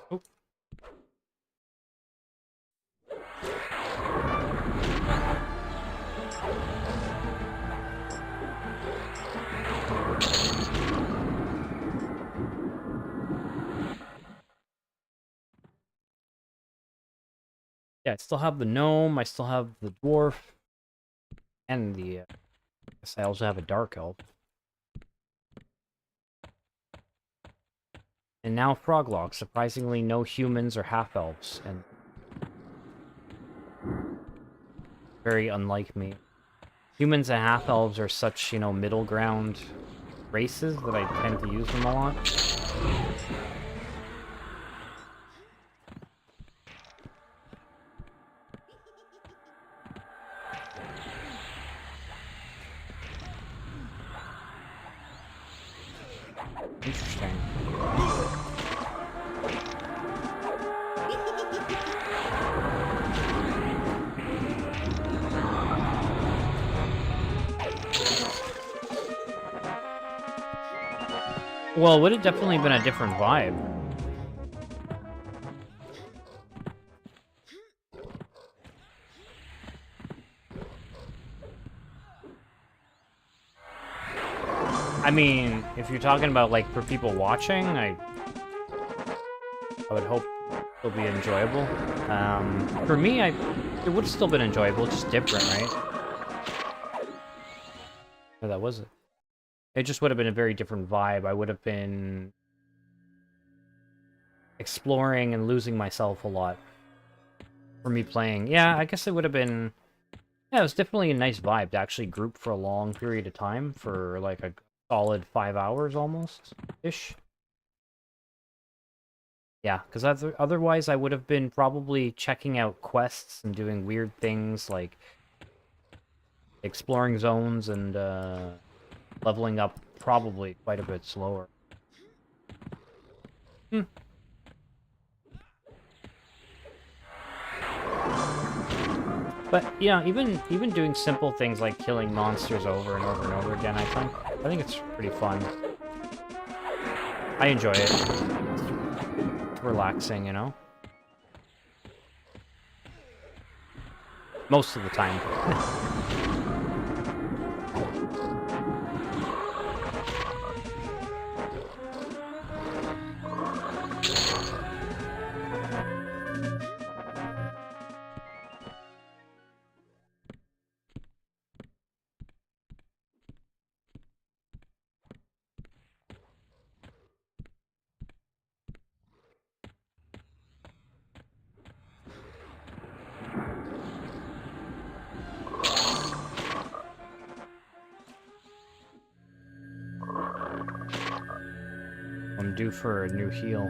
Oh. Yeah, I still have the gnome, I still have the dwarf, and the... I guess I also have a dark elf. And now Froglock. Surprisingly, no humans or half-elves, and... very unlike me. Humans and half-elves are such, you know, middle ground races that I tend to use them a lot. Well, it would have definitely been a different vibe. I mean, if you're talking about, like, for people watching, I would hope it'll be enjoyable. For me, it would have still been enjoyable, just different, right? Or that was it. It just would have been a very different vibe. I would have been exploring and losing myself a lot for me playing. Yeah, I guess it would have been... Yeah, it was definitely a nice vibe to actually group for a long period of time, for like a solid 5 hours almost-ish. Yeah, because otherwise I would have been probably checking out quests and doing weird things like exploring zones and leveling up probably quite a bit slower. Hmm. But yeah, even doing simple things like killing monsters over and over and over again, I think it's pretty fun. I enjoy it. It's relaxing, you know? Most of the time. I'm due for a new heal.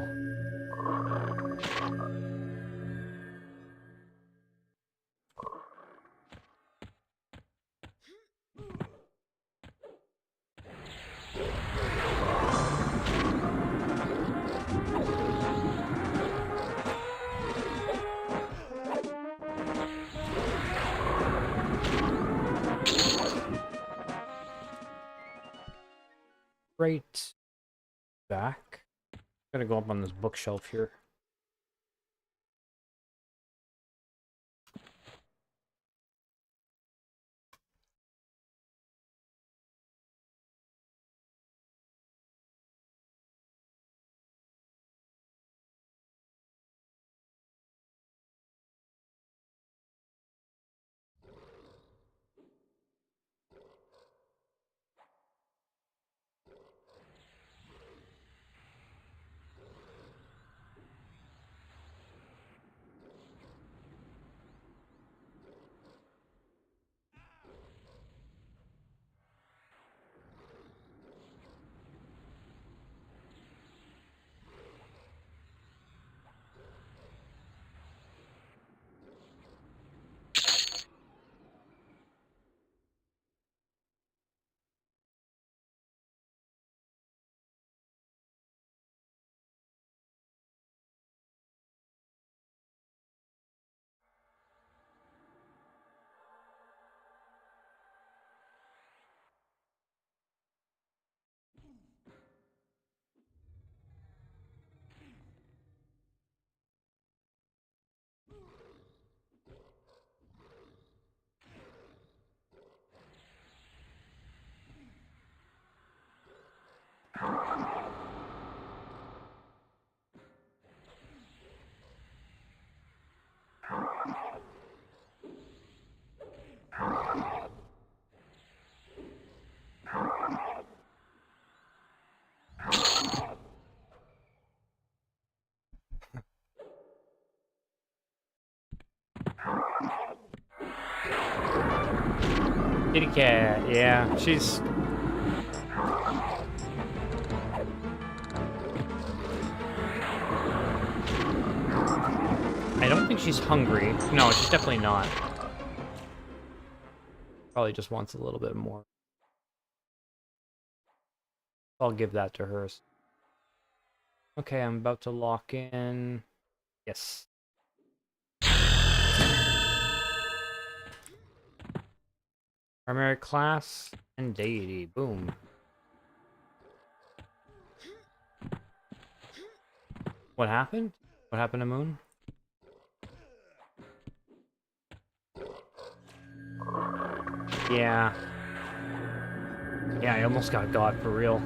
Right back. Gotta go up on this bookshelf here. Kitty cat, yeah, she's... I don't think she's hungry. No, she's definitely not. Probably just wants a little bit more. I'll give that to her. Okay, I'm about to lock in. Yes. Primary class and deity. Boom. What happened? What happened to Moon? Yeah. Yeah, I almost got God for real.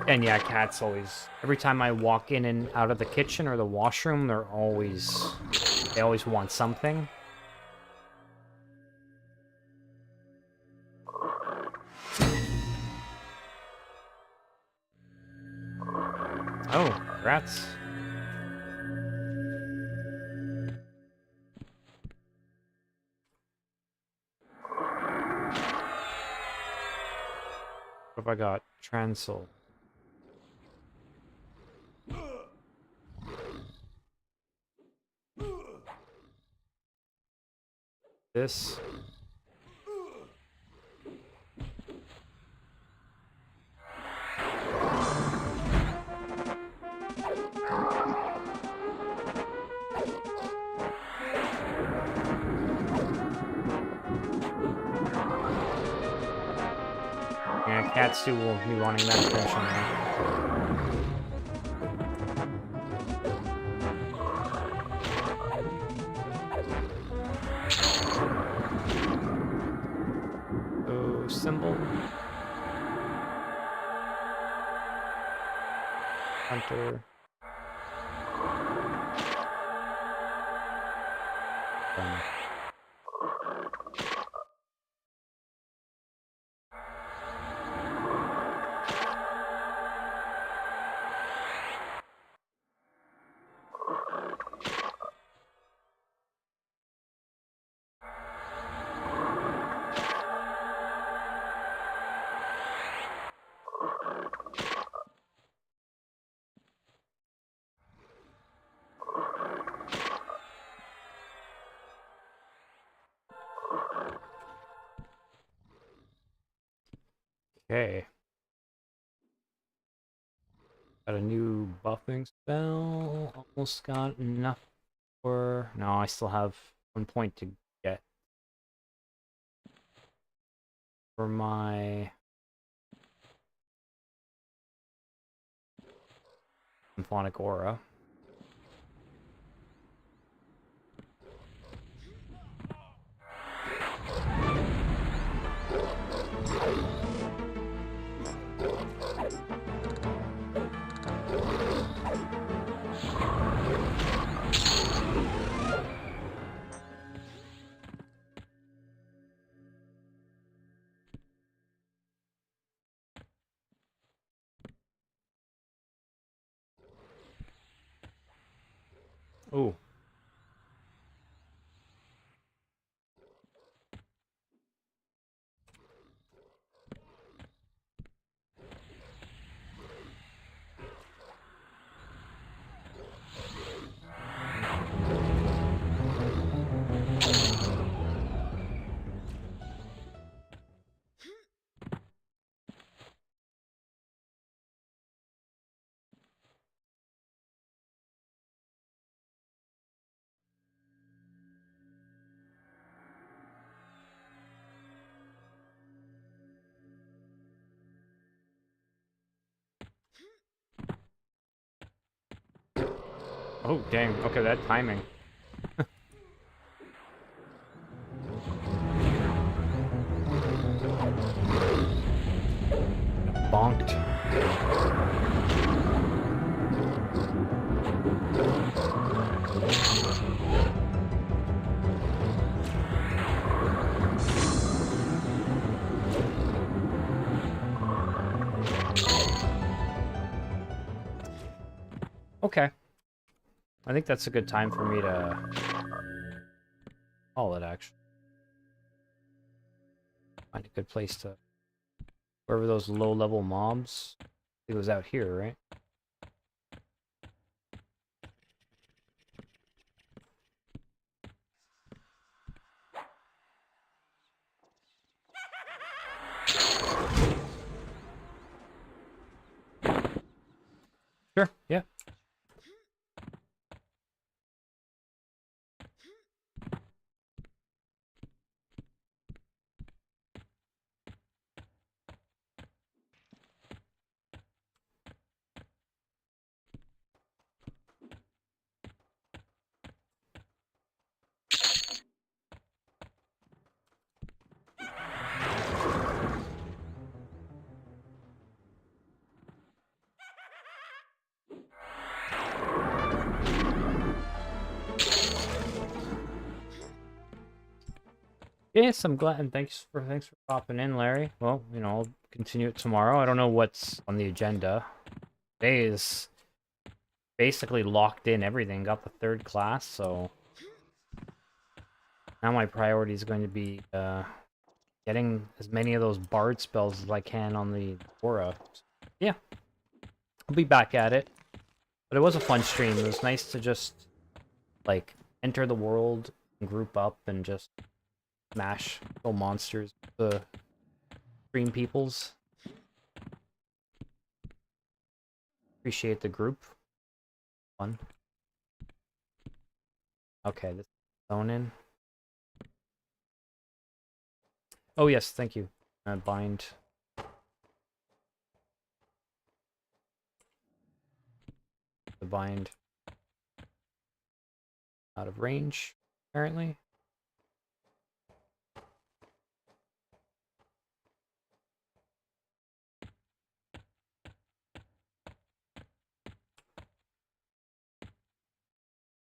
And yeah, cats always... Every time I walk in and out of the kitchen or the washroom, they're always... They always want something. Oh, congrats. What have I got? Transol. This. Yeah, cats too will be wanting that attention now. So, symbol. Hunter. Done. Okay. Got a new buffing spell. Almost got enough for... No, I still have 1 point to get for my symphonic aura. Ooh. Oh, dang. Okay, that timing. Bonked. Okay. I think that's a good time for me to call it, actually. Find a good place to... Wherever those low-level mobs... It was out here, right? Sure, yeah. Yes, I'm glad, and thanks for popping in, Larry. Well, I'll continue it tomorrow. I don't know what's on the agenda. Today is basically locked in everything. Got the third class, so now my priority is going to be getting as many of those bard spells as I can on the aura. Yeah, I'll be back at it. But it was a fun stream. It was nice to just like enter the world, and group up, and just smash kill monsters. The stream peoples appreciate the group. Fun. Okay, this zone in. Oh yes, thank you. Bind. The bind. Out of range, apparently.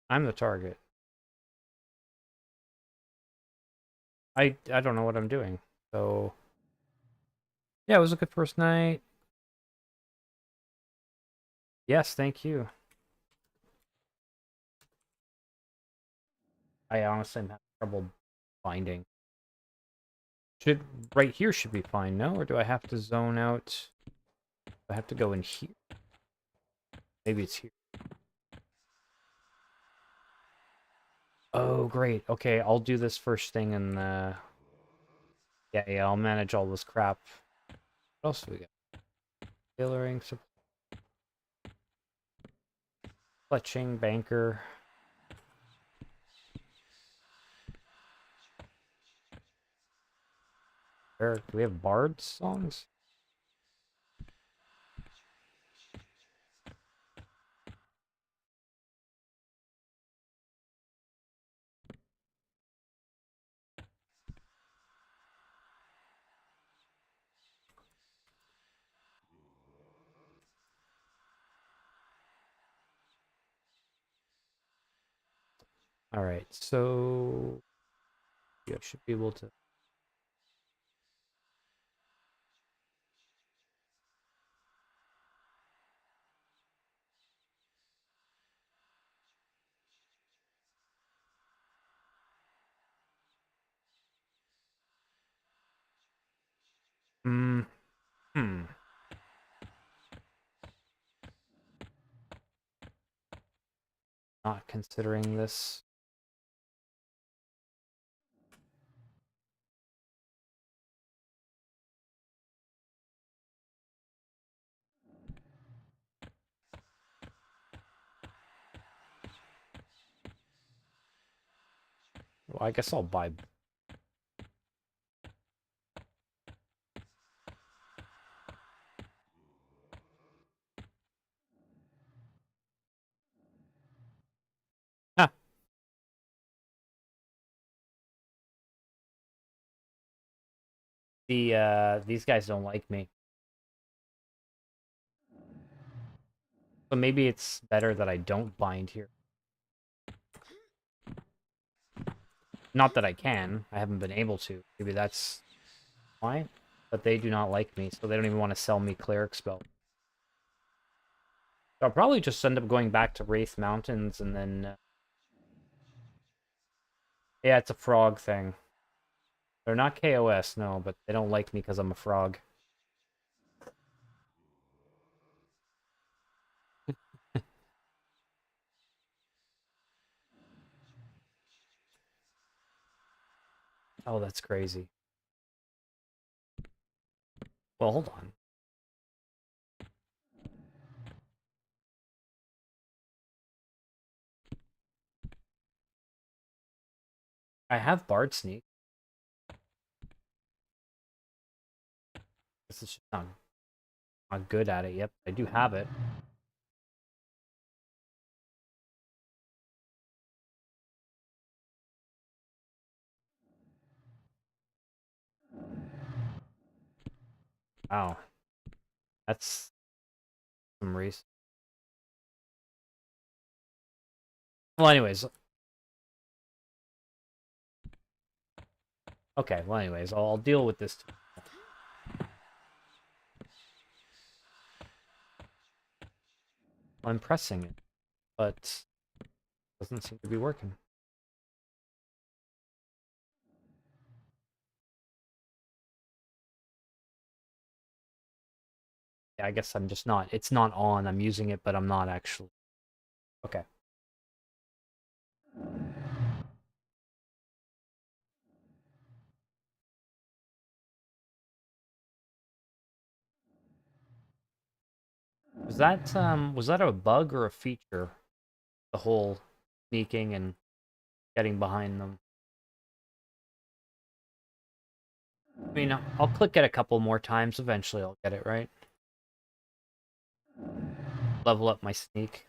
I'm the target. I don't know what I'm doing. So yeah, it was a good first night. Yes, thank you. I honestly am having trouble finding. Should right here should be fine, no? Or do I have to zone out? Do I have to go in here? Maybe it's here. Oh, great. Okay, I'll do this first thing and yeah, I'll manage all this crap. What else do we got? Tailoring, fletching, banker. Do we have bard songs? All right, so yeah, I should be able to. Hmm. Not considering this. Well, I guess I'll buy. Ah, these guys don't like me. So maybe it's better that I don't bind here. Not that I can. I haven't been able to. Maybe that's why. But they do not like me, so they don't even want to sell me cleric spell. So I'll probably just end up going back to Wraith Mountains and then... yeah, it's a frog thing. They're not KOS, no, but they don't like me because I'm a frog. Oh, that's crazy. Well, hold on. I have Bard Sneak. This is just not good at it. Yep, I do have it. Wow. That's some reason. Well, anyways. Okay, well, anyways, I'll deal with this. I'm pressing it, but it doesn't seem to be working. Yeah, I guess I'm just not. It's not on. I'm using it, but I'm not actually. Okay. Was that a bug or a feature? The whole sneaking and getting behind them. I mean, I'll click it a couple more times. Eventually, I'll get it right. Level up my sneak.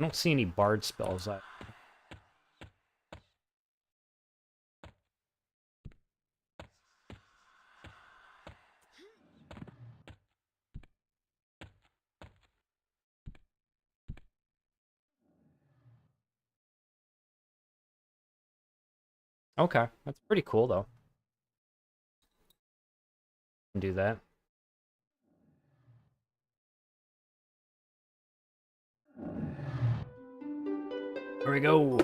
I don't see any bard spells. Okay, that's pretty cool though. Can do that. Here we go.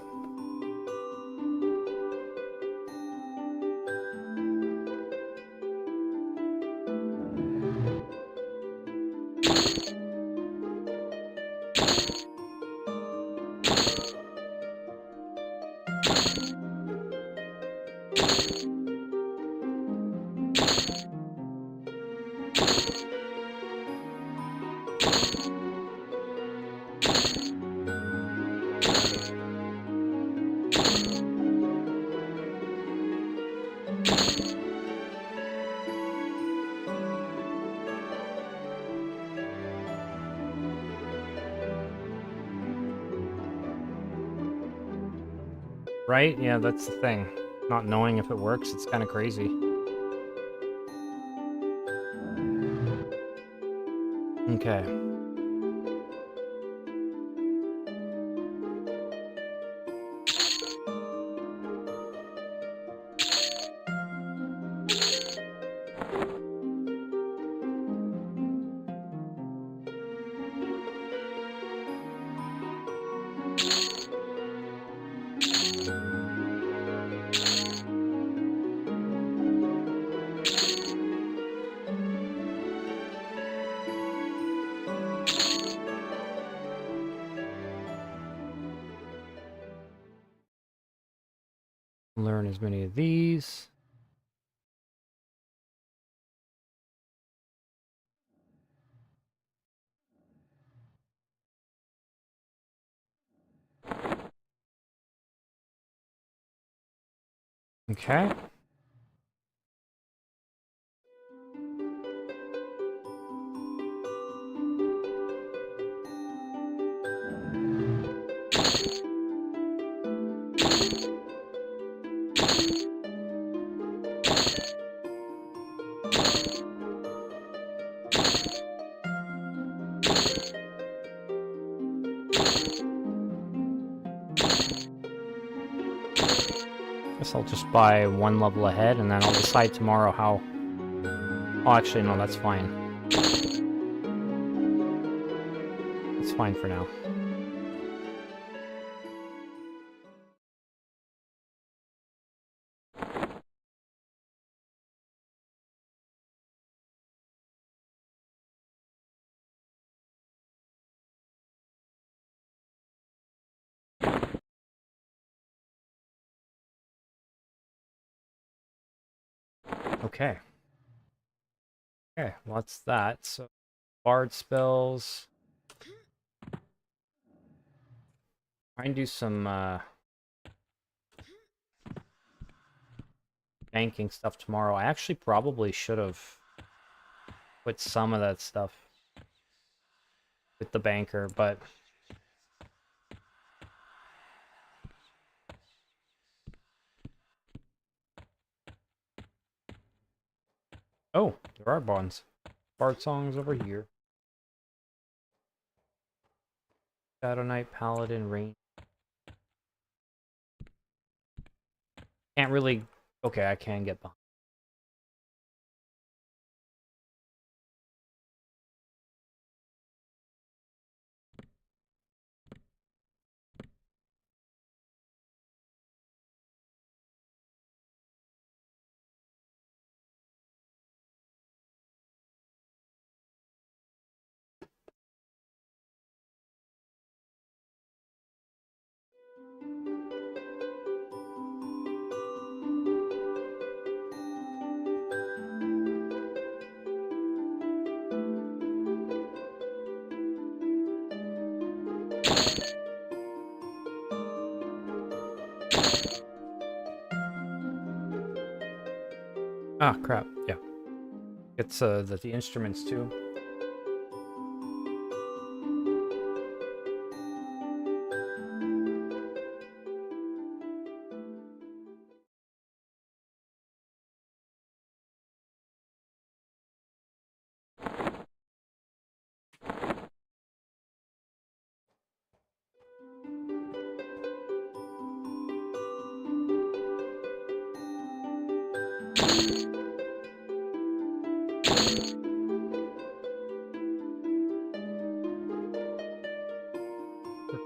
Right? Yeah, that's the thing. Not knowing if it works, it's kind of crazy. Okay. Learn as many of these. Okay. Guess I'll just buy one level ahead, and then I'll decide tomorrow how... Oh, actually, no, that's fine. It's fine for now. Okay. Okay, what's that? So, bard spells. Try and do some banking stuff tomorrow. I actually probably should have put some of that stuff with the banker, but oh, there are bonds. Bard songs over here. Shadow Knight, Paladin, Rain. Can't really. Okay, I can get behind. Ah, crap. Yeah. It's the instruments too.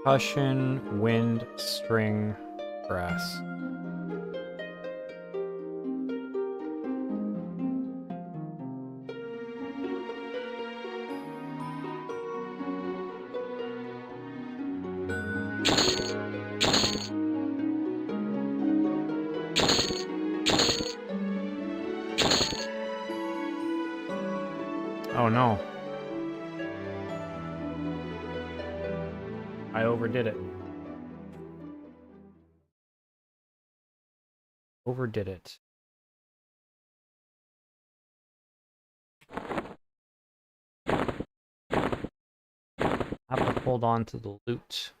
Percussion, wind, string, brass. Oh no. I overdid it. Overdid it. I have to hold on to the loot.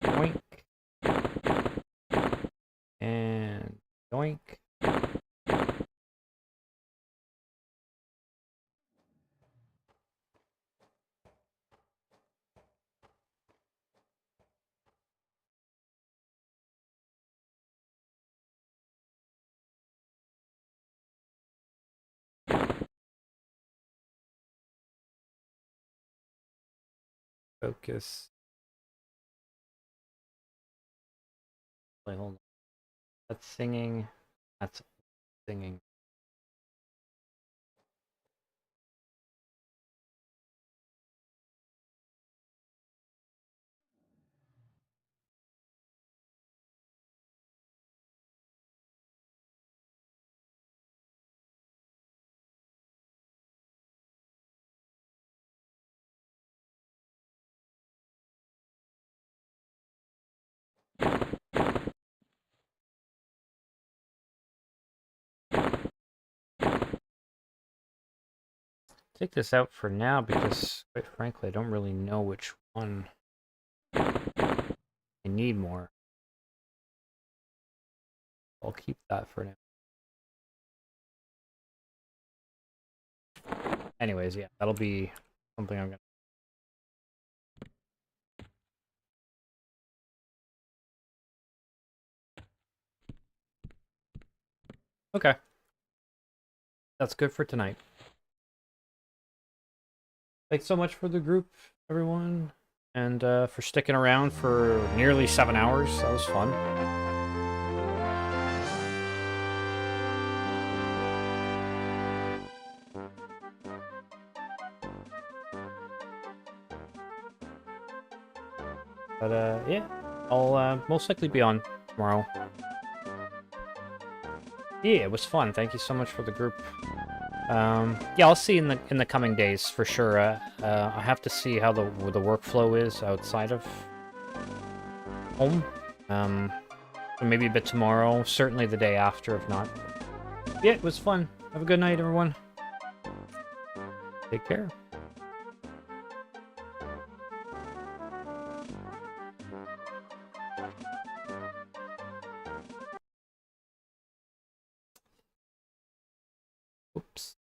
Yoink. And yoink. Focus. Wait, hold on. That's singing. That's singing. Take this out for now because, quite frankly, I don't really know which one I need more. I'll keep that for now. Anyways, yeah, that'll be something I'm gonna Okay. That's good for tonight. Thanks so much for the group, everyone. And for sticking around for nearly 7 hours. That was fun. But yeah, I'll most likely be on tomorrow. Yeah, it was fun. Thank you so much for the group. Yeah, I'll see in the coming days for sure. I have to see how the workflow is outside of home. Maybe a bit tomorrow. Certainly the day after, if not. Yeah, it was fun. Have a good night, everyone. Take care. Oops.